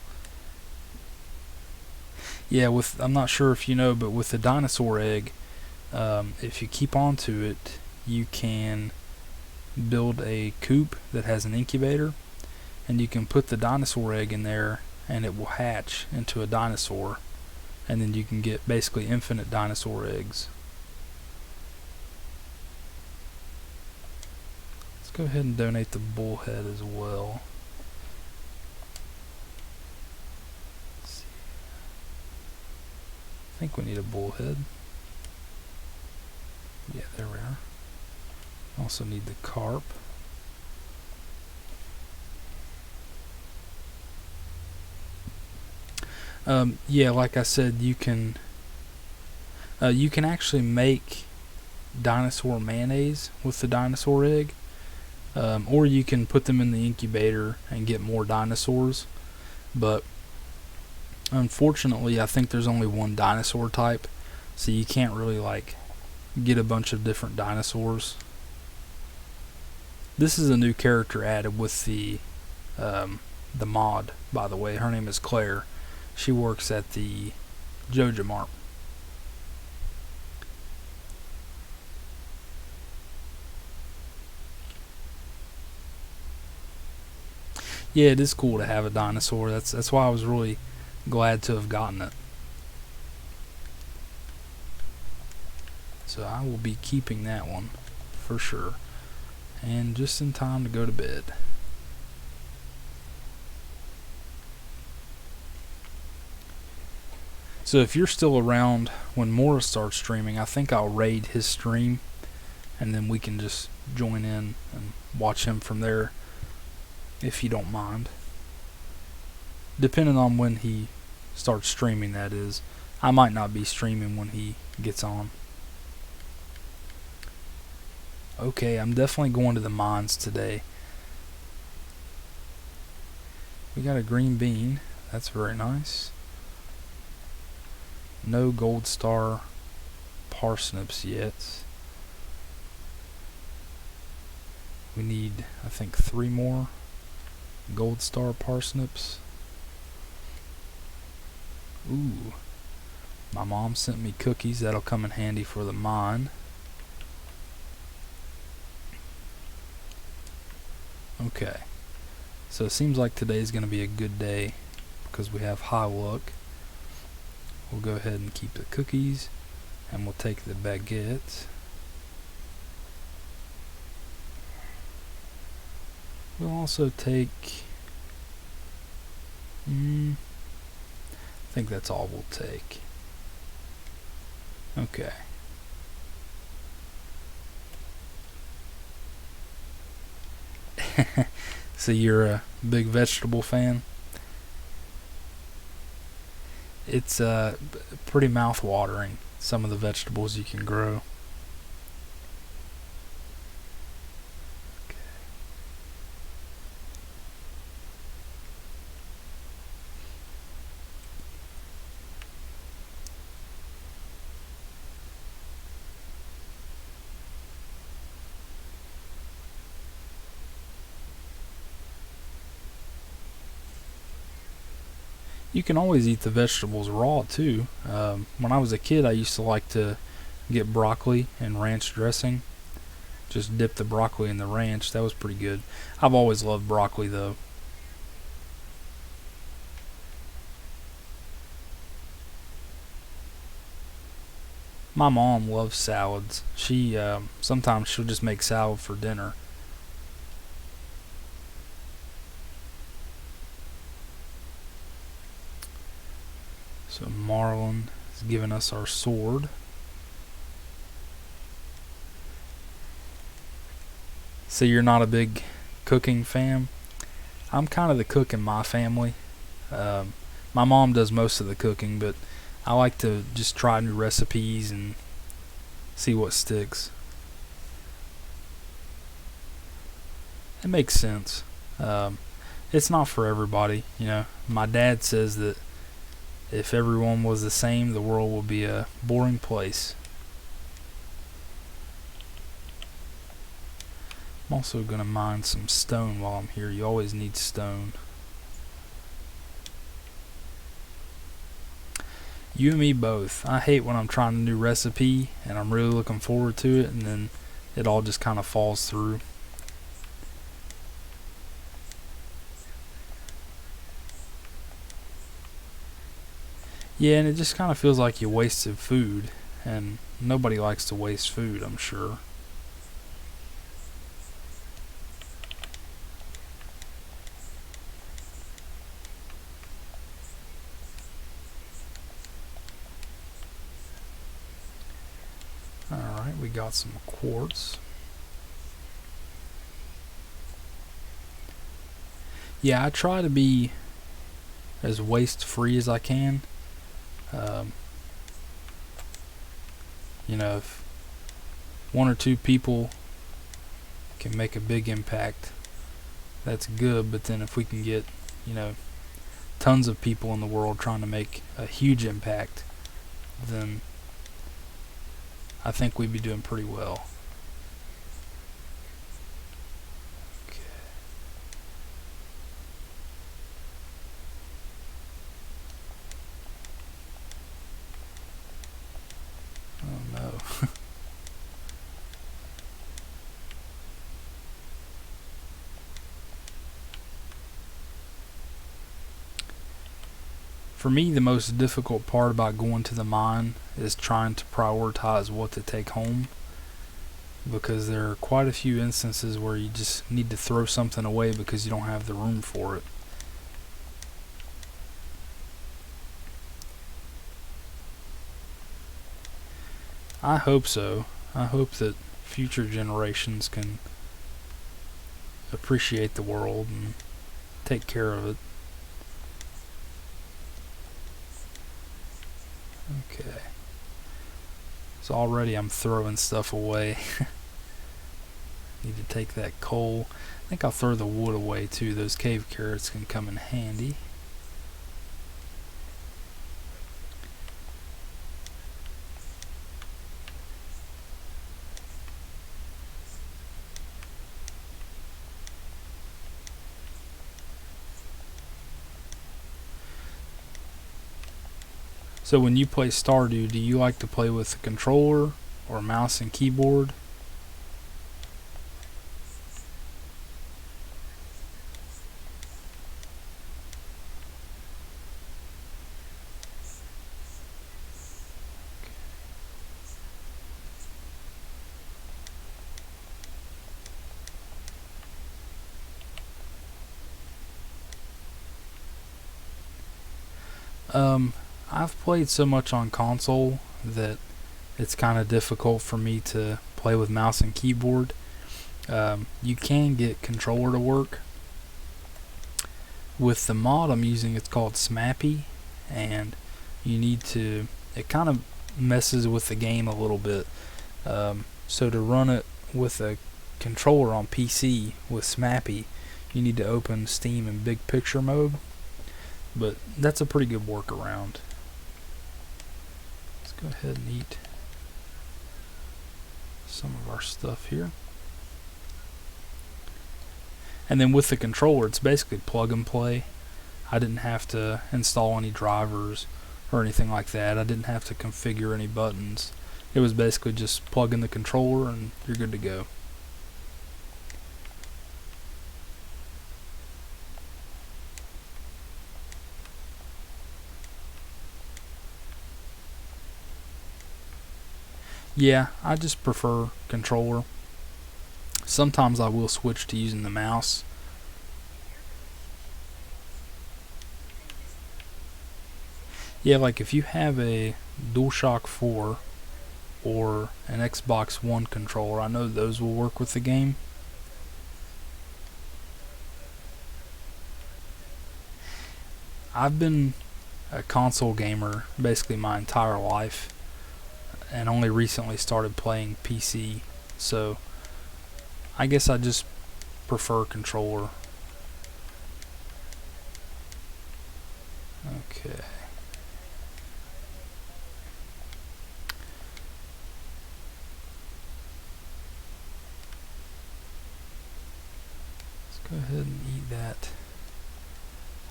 S1: Yeah, I'm not sure if you know, but with the dinosaur egg, if you keep onto it, you can build a coop that has an incubator, and you can put the dinosaur egg in there, and it will hatch into a dinosaur, and then you can get basically infinite dinosaur eggs. Let's go ahead and donate the bullhead as well. I think we need a bullhead. Yeah, there we are. Also need the carp. Yeah, like I said, you can actually make dinosaur mayonnaise with the dinosaur egg, or you can put them in the incubator and get more dinosaurs. But unfortunately, I think there's only one dinosaur type, so you can't really like get a bunch of different dinosaurs. This is a new character added with the mod, by the way. Her name is Claire. She works at the Joja Mart. Yeah, it is cool to have a dinosaur. That's why I was really glad to have gotten it. So I will be keeping that one for sure. And just in time to go to bed. So if you're still around when Morris starts streaming, I think I'll raid his stream, and then we can just join in and watch him from there, if you don't mind. Depending on when he starts streaming, that is. I might not be streaming when he gets on. Okay, I'm definitely going to the mines today. We got a green bean. That's very nice. No gold star parsnips yet. We need, I think, 3 more gold star parsnips. Ooh. My mom sent me cookies. That'll come in handy for the mine. Okay. So it seems like today's going to be a good day because we have high luck. We'll go ahead and keep the cookies, and we'll take the baguettes. We'll also take... I think that's all we'll take. Okay. So you're a big vegetable fan? It's pretty mouth-watering, some of the vegetables you can grow. You can always eat the vegetables raw too. When I was a kid, I used to like to get broccoli and ranch dressing. Just dip the broccoli in the ranch. That was pretty good. I've always loved broccoli though. My mom loves salads. She sometimes she'll just make salad for dinner. So Marlon has given us our sword. So you're not a big cooking fan? I'm kind of the cook in my family. Um, my mom does most of the cooking, but I like to just try new recipes and see what sticks. It makes sense. Um, it's not for everybody, you know. My dad says that if everyone was the same, the world would be a boring place. I'm also gonna mine some stone while I'm here. You always need stone. You and me both. I hate when I'm trying a new recipe and I'm really looking forward to it, and then it all just kind of falls through. Yeah, and it just kind of feels like you wasted food, and nobody likes to waste food, I'm sure. Alright, we got some quartz. Yeah, I try to be as waste free as I can. Um, you know, if one or two people can make a big impact, that's good. But then if we can get, you know, tons of people in the world trying to make a huge impact, then I think we'd be doing pretty well. Okay. Oh no. For me, the most difficult part about going to the mine is trying to prioritize what to take home, because there are quite a few instances where you just need to throw something away because you don't have the room for it. I hope so. I hope that future generations can appreciate the world and take care of it. Okay. So already I'm throwing stuff away. Need to take that coal. I think I'll throw the wood away too. Those cave carrots can come in handy. So when you play Stardew, do you like to play with a controller or mouse and keyboard? I've played so much on console that it's kind of difficult for me to play with mouse and keyboard. You can get controller to work. With the mod I'm using, it's called Smappy, and you need to, it kind of messes with the game a little bit. So to run it with a controller on PC with Smappy, you need to open Steam in big picture mode, but that's a pretty good workaround. Let's go ahead and eat some of our stuff here. And then with the controller, it's basically plug and play. I didn't have to install any drivers or anything like that. I didn't have to configure any buttons. It was basically just plug in the controller and you're good to go. Yeah, I just prefer controller. Sometimes I will switch to using the mouse. Yeah, like if you have a DualShock 4 or an Xbox One controller, I know those will work with the game. I've been a console gamer basically my entire life and only recently started playing PC, so I guess I just prefer controller. Okay. Let's go ahead and eat that.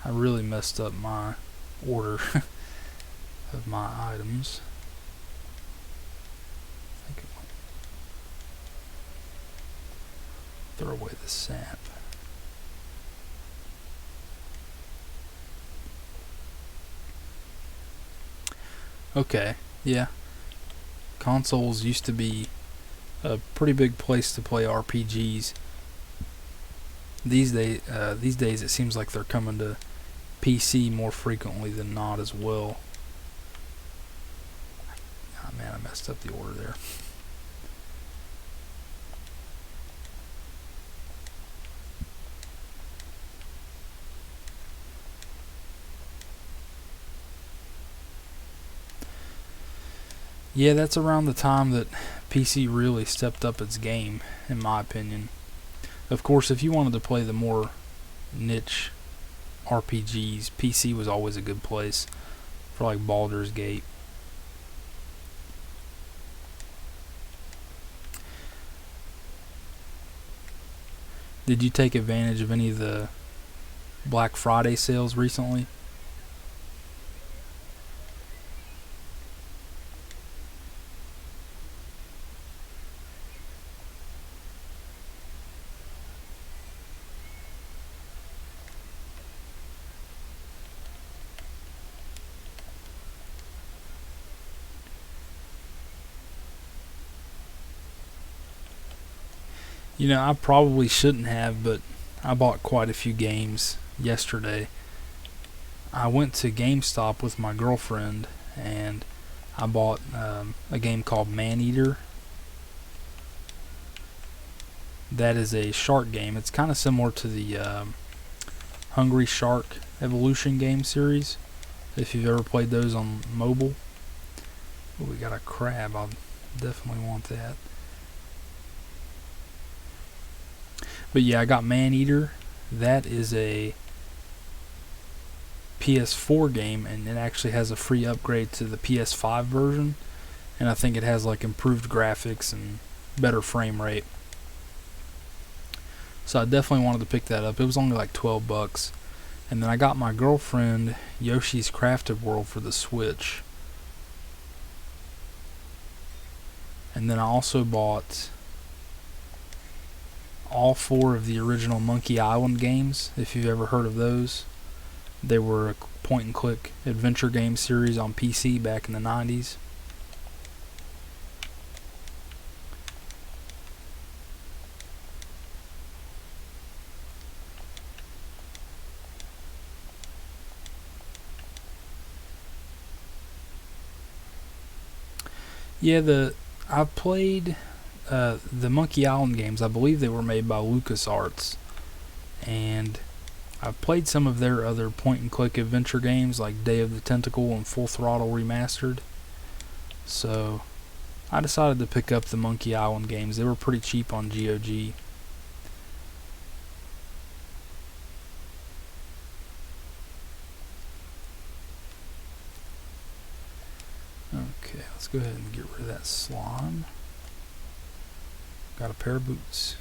S1: I really messed up my order of my items. I think I'll throw away the sap. Okay, yeah. Consoles used to be a pretty big place to play RPGs. These days it seems like they're coming to PC more frequently than not as well. Oh man, I messed up the order there. Yeah, that's around the time that PC really stepped up its game, in my opinion. Of course, if you wanted to play the more niche RPGs, PC was always a good place for like Baldur's Gate. Did you take advantage of any of the Black Friday sales recently? You know, I probably shouldn't have, but I bought quite a few games yesterday. I went to GameStop with my girlfriend and I bought a game called Maneater. That is a shark game. It's kind of similar to the Hungry Shark Evolution game series, if you've ever played those on mobile. Oh, we got a crab. I'll definitely want that. But yeah, I got Maneater. That is a PS4 game, and it actually has a free upgrade to the PS5 version. And I think it has like improved graphics and better frame rate. So I definitely wanted to pick that up. It was only like $12. And then I got my girlfriend Yoshi's Crafted World for the Switch. And then I also bought all 4 of the original Monkey Island games, if you've ever heard of those. They were a point and click adventure game series on PC back in the 90s. Yeah, I've played the Monkey Island games. I believe they were made by LucasArts, and I've played some of their other point-and-click adventure games like Day of the Tentacle and Full Throttle Remastered. So I decided to pick up the Monkey Island games. They were pretty cheap on GOG. Okay, let's go ahead and get rid of that slime. Got a pair of boots.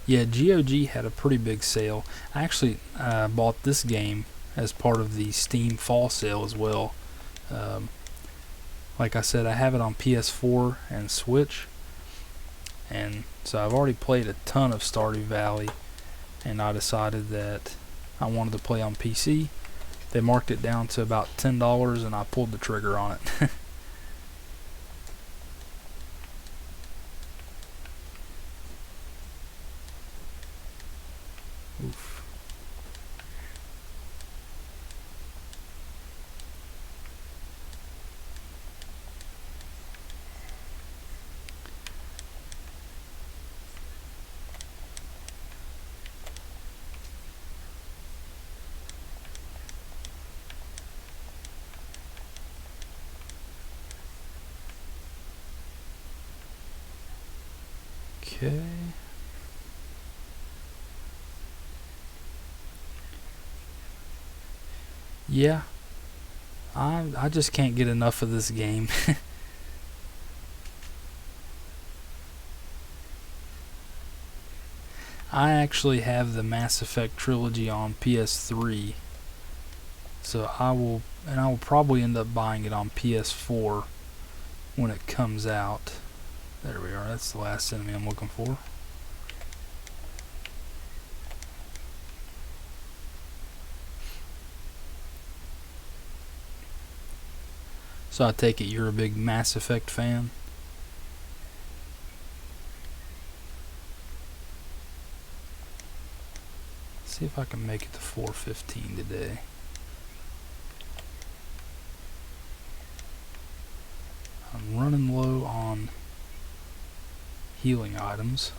S1: Yeah, GOG had a pretty big sale. I actually bought this game as part of the Steam fall sale as well. Like I said, I have it on PS4 and Switch, and so I've already played a ton of Stardew Valley, and I decided that I wanted to play on PC. They marked it down to about $10, and I pulled the trigger on it. Oof. Okay. Yeah, I just can't get enough of this game. I actually have the Mass Effect trilogy on PS3, so I will probably end up buying it on PS4 when it comes out. There we are. That's the last enemy I'm looking for. So I take it you're a big Mass Effect fan? Let's see if I can make it to 4:15 today. I'm running low on healing items,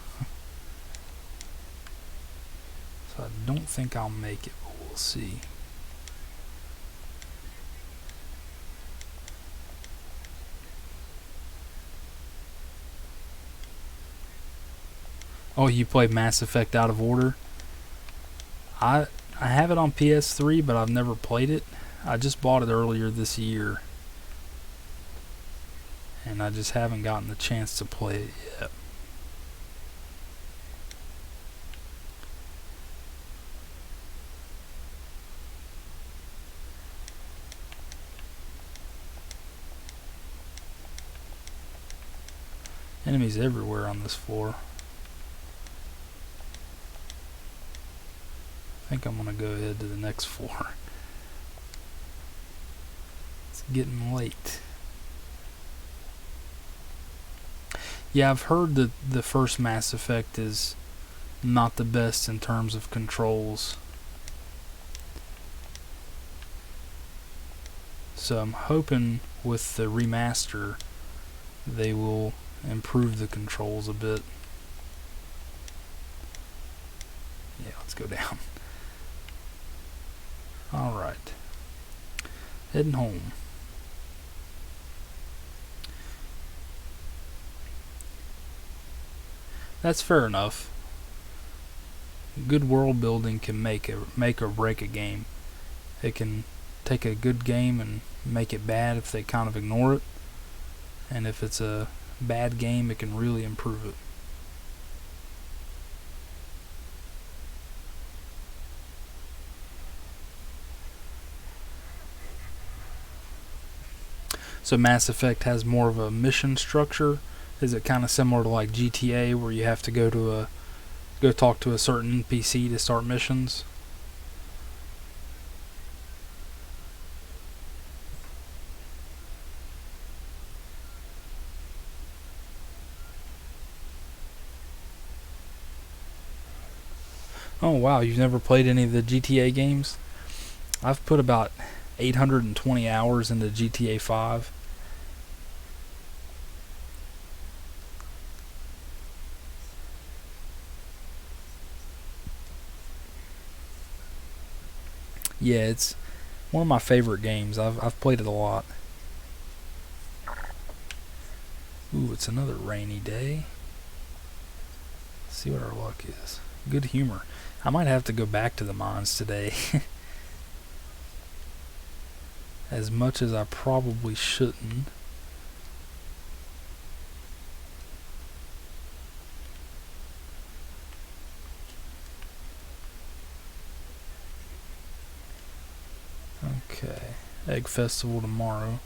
S1: so I don't think I'll make it, but we'll see. Oh, you play Mass Effect Out of Order? I have it on PS3, but I've never played it. I just bought it earlier this year, and I just haven't gotten the chance to play it yet. Enemies everywhere on this floor. I think I'm gonna go ahead to the next floor. It's getting late. Yeah, I've heard that the first Mass Effect is not the best in terms of controls. So I'm hoping with the remaster they will improve the controls a bit. Yeah, let's go down. Alright. Heading home. That's fair enough. Good world building can make or break a game. It can take a good game and make it bad if they kind of ignore it. And if it's a bad game, it can really improve it. So Mass Effect has more of a mission structure. Is it kind of similar to like GTA, where you have to go talk to a certain NPC to start missions? Oh wow, you've never played any of the GTA games? I've put about 820 hours into GTA 5. Yeah, it's one of my favorite games. I've played it a lot. Ooh, it's another rainy day. Let's see what our luck is. Good humor. I might have to go back to the mines today. As much as I probably shouldn't. Okay. Egg Festival tomorrow.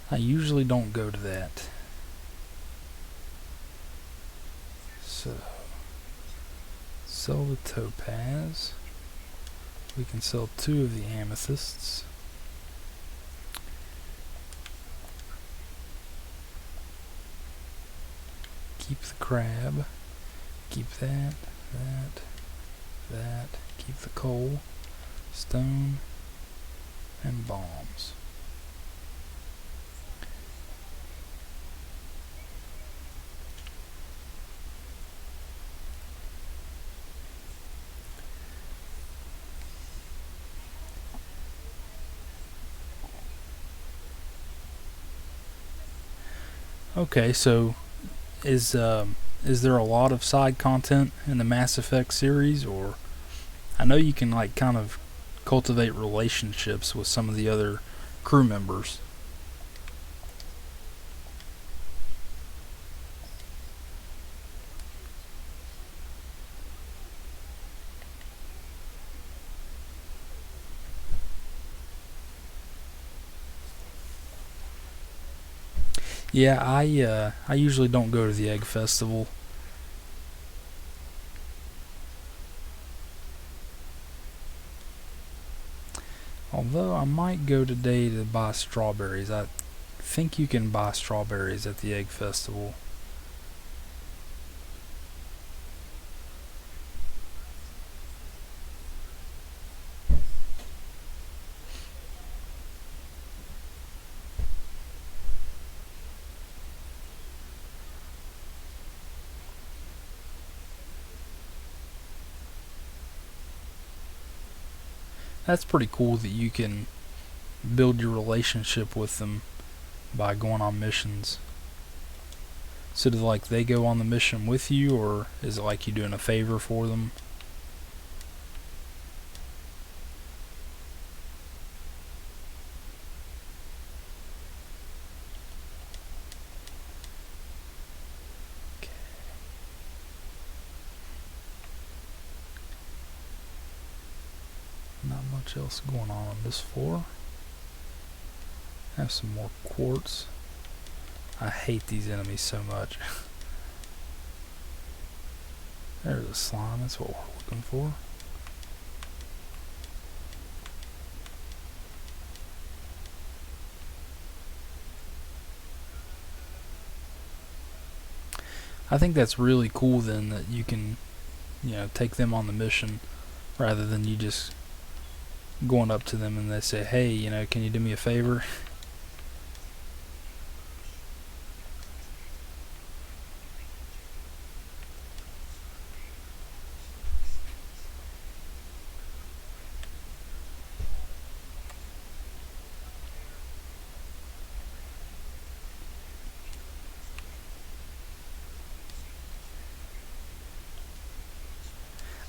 S1: I usually don't go to that. So, sell the topaz. We can sell 2 of the amethysts. Keep the crab. Keep that, that. Keep the coal, stone, and bombs. Okay, so is there a lot of side content in the Mass Effect series, or I know you can like kind of cultivate relationships with some of the other crew members. Yeah, I usually don't go to the Egg Festival. Although I might go today to buy strawberries. I think you can buy strawberries at the Egg Festival. That's pretty cool that you can build your relationship with them by going on missions. So do like they go on the mission with you, or is it like you doing a favor for them? Okay. Not much else going on this floor. Have some more quartz. I hate these enemies so much. There's a slime, that's what we're looking for. I think that's really cool then that you can, take them on the mission rather than you just going up to them and they say, hey, can you do me a favor?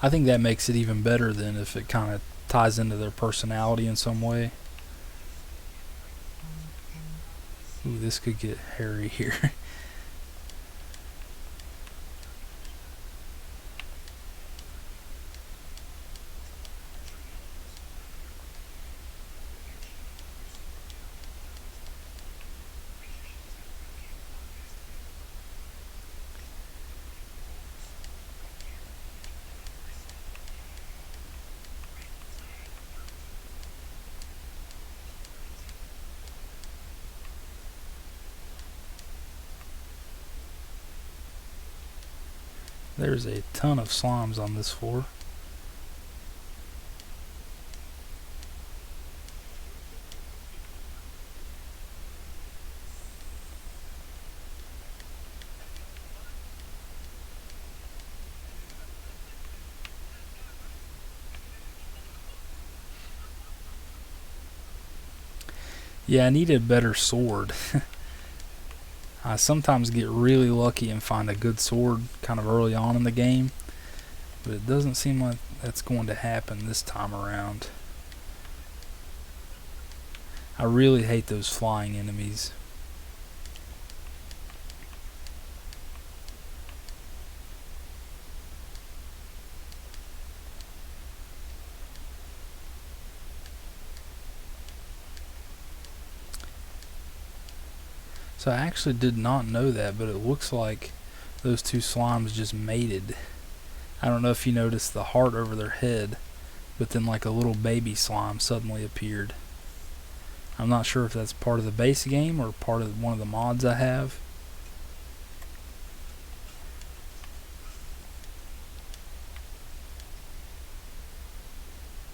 S1: I think that makes it even better than if it kind of ties into their personality in some way. Ooh, this could get hairy here. There's a ton of slimes on this floor. Yeah, I need a better sword. I sometimes get really lucky and find a good sword kind of early on in the game, but it doesn't seem like that's going to happen this time around. I really hate those flying enemies. So I actually did not know that, but it looks like those two slimes just mated. I don't know if you noticed the heart over their head, but then like a little baby slime suddenly appeared. I'm not sure if that's part of the base game or part of one of the mods I have.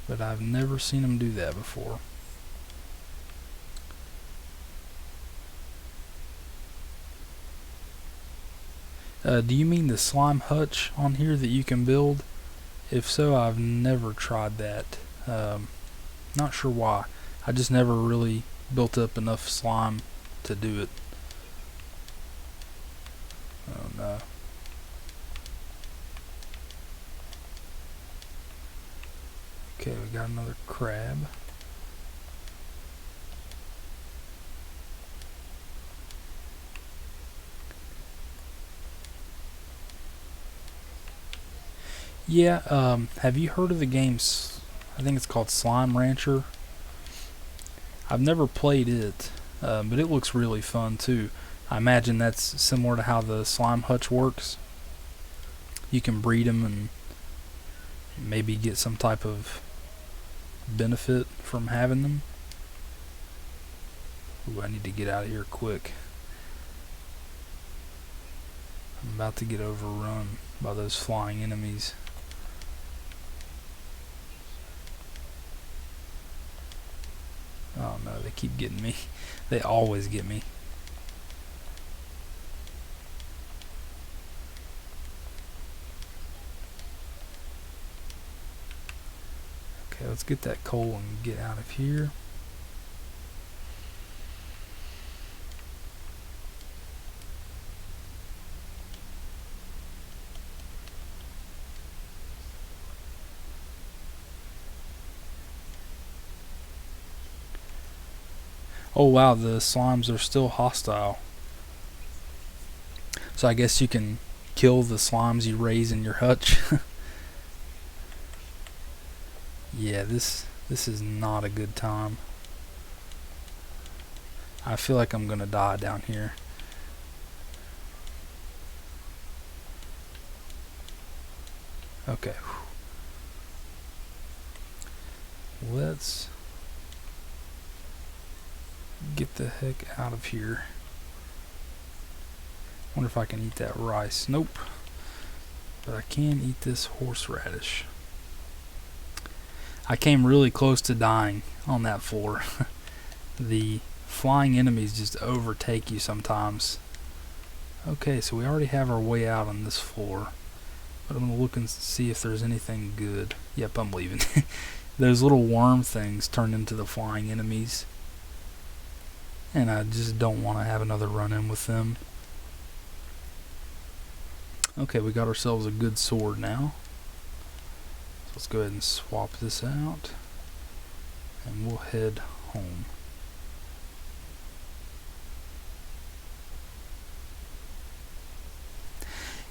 S1: But I've never seen them do that before. Do you mean the slime hutch on here that you can build? If so, I've never tried that. Not sure why. I just never really built up enough slime to do it. Oh no. Okay, we got another crab. Yeah, have you heard of the game, I think it's called Slime Rancher? I've never played it, but it looks really fun too. I imagine that's similar to how the slime hutch works. You can breed them and maybe get some type of benefit from having them. Ooh, I need to get out of here quick. I'm about to get overrun by those flying enemies. Oh no, they keep getting me. They always get me. Okay, let's get that coal and get out of here. Oh wow, the slimes are still hostile. So I guess you can kill the slimes you raise in your hutch. Yeah, this is not a good time. I feel like I'm gonna die down here. Okay. Let's get the heck out of here. Wonder if I can eat that rice. Nope. But I can eat this horseradish. I came really close to dying on that floor. The flying enemies just overtake you sometimes. Okay, so we already have our way out on this floor. But I'm gonna look and see if there's anything good. Yep, I'm leaving. Those little worm things turn into the flying enemies. And I just don't want to have another run-in with them. Okay, we got ourselves a good sword now. So let's go ahead and swap this out. And we'll head home.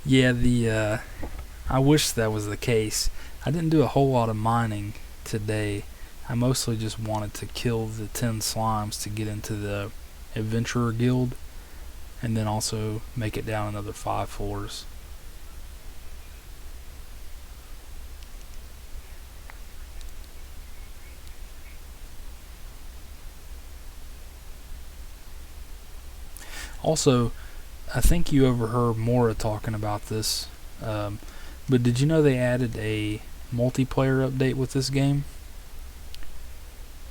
S1: Yeah, I wish that was the case. I didn't do a whole lot of mining today. I mostly just wanted to kill the 10 slimes to get into the adventurer guild, and then also make it down another 5 floors. Also, I think you overheard Mora talking about this Um, but did you know they added a multiplayer update with this game?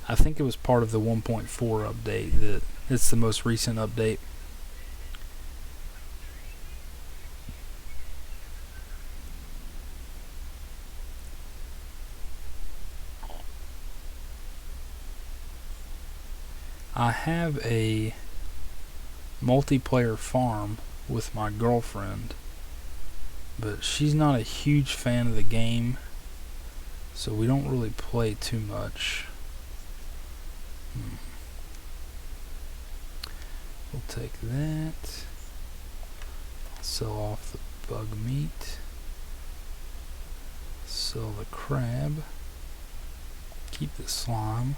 S1: I think it was part of the 1.4 update. That it's the most recent update. I have a multiplayer farm with my girlfriend, but she's not a huge fan of the game, so we don't really play too much. We'll take that. Sell off the bug meat. Sell the crab. Keep the slime.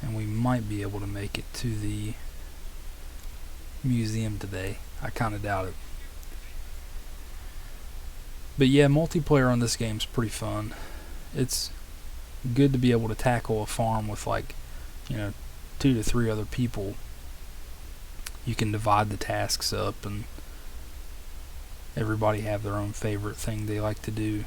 S1: And we might be able to make it to the museum today. I kind of doubt it. But yeah, multiplayer on this game is pretty fun. It's good to be able to tackle a farm with, like, 2 to 3 other people. You can divide the tasks up and everybody have their own favorite thing they like to do.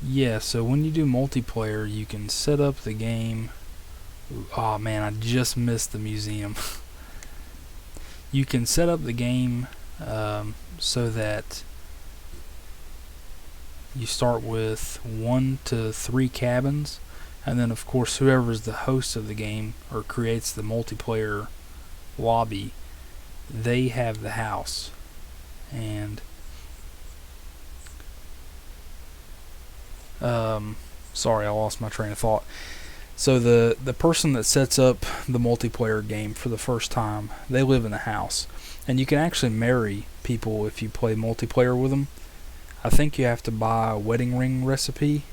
S1: Yeah, so when you do multiplayer, you can set up the game. Oh man, I just missed the museum. You can set up the game so that you start with 1 to 3 cabins, and then of course whoever's the host of the game or creates the multiplayer lobby, they have the house. And sorry, I lost my train of thought. So the person that sets up the multiplayer game for the first time, they live in the house, and you can actually marry people if you play multiplayer with them. I think you have to buy a wedding ring recipe.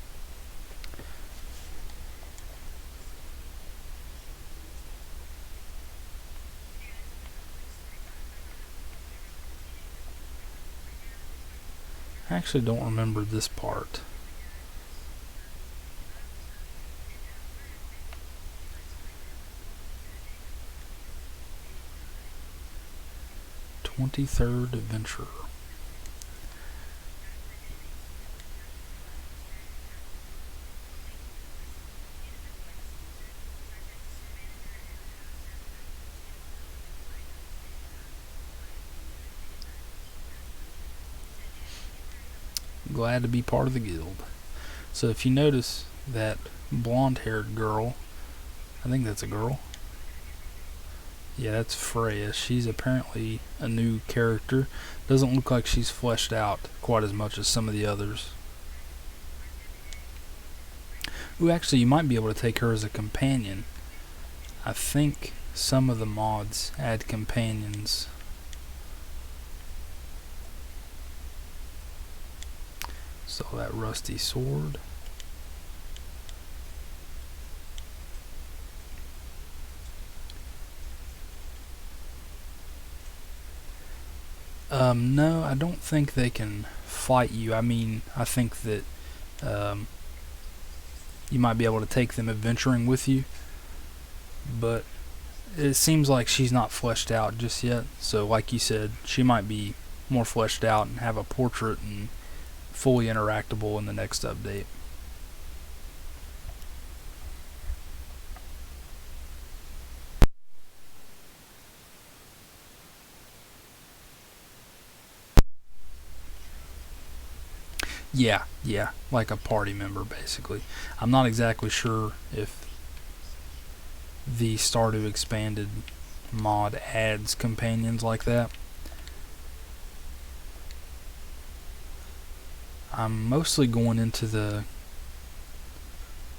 S1: I actually don't remember this part. "23rd Adventure." Glad to be part of the guild. So if you notice that blonde-haired girl, I think that's a girl. Yeah, that's Freya. She's apparently a new character. Doesn't look like she's fleshed out quite as much as some of the others. Ooh, actually, you might be able to take her as a companion. I think some of the mods add companions. So that rusty sword. No, I don't think they can fight you. I mean, I think that you might be able to take them adventuring with you, but it seems like she's not fleshed out just yet. So like you said, she might be more fleshed out and have a portrait and fully interactable in the next update. Yeah, like a party member basically. I'm not exactly sure if the Stardew Expanded mod adds companions like that. I'm mostly going into the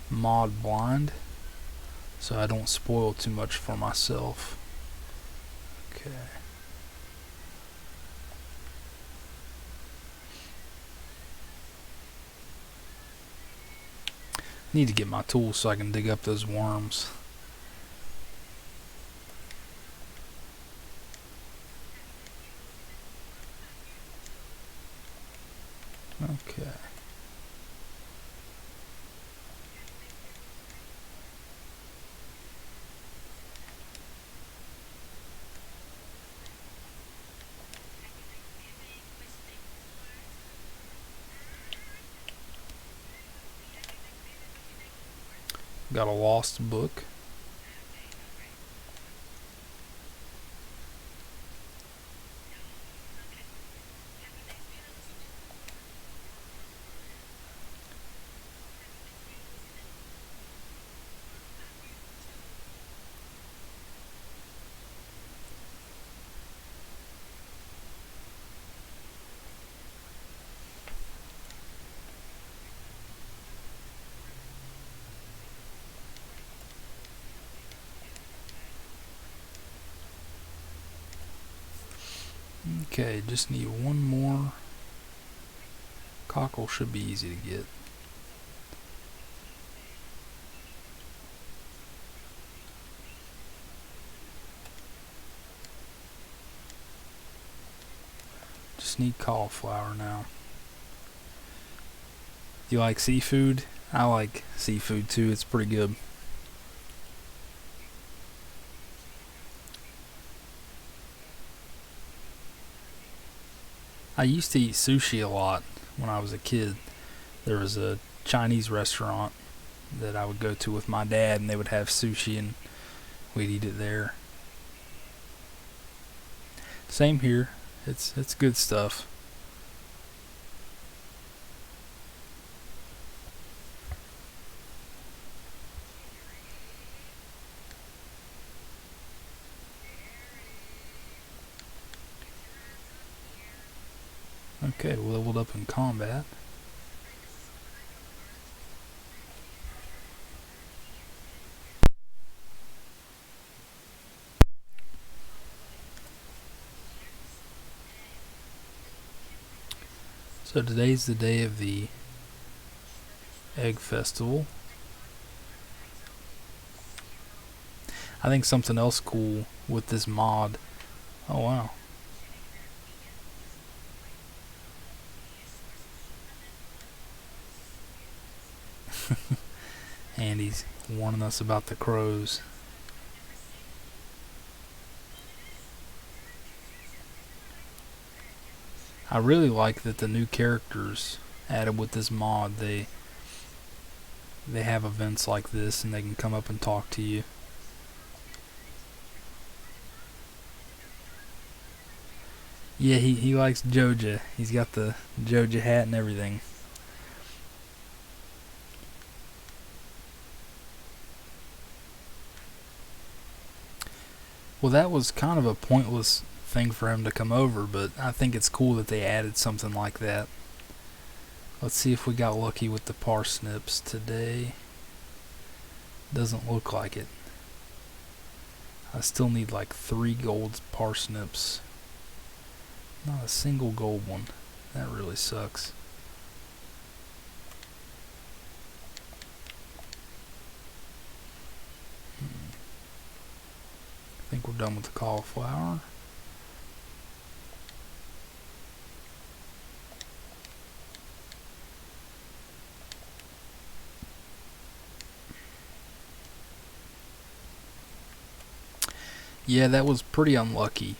S1: mod blind, so I don't spoil too much for myself. Okay. Need to get my tools so I can dig up those worms. Okay. got a lost book. Okay, just need one more. Cockle should be easy to get. Just need cauliflower now. You like seafood? I like seafood too, it's pretty good. I used to eat sushi a lot when I was a kid. There was a Chinese restaurant that I would go to with my dad, and they would have sushi, and we'd eat it there. Same here. It's good stuff. Okay, leveled up in combat. So today's the day of the egg festival. I think something else cool with this mod. Oh wow. And he's warning us about the crows. I really like that the new characters added with this mod, they have events like this and they can come up and talk to you. Yeah, he likes Joja. He's got the Joja hat and everything. Well, that was kind of a pointless thing for him to come over, but I think it's cool that they added something like that. Let's see if we got lucky with the parsnips today. Doesn't look like it. I still need like 3 gold parsnips. Not a single gold one. That really sucks. I think we're done with the cauliflower. Yeah, that was pretty unlucky.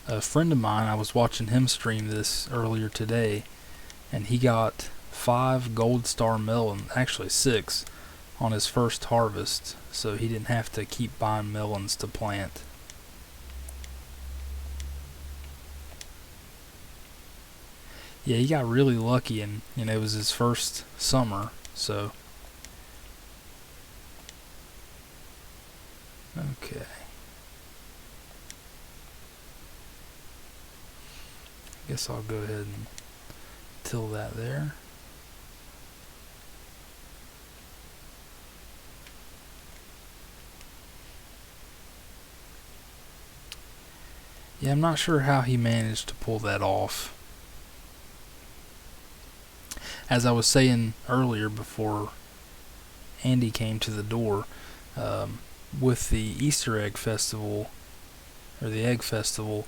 S1: A friend of mine, I was watching him stream this earlier today, and he got 5 gold star melon, actually 6, on his first harvest, so he didn't have to keep buying melons to plant. Yeah, he got really lucky, and it was his first summer, so okay. Guess I'll go ahead and till that there. Yeah, I'm not sure how he managed to pull that off. As I was saying earlier before Andy came to the door, with the Easter egg festival, or the egg festival,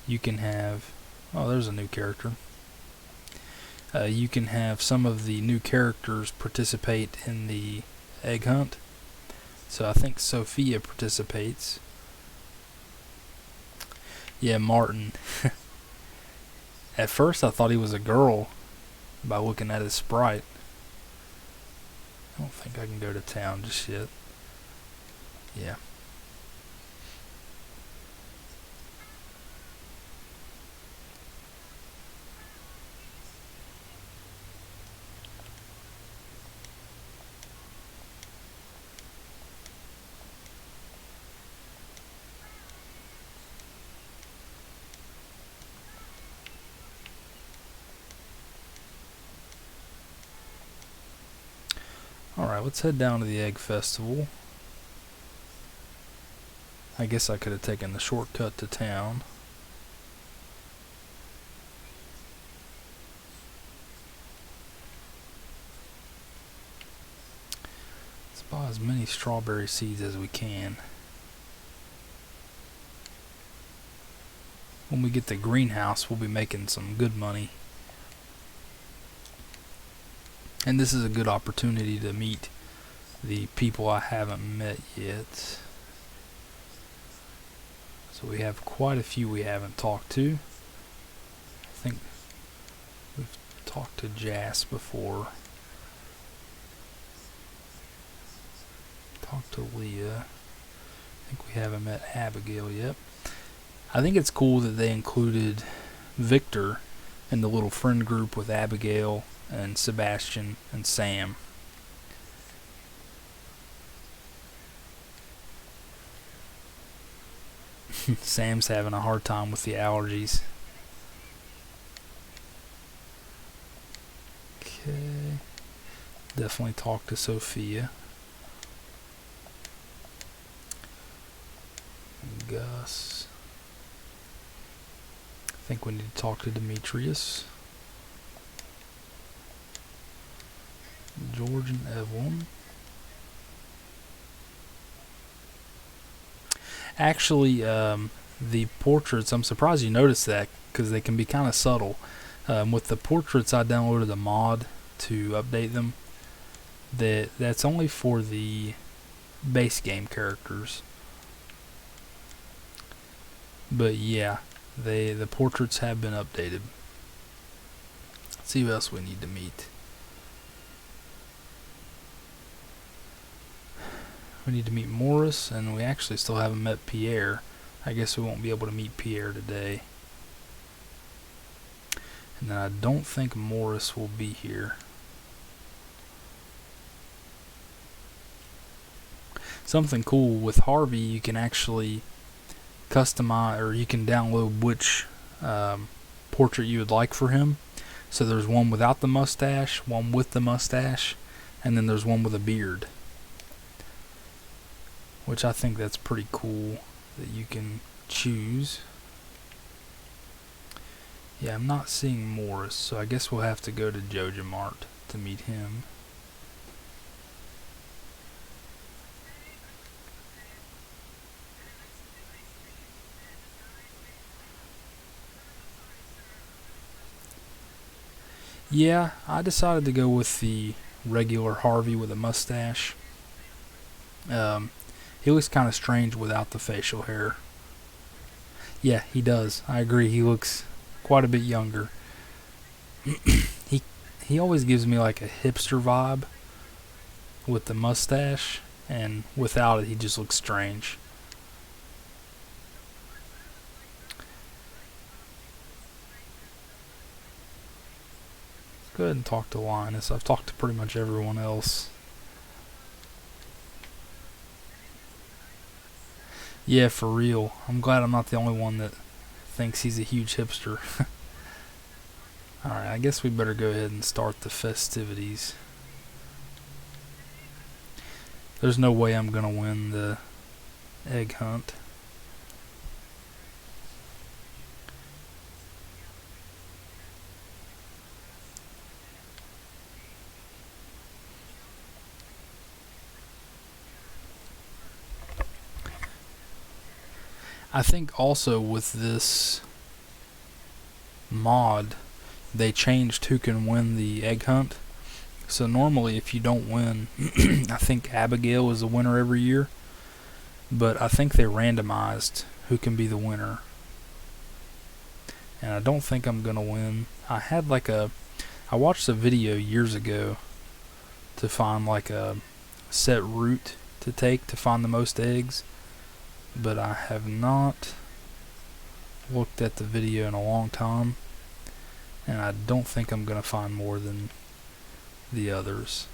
S1: you can have, oh, there's a new character. You can have some of the new characters participate in the egg hunt. So I think Sophia participates. Yeah, Martin. At first I thought he was a girl by looking at his sprite. I don't think I can go to town just yet. Yeah. Alright, let's head down to the Egg Festival. I guess I could have taken the shortcut to town. Let's buy as many strawberry seeds as we can. When we get the greenhouse, we'll be making some good money. And this is a good opportunity to meet the people I haven't met yet. So we have quite a few we haven't talked to. I think we've talked to Jas before. Talked to Leah. I think we haven't met Abigail yet. I think it's cool that they included Victor in the little friend group with Abigail and Sebastian and Sam. Sam's having a hard time with the allergies. Okay. Definitely talk to Sophia. Gus. I think we need to talk to Demetrius. George and Evelyn. Actually, the portraits, I'm surprised you noticed that, because they can be kind of subtle. With the portraits, I downloaded a mod to update them. That's only for the base game characters. But yeah, the portraits have been updated. Let's see who else we need to meet. We need to meet Morris, and we actually still haven't met Pierre. I guess we won't be able to meet Pierre today. And then I don't think Morris will be here. Something cool with Harvey, you can actually customize, or you can download which portrait you would like for him. So there's one without the mustache, one with the mustache, and then there's one with a beard. Which I think that's pretty cool that you can choose. Yeah, I'm not seeing Morris, so I guess we'll have to go to Joja Mart to meet him. Yeah, I decided to go with the regular Harvey with a mustache. He looks kind of strange without the facial hair. Yeah, he does. I agree. He looks quite a bit younger. he always gives me like a hipster vibe with the mustache, and without it, he just looks strange. Let's go ahead and talk to Linus. I've talked to pretty much everyone else. Yeah, for real. I'm glad I'm not the only one that thinks he's a huge hipster. Alright, I guess we better go ahead and start the festivities. There's no way I'm gonna win the egg hunt. I think also with this mod, they changed who can win the egg hunt. So normally if you don't win, I think Abigail is the winner every year. But I think they randomized who can be the winner. And I don't think I'm going to win. I watched a video years ago to find like a set route to take to find the most eggs, but I have not looked at the video in a long time, and I don't think I'm gonna find more than the others.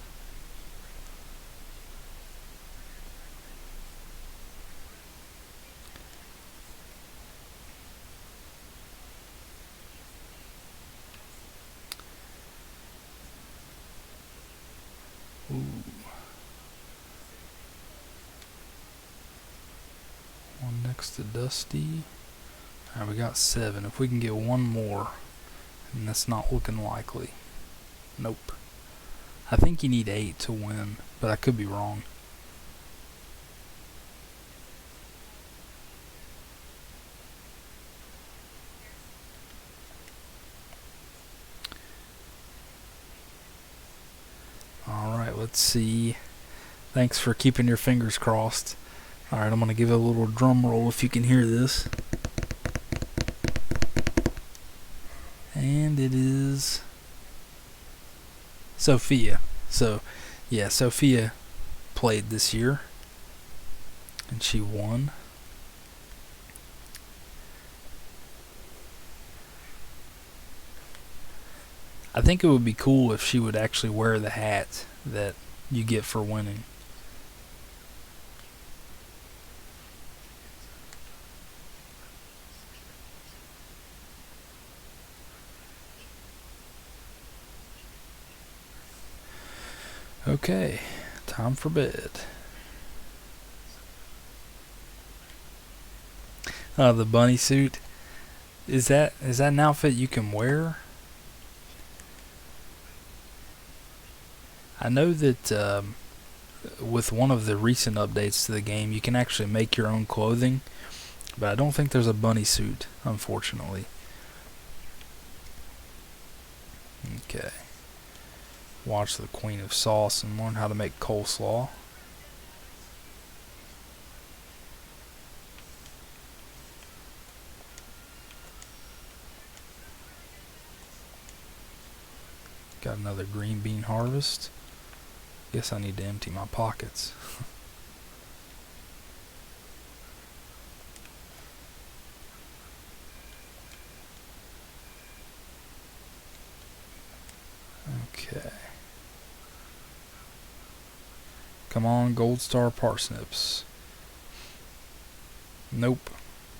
S1: Ooh. One next to Dusty. Alright, we got 7. If we can get one more, and that's not looking likely. Nope. I think you need 8 to win, but I could be wrong. Alright, let's see. Thanks for keeping your fingers crossed. Alright, I'm going to give it a little drum roll if you can hear this. And it is Sophia. So, yeah, Sophia played this year, and she won. I think it would be cool if she would actually wear the hat that you get for winning. Okay, time for bed. The bunny suit. Is that an outfit you can wear? I know that with one of the recent updates to the game, you can actually make your own clothing, but I don't think there's a bunny suit, unfortunately. Okay. Watch the Queen of Sauce and learn how to make coleslaw. Got another green bean harvest. Guess I need to empty my pockets. Okay. Come on, gold star parsnips. Nope.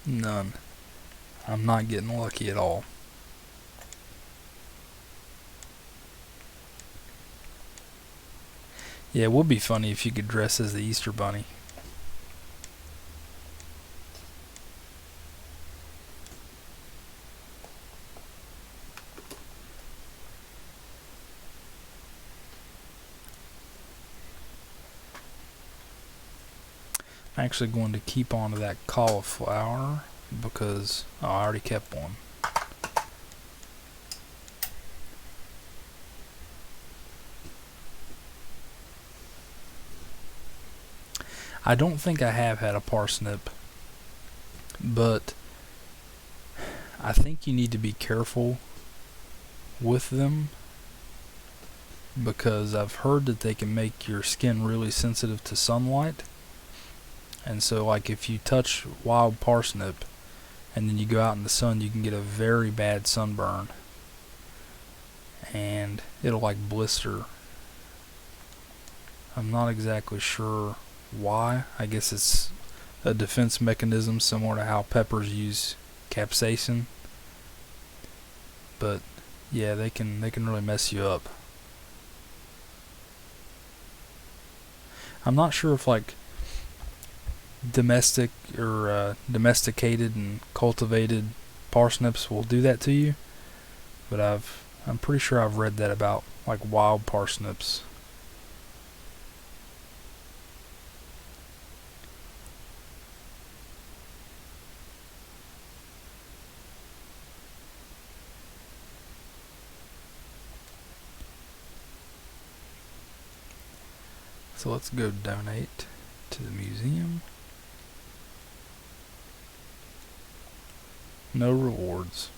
S1: None. I'm not getting lucky at all. Yeah, it would be funny if you could dress as the Easter Bunny. I'm actually going to keep on to that cauliflower because I already kept one. I don't think I have had a parsnip, but I think you need to be careful with them because I've heard that they can make your skin really sensitive to sunlight. And so like if you touch wild parsnip and then you go out in the sun, you can get a very bad sunburn and it'll like blister. I'm not exactly sure why. I guess it's a defense mechanism similar to how peppers use capsaicin. But yeah, they can really mess you up. I'm not sure if like domesticated and cultivated parsnips will do that to you, but I'm pretty sure I've read that about like wild parsnips. So let's go donate to the museum. No rewards.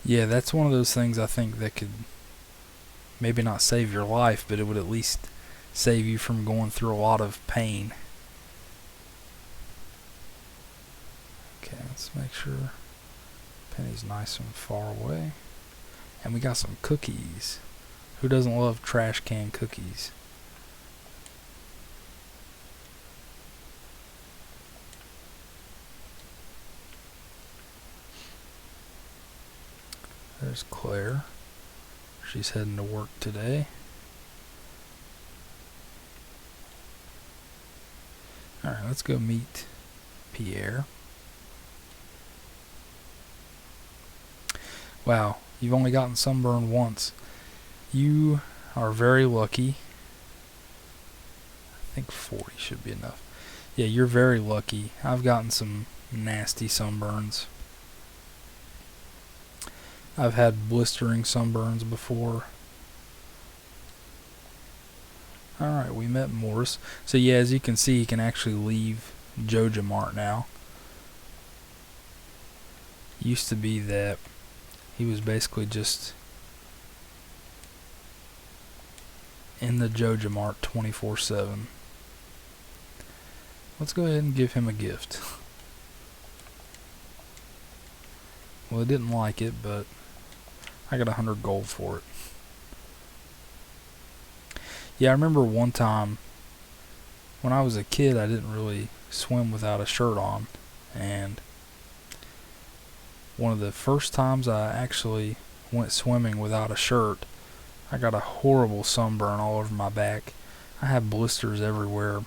S1: Yeah, that's one of those things I think that could maybe not save your life, but it would at least save you from going through a lot of pain. Okay, let's make sure Penny's nice and far away. And we got some cookies. Who doesn't love trash can cookies? There's Claire. She's heading to work today. Alright, let's go meet Pierre. Wow, you've only gotten sunburned once. You are very lucky. I think 40 should be enough. Yeah, you're very lucky. I've gotten some nasty sunburns. I've had blistering sunburns before. Alright, we met Morris. So yeah, as you can see, you can actually leave Joja Mart now. Used to be that he was basically just in the Joja Mart 24/7. Let's go ahead and give him a gift. Well, he didn't like it, but I got 100 gold for it. Yeah, I remember one time when I was a kid, I didn't really swim without a shirt on, and one of the first times I actually went swimming without a shirt, I got a horrible sunburn all over my back. I had blisters everywhere,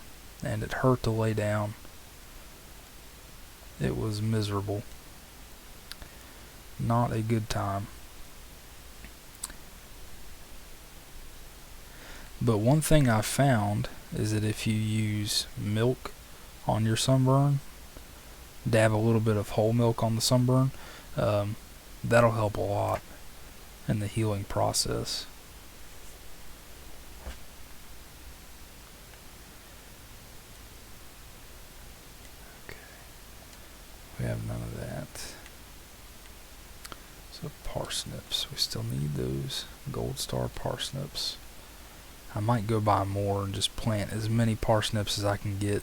S1: and it hurt to lay down. It was miserable. Not a good time. But one thing I found is that if you use milk on your sunburn, dab a little bit of whole milk on the sunburn, that'll help a lot in the healing process. Okay, we have none of that. So parsnips, we still need those gold star parsnips. I might go buy more and just plant as many parsnips as I can get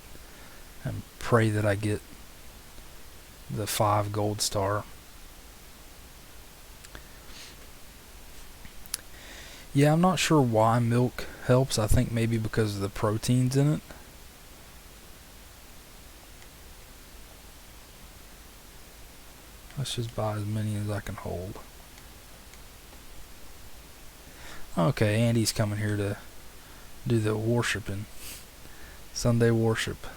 S1: and pray that I get the 5 gold star. Yeah, I'm not sure why milk helps. I think maybe because of the proteins in it. Let's just buy as many as I can hold. Okay, Andy's coming here to do the worshiping. Sunday worship.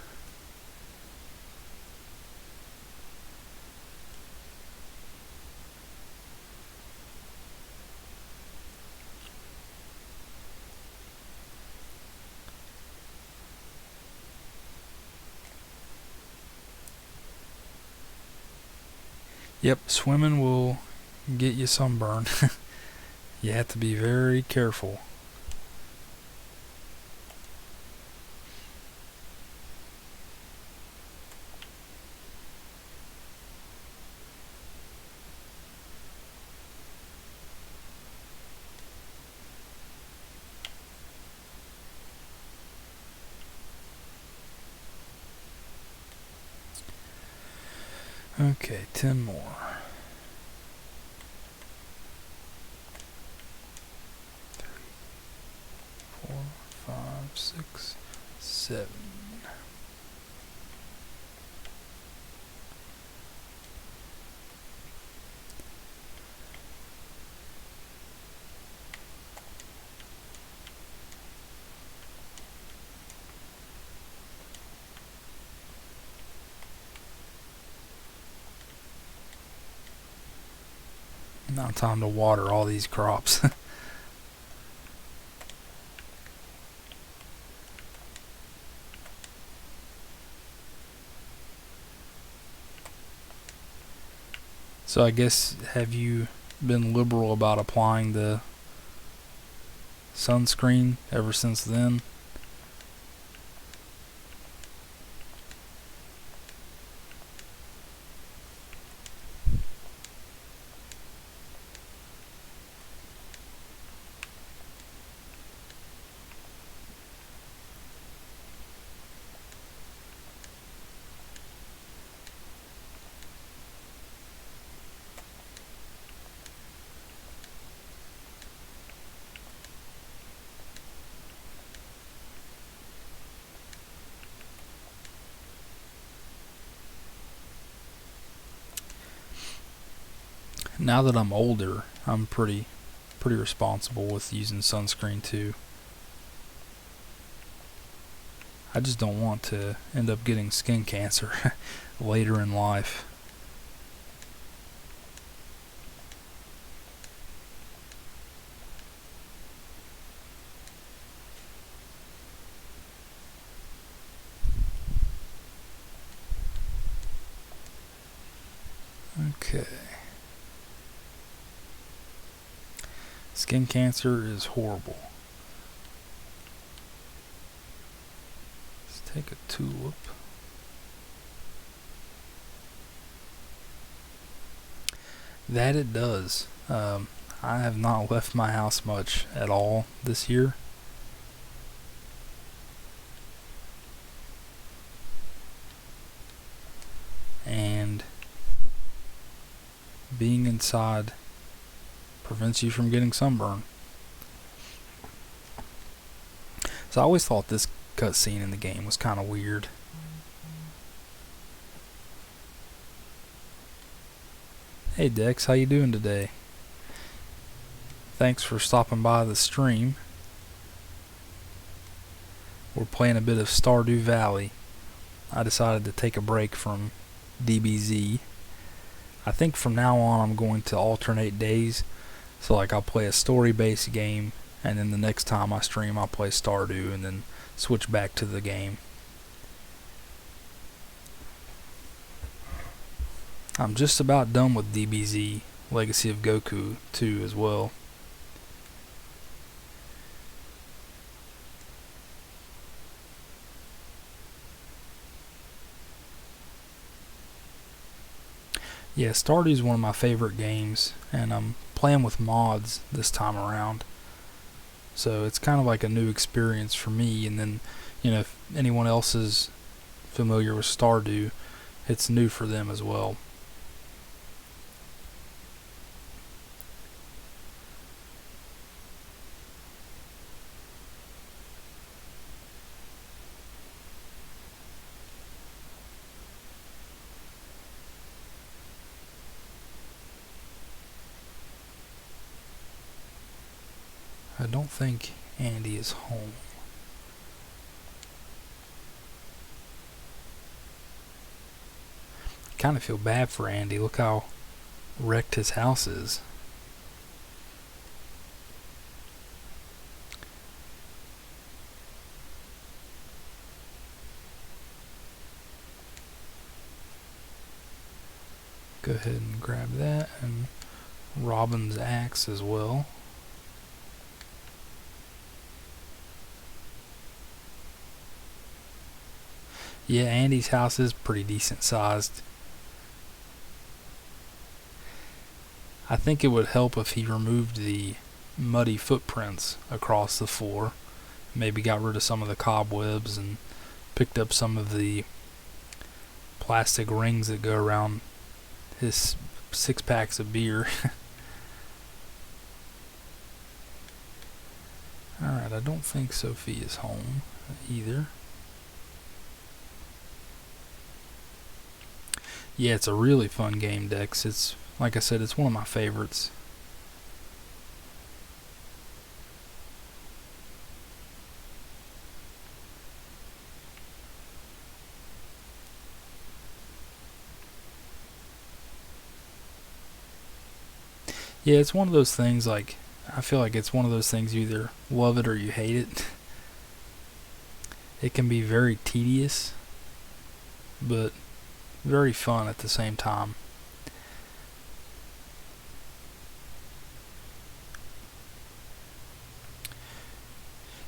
S1: Yep, swimming will get you sunburned. You have to be very careful. Okay, 10 more. 3, 4, 5, 6, 7. Now time to water all these crops. So I guess, have you been liberal about applying the sunscreen ever since then? Now that I'm older, I'm pretty responsible with using sunscreen too. I just don't want to end up getting skin cancer later in life. Okay. Skin cancer is horrible. Let's take a tulip. That it does. I have not left my house much at all this year. And being inside prevents you from getting sunburn. So I always thought this cutscene in the game was kind of weird. Hey Dex, how you doing today? Thanks for stopping by the stream. We're playing a bit of Stardew Valley. I decided to take a break from DBZ. I think from now on I'm going to alternate days. So like I'll play a story-based game, and then the next time I stream I'll play Stardew, and then switch back to the game. I'm just about done with DBZ Legacy of Goku 2 as well. Yeah, Stardew is one of my favorite games, and I'm playing with mods this time around. So it's kind of like a new experience for me, and then, if anyone else is familiar with Stardew, it's new for them as well. I don't think Andy is home. Kind of feel bad for Andy. Look how wrecked his house is. Go ahead and grab that, and Robin's axe as well. Yeah, Andy's house is pretty decent sized. I think it would help if he removed the muddy footprints across the floor. Maybe got rid of some of the cobwebs and picked up some of the plastic rings that go around his 6 packs of beer. Alright, I don't think Sophie is home either. Yeah, it's a really fun game, Dex. It's, like I said, it's one of my favorites. Yeah, it's one of those things, like, I feel like it's one of those things you either love it or you hate it. It can be very tedious, but very fun at the same time.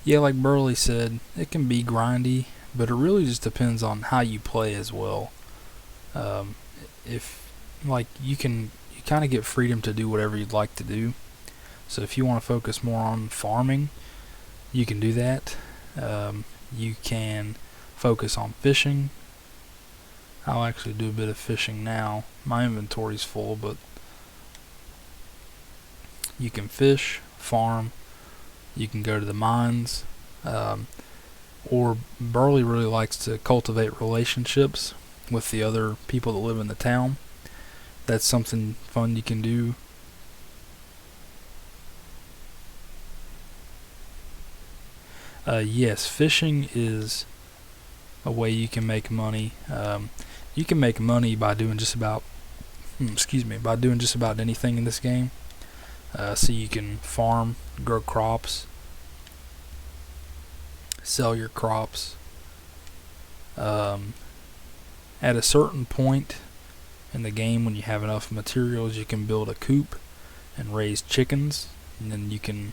S1: Yeah, like Burley said, it can be grindy, but it really just depends on how you play as well. If, like, you kind of get freedom to do whatever you'd like to do. So if you want to focus more on farming, you can do that. You can focus on fishing. I'll actually do a bit of fishing now. My inventory's full, but you can fish, farm, you can go to the mines, or Burley really likes to cultivate relationships with the other people that live in the town. that's something fun you can do. Yes, fishing is a way you can make money. You can make money by doing just about, by doing just about anything in this game. So you can farm, grow crops, sell your crops. At a certain point in the game, when you have enough materials, you can build a coop and raise chickens, and then you can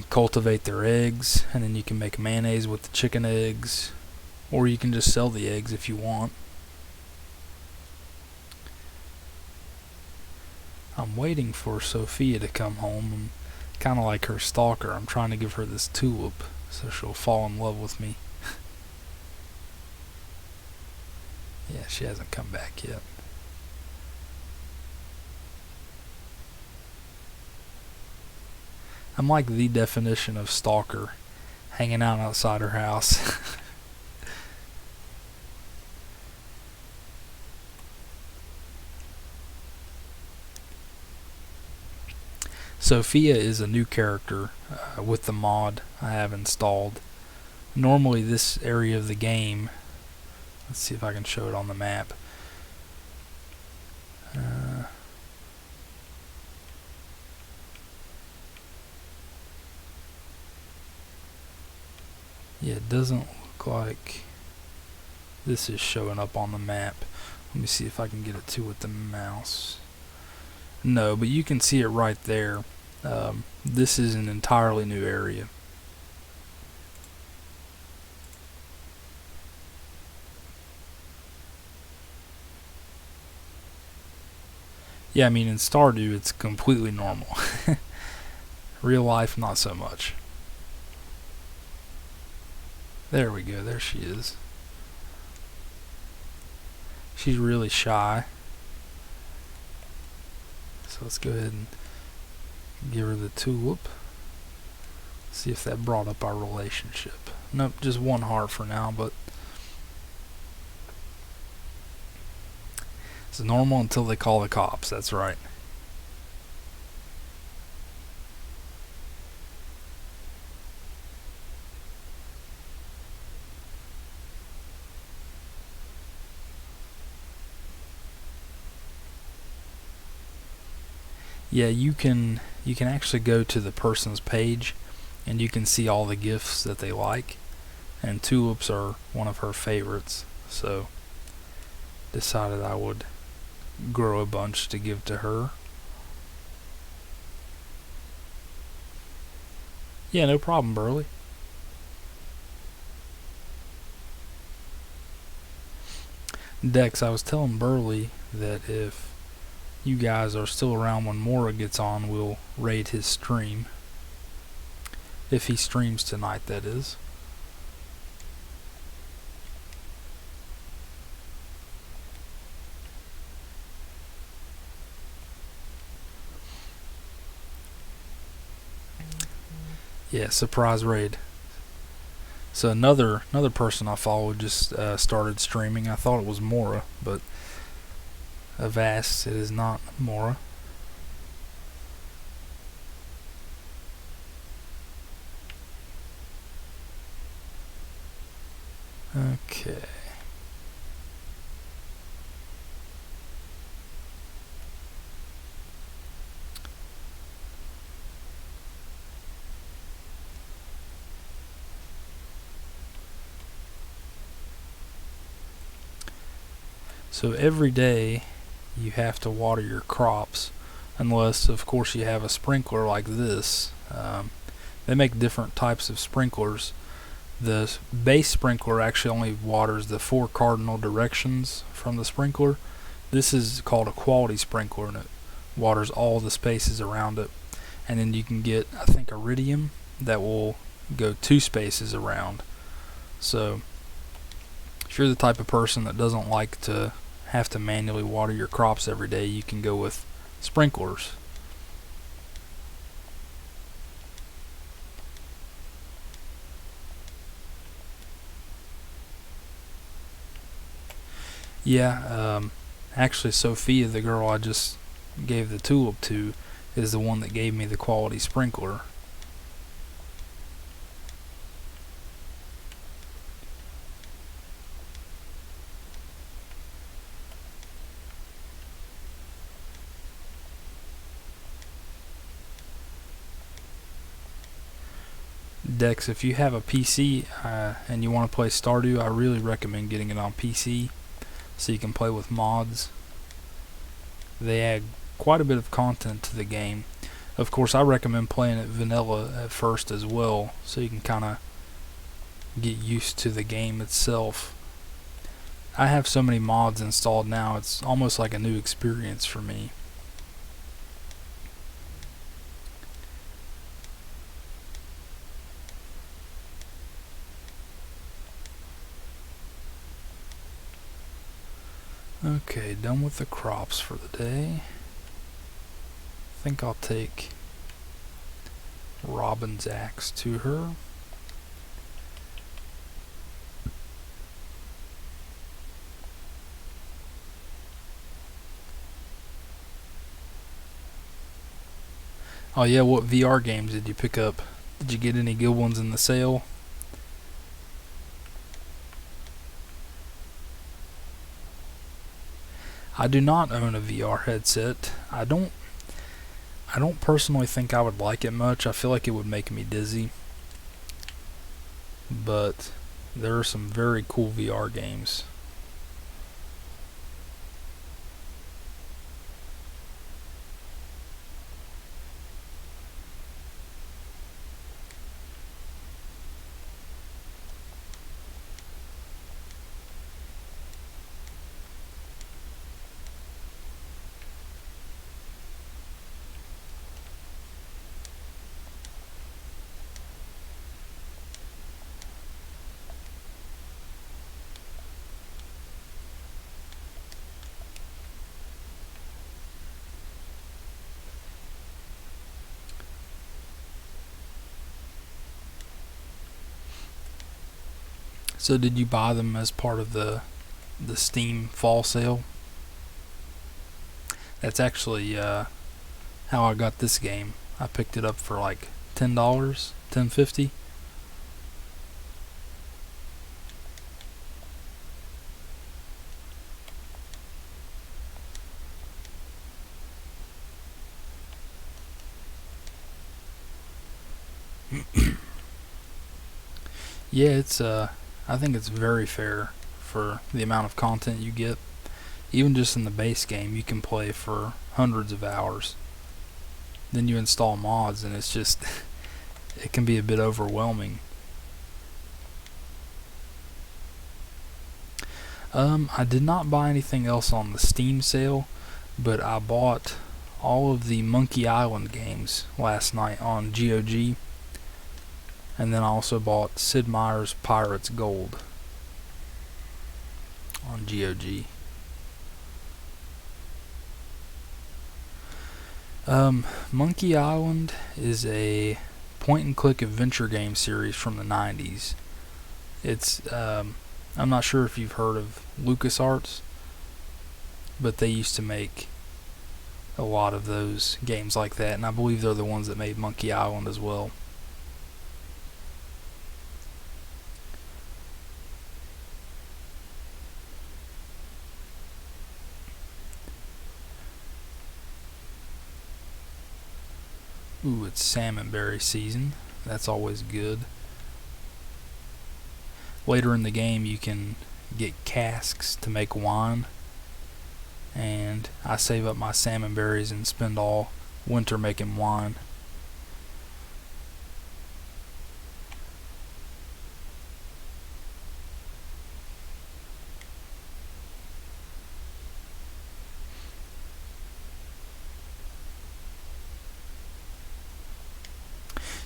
S1: cultivate their eggs, and then you can make mayonnaise with the chicken eggs, or you can just sell the eggs if you want. I'm waiting for Sophia to come home. I'm kind of like her stalker. I'm trying to give her this tulip so she'll fall in love with me. Yeah, she hasn't come back yet. I'm like the definition of stalker, hanging out outside her house. Sophia is a new character with the mod I have installed. Normally this area of the game, let's see if I can show it on the map. Yeah, it doesn't look like this is showing up on the map. Let me see if I can get it to with the mouse. No, but you can see it right there. This is an entirely new area. Yeah, I mean, in Stardew, it's completely normal. Real life, not so much. There we go, there she is. She's really shy. So let's go ahead and give her the tulip. See if that brought up our relationship. Nope, just one heart for now, but it's normal until they call the cops, that's right. Yeah, you can actually go to the person's page and you can see all the gifts that they like, and tulips are one of her favorites, so decided I would grow a bunch to give to her. Yeah, no problem, Burley. Dex, I was telling Burley that if you guys are still around when Mora gets on, we'll raid his stream. If he streams tonight, that is. Yeah, surprise raid. So another person I followed just started streaming. I thought it was Mora, but avast, it is not Mora. Okay. So every day you have to water your crops, unless of course you have a sprinkler like this. They make different types of sprinklers. The base sprinkler actually only waters the 4 cardinal directions from the sprinkler. This is called a quality sprinkler, and it waters all the spaces around it. And then you can get, I think, iridium that will go 2 spaces around. So if you're the type of person that doesn't like to have to manually water your crops every day, you can go with sprinklers. Yeah, Actually, Sophia, the girl I just gave the tulip to, is the one that gave me the quality sprinkler. Dex, if you have a PC and you want to play Stardew, I really recommend getting it on PC so you can play with mods. They add quite a bit of content to the game. Of course, I recommend playing it vanilla at first as well, so you can kind of get used to the game itself. I have so many mods installed now, it's almost like a new experience for me. Okay, done with the crops for the day. I think I'll take Robin's axe to her. Oh yeah, what VR games did you pick up? Did you get any good ones in the sale? I do not own a VR headset. I don't personally think I would like it much. I feel like it would make me dizzy. But there are some very cool VR games. So did you buy them as part of the Steam fall sale? That's actually how I got this game. I picked it up for like $10, $10.50. Yeah, it's I think it's very fair for the amount of content you get. Even just in the base game, you can play for hundreds of hours. Then you install mods, and it's just it can be a bit overwhelming. I did not buy anything else on the Steam sale, but I bought all of the Monkey Island games last night on GOG, and then I also bought Sid Meier's Pirates Gold on GOG. Monkey Island is a point-and-click adventure game series from the 90s. It's I'm not sure if you've heard of LucasArts, but they used to make a lot of those games like that, and I believe they're the ones that made Monkey Island as well. Ooh, it's salmonberry season. That's always good. Later in the game, you can get casks to make wine, and I save up my salmon berries and spend all winter making wine.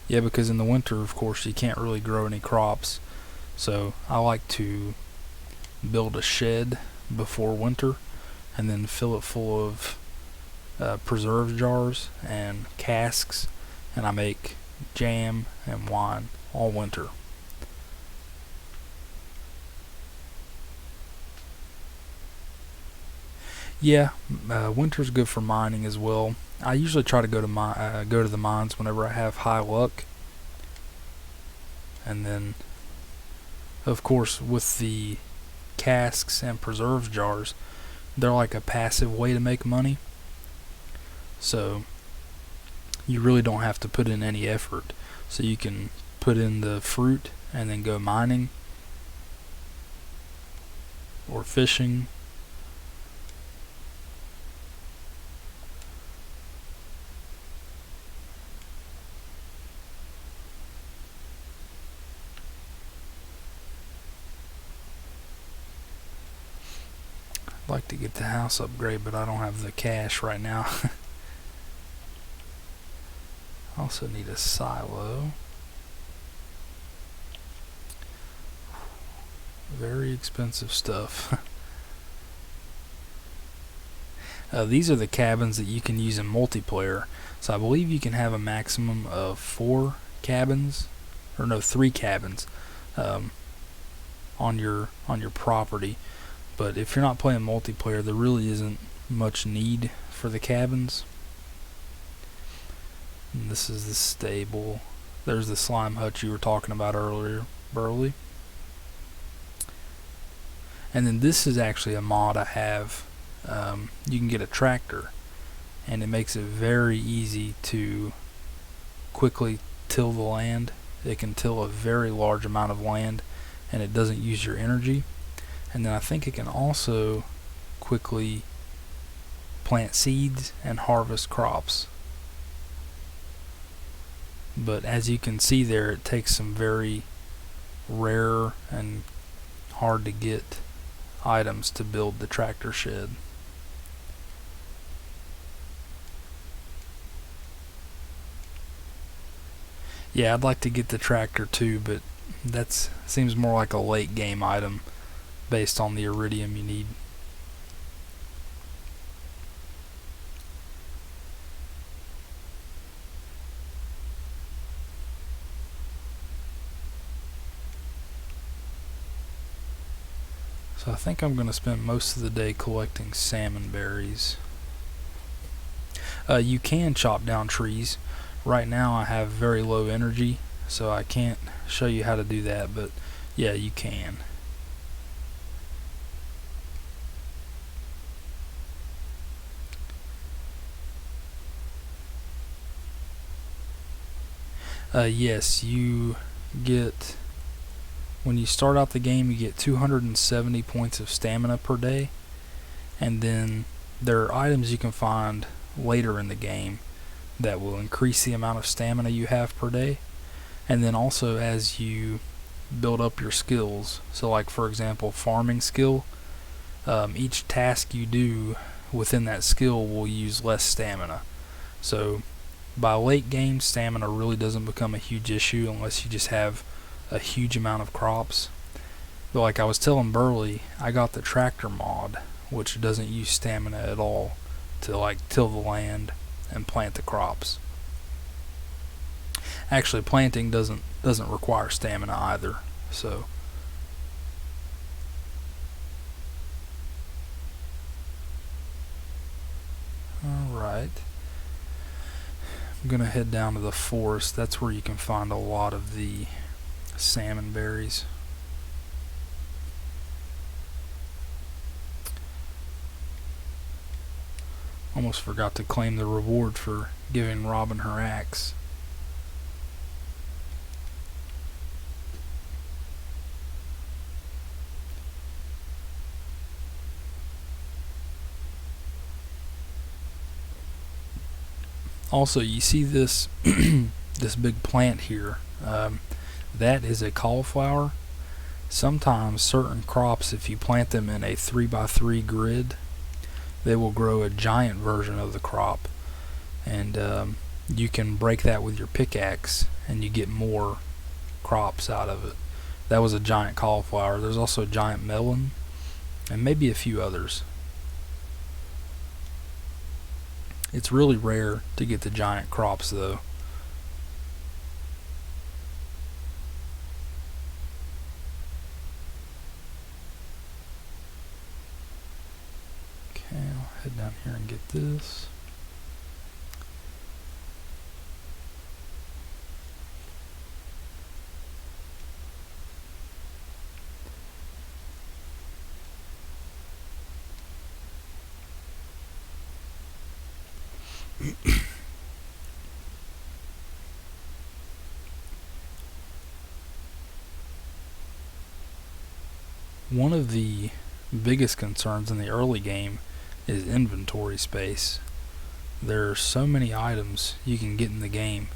S1: Yeah, because in the winter, of course, you can't really grow any crops. So I like to build a shed before winter and then fill it full of preserve jars and casks, and I make jam and wine all winter. Yeah, winter's good for mining as well. I usually try to go to the mines whenever I have high luck, and then of course with the casks and preserves jars, they're like a passive way to make money. So you really don't have to put in any effort. So you can put in the fruit and then go mining or fishing. I'd like to get the house upgrade, but I don't have the cash right now. I also need a silo. Very expensive stuff. These are the cabins that you can use in multiplayer. So I believe you can have a maximum of 4 cabins, or no, 3 cabins on your property. But if you're not playing multiplayer, there really isn't much need for the cabins. And this is the stable. There's the slime hut you were talking about earlier, Burley. And then this is actually a mod I have. You can get a tractor, and it makes it very easy to quickly till the land. It can till a very large amount of land, and it doesn't use your energy. And then I think it can also quickly plant seeds and harvest crops. But as you can see there, it takes some very rare and hard to get items to build the tractor shed. Yeah, I'd like to get the tractor too, but that seems more like a late game item based on the iridium you need. So I think I'm going to spend most of the day collecting salmon berries. You can chop down trees. Right now I have very low energy, so I can't show you how to do that, but yeah, you can. Yes, you get, when you start out the game, you get 270 points of stamina per day, and then there are items you can find later in the game that will increase the amount of stamina you have per day. And then also as you build up your skills, so like for example farming skill, each task you do within that skill will use less stamina. So by late game, stamina really doesn't become a huge issue unless you just have a huge amount of crops. But like I was telling Burley, I got the tractor mod, which doesn't use stamina at all to like till the land and plant the crops. Actually, planting doesn't require stamina either. So alright, I'm gonna head down to the forest. That's where you can find a lot of the salmon berries. Almost forgot to claim the reward for giving Robin her axe. Also, you see this this big plant here. That is a cauliflower. Sometimes certain crops, if you plant them in a 3x3 grid, they will grow a giant version of the crop, and you can break that with your pickaxe and you get more crops out of it. That was a giant cauliflower. There's also a giant melon and maybe a few others. It's really rare to get the giant crops though. Okay, I'll head down here and get this. One of the biggest concerns in the early game is inventory space. There are so many items you can get in the game,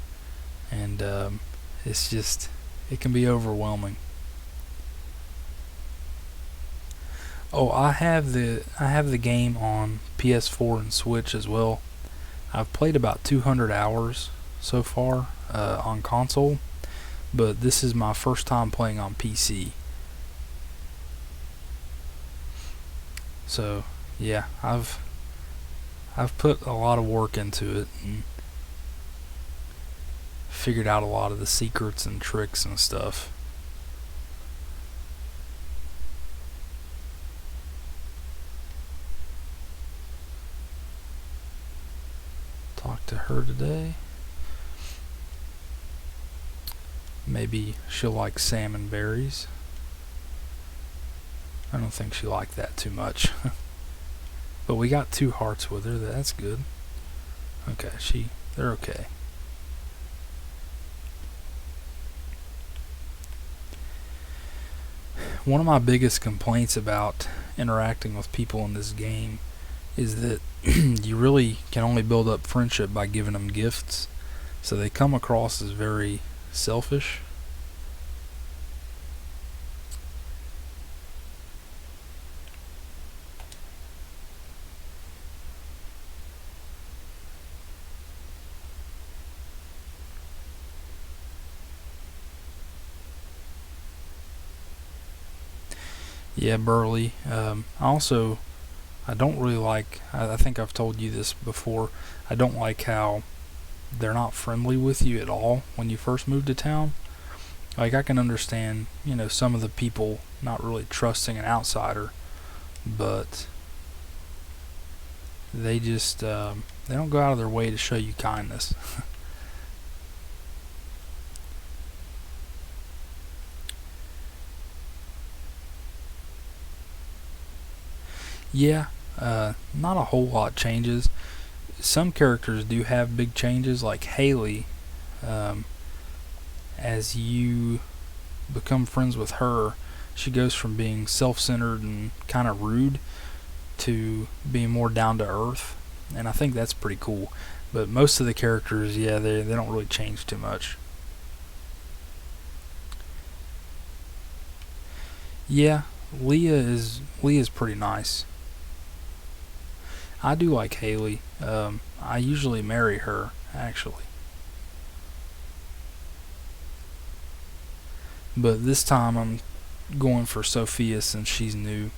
S1: and it can be overwhelming. Oh, I have the game on PS4 and Switch as well. I've played about 200 hours so far on console, but this is my first time playing on PC. So yeah, I've put a lot of work into it and figured out a lot of the secrets and tricks and stuff. Talk to her today. Maybe she'll like salmon berries. I don't think she liked that too much. But we got 2 hearts with her. That's good. Okay, they're okay. One of my biggest complaints about interacting with people in this game is that you really can only build up friendship by giving them gifts. So they come across as very selfish. Yeah, Burley. I don't really like, I think I've told you this before, I don't like how they're not friendly with you at all when you first move to town. Like, I can understand, some of the people not really trusting an outsider, but they just, they don't go out of their way to show you kindness. Yeah, not a whole lot changes. Some characters do have big changes, like Haley. As you become friends with her, she goes from being self-centered and kind of rude to being more down to earth, and I think that's pretty cool. But most of the characters, yeah, they don't really change too much. Yeah, Leah's pretty nice. I do like Haley. I usually marry her, actually. But this time I'm going for Sophia since she's new.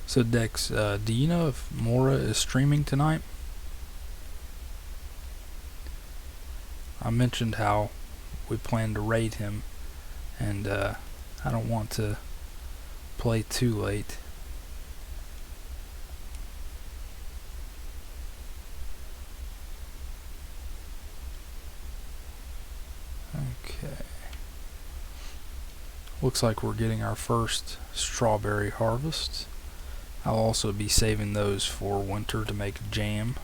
S1: So Dex, do you know if Mora is streaming tonight? I mentioned how we plan to raid him, and I don't want to play too late. Okay. Looks like we're getting our first strawberry harvest. I'll also be saving those for winter to make jam.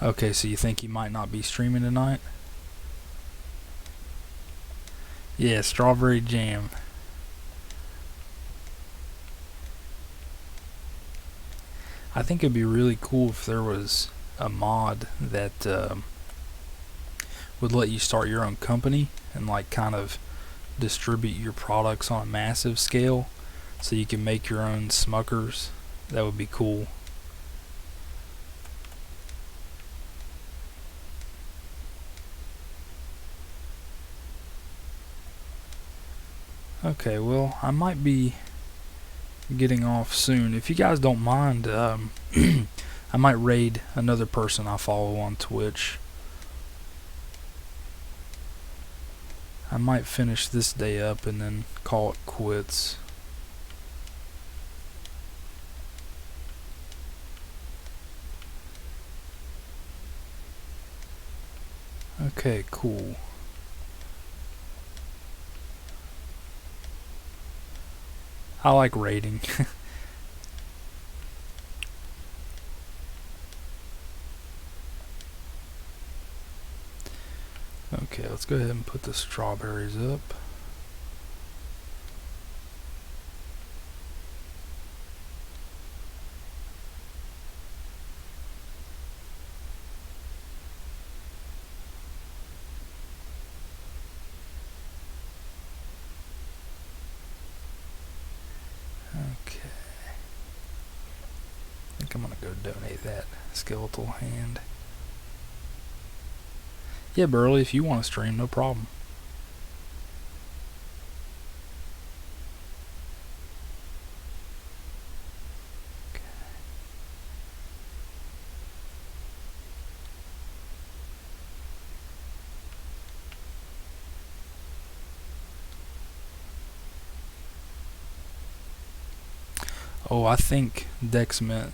S1: Okay, so you think you might not be streaming tonight? Yeah, strawberry jam. I think it'd be really cool if there was a mod that would let you start your own company and like kind of distribute your products on a massive scale, so you can make your own Smuckers. That would be cool. Okay, well, I might be getting off soon. If you guys don't mind, I might raid another person I follow on Twitch. I might finish this day up and then call it quits. Okay, cool. I like raiding. Okay, let's go ahead and put the strawberries up. Okay. I think I'm gonna go donate that skeletal hand. Yeah, Burley, if you want to stream, no problem. Oh, I think Dex meant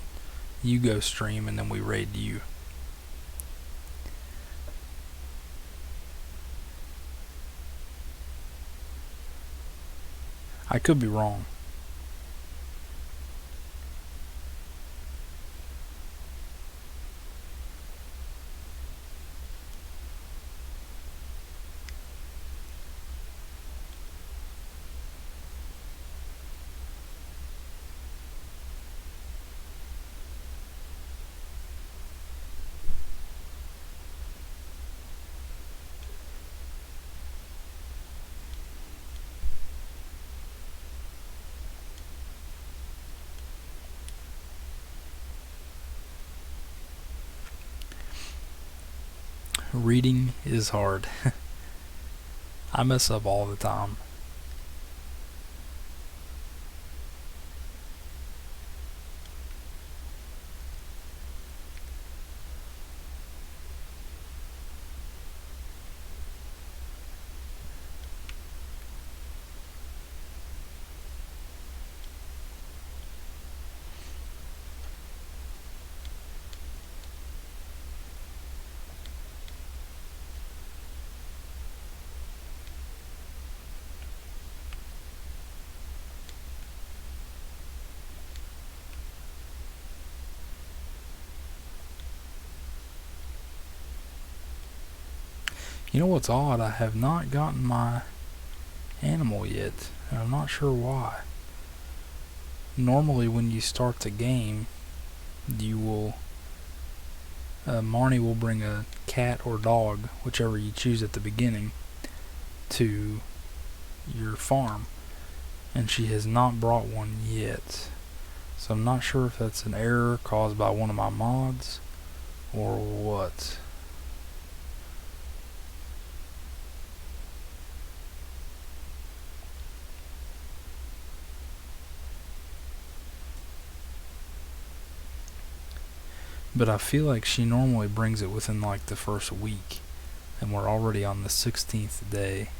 S1: you go stream and then we raid you. I could be wrong. Reading is hard. I mess up all the time. You know what's odd? I have not gotten my animal yet, and I'm not sure why. Normally when you start the game, you will Marnie will bring a cat or dog, whichever you choose at the beginning, to your farm, and she has not brought one yet. So I'm not sure if that's an error caused by one of my mods or what. But I feel like she normally brings it within like the first week, and we're already on the 16th day.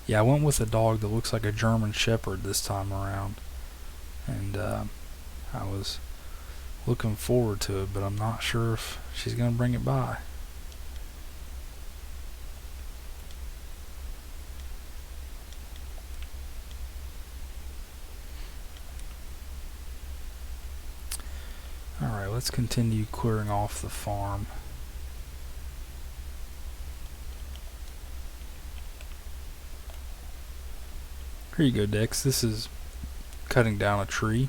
S1: Yeah, I went with a dog that looks like a German Shepherd this time around, and I was looking forward to it, but I'm not sure if she's gonna bring it by. Alright, let's continue clearing off the farm. Here you go, Dex. This is cutting down a tree.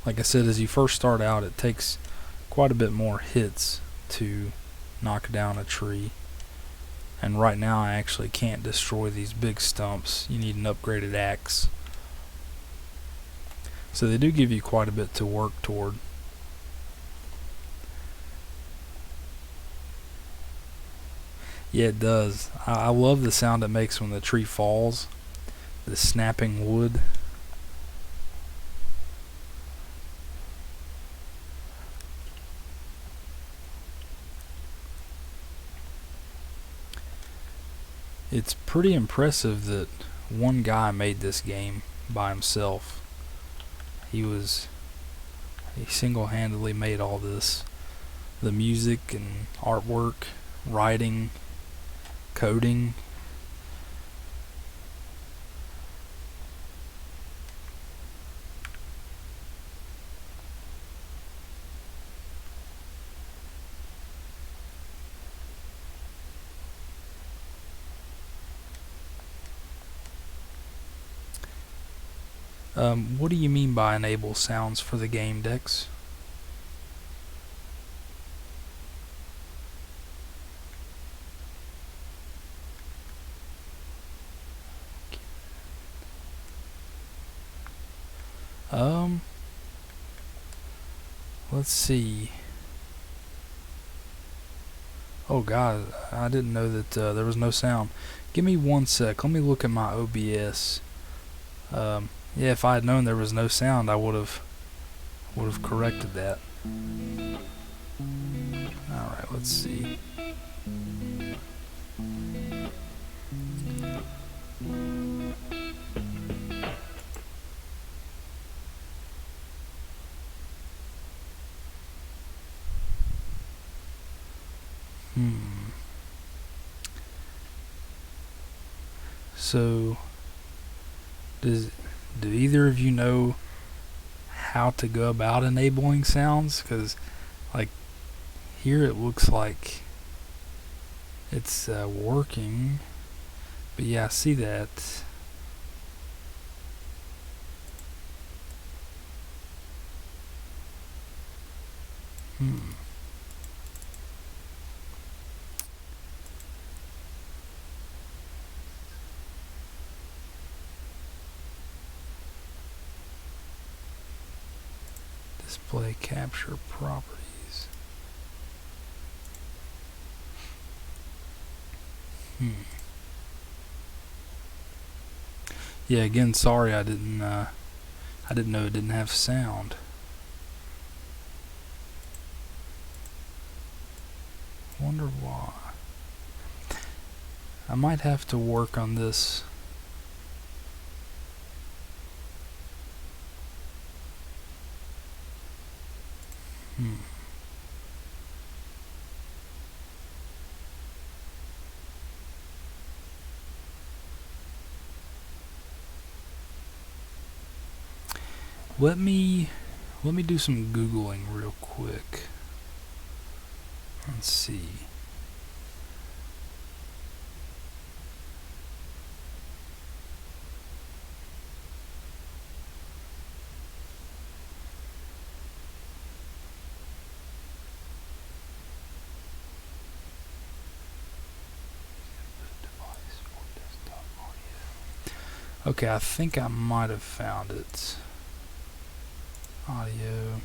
S1: Like I said, as you first start out, it takes quite a bit more hits to knock down a tree. And right now I actually can't destroy these big stumps. You need an upgraded axe. So they do give you quite a bit to work toward. Yeah, it does. I love the sound it makes when the tree falls. The snapping wood. It's pretty impressive that one guy made this game by himself. He single-handedly made all this. The music and artwork, writing, coding. What do you mean by enable sounds for the game, Dex? Um, let's see. Oh god, I didn't know that there was no sound. Give me 1 sec. Let me look at my OBS. Yeah, if I had known there was no sound, I would have corrected that. All right, let's see. So, do either of you know how to go about enabling sounds? Because, like, here it looks like it's working. But yeah, I see that. Display capture properties. Yeah, again, sorry I didn't know it didn't have sound. Wonder why. I might have to work on this. Let me do some Googling real quick. Let's see. Okay, I think I might have found it. Audio.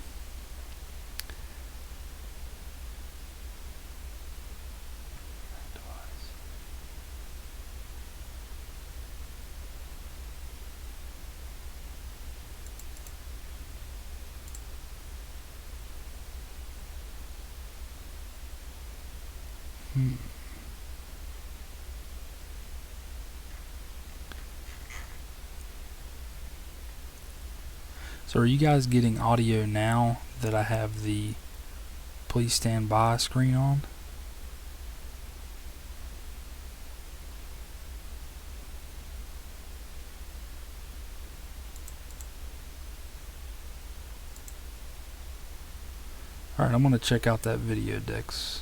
S1: So are you guys getting audio now that I have the please stand by screen on? Alright, I'm going to check out that video, Dex.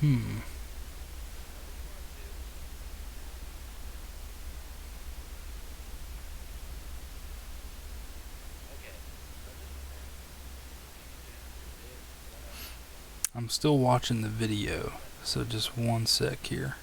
S1: I'm still watching the video, so just one sec here.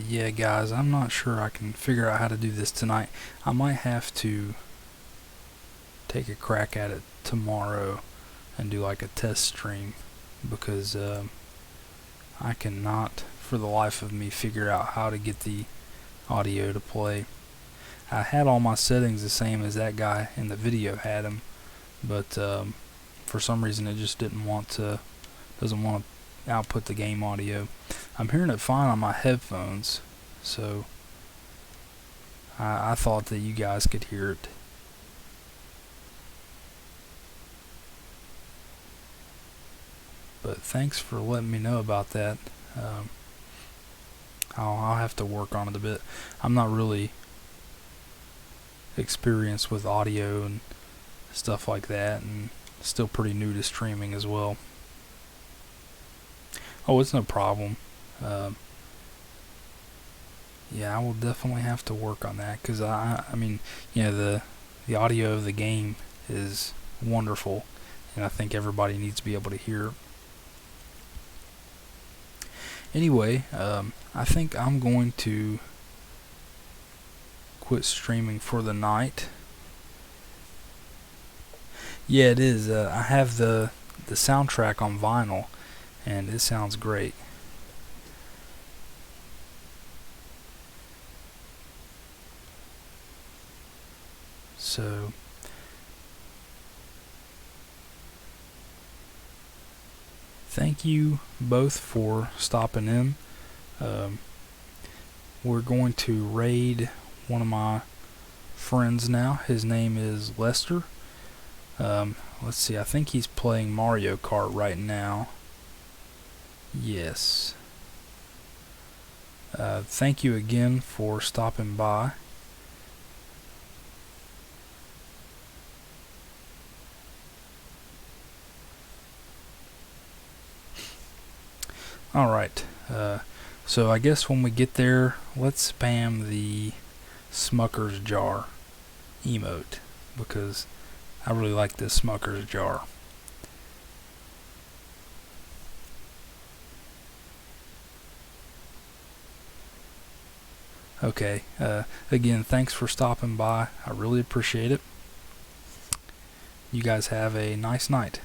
S1: Yeah, guys, I'm not sure I can figure out how to do this tonight. I might have to take a crack at it tomorrow and do like a test stream because I cannot, for the life of me, figure out how to get the audio to play. I had all my settings the same as that guy in the video had them, but for some reason it just doesn't want to output the game audio. I'm hearing it fine on my headphones, so I thought that you guys could hear it. But thanks for letting me know about that. I'll have to work on it a bit. I'm not really experienced with audio and stuff like that, and still pretty new to streaming as well. Oh, it's no problem. Yeah, I will definitely have to work on that because I mean, the audio of the game is wonderful, and I think everybody needs to be able to hear it. Anyway, I think I'm going to quit streaming for the night. Yeah, it is. I have the soundtrack on vinyl, and it sounds great. So thank you both for stopping in. We're going to raid one of my friends now. His name is Lester. Let's see, I think he's playing Mario Kart right now. Yes. Thank you again for stopping by. Alright, so I guess when we get there, let's spam the Smucker's jar emote, because I really like this Smucker's jar. Okay, again, thanks for stopping by. I really appreciate it. You guys have a nice night.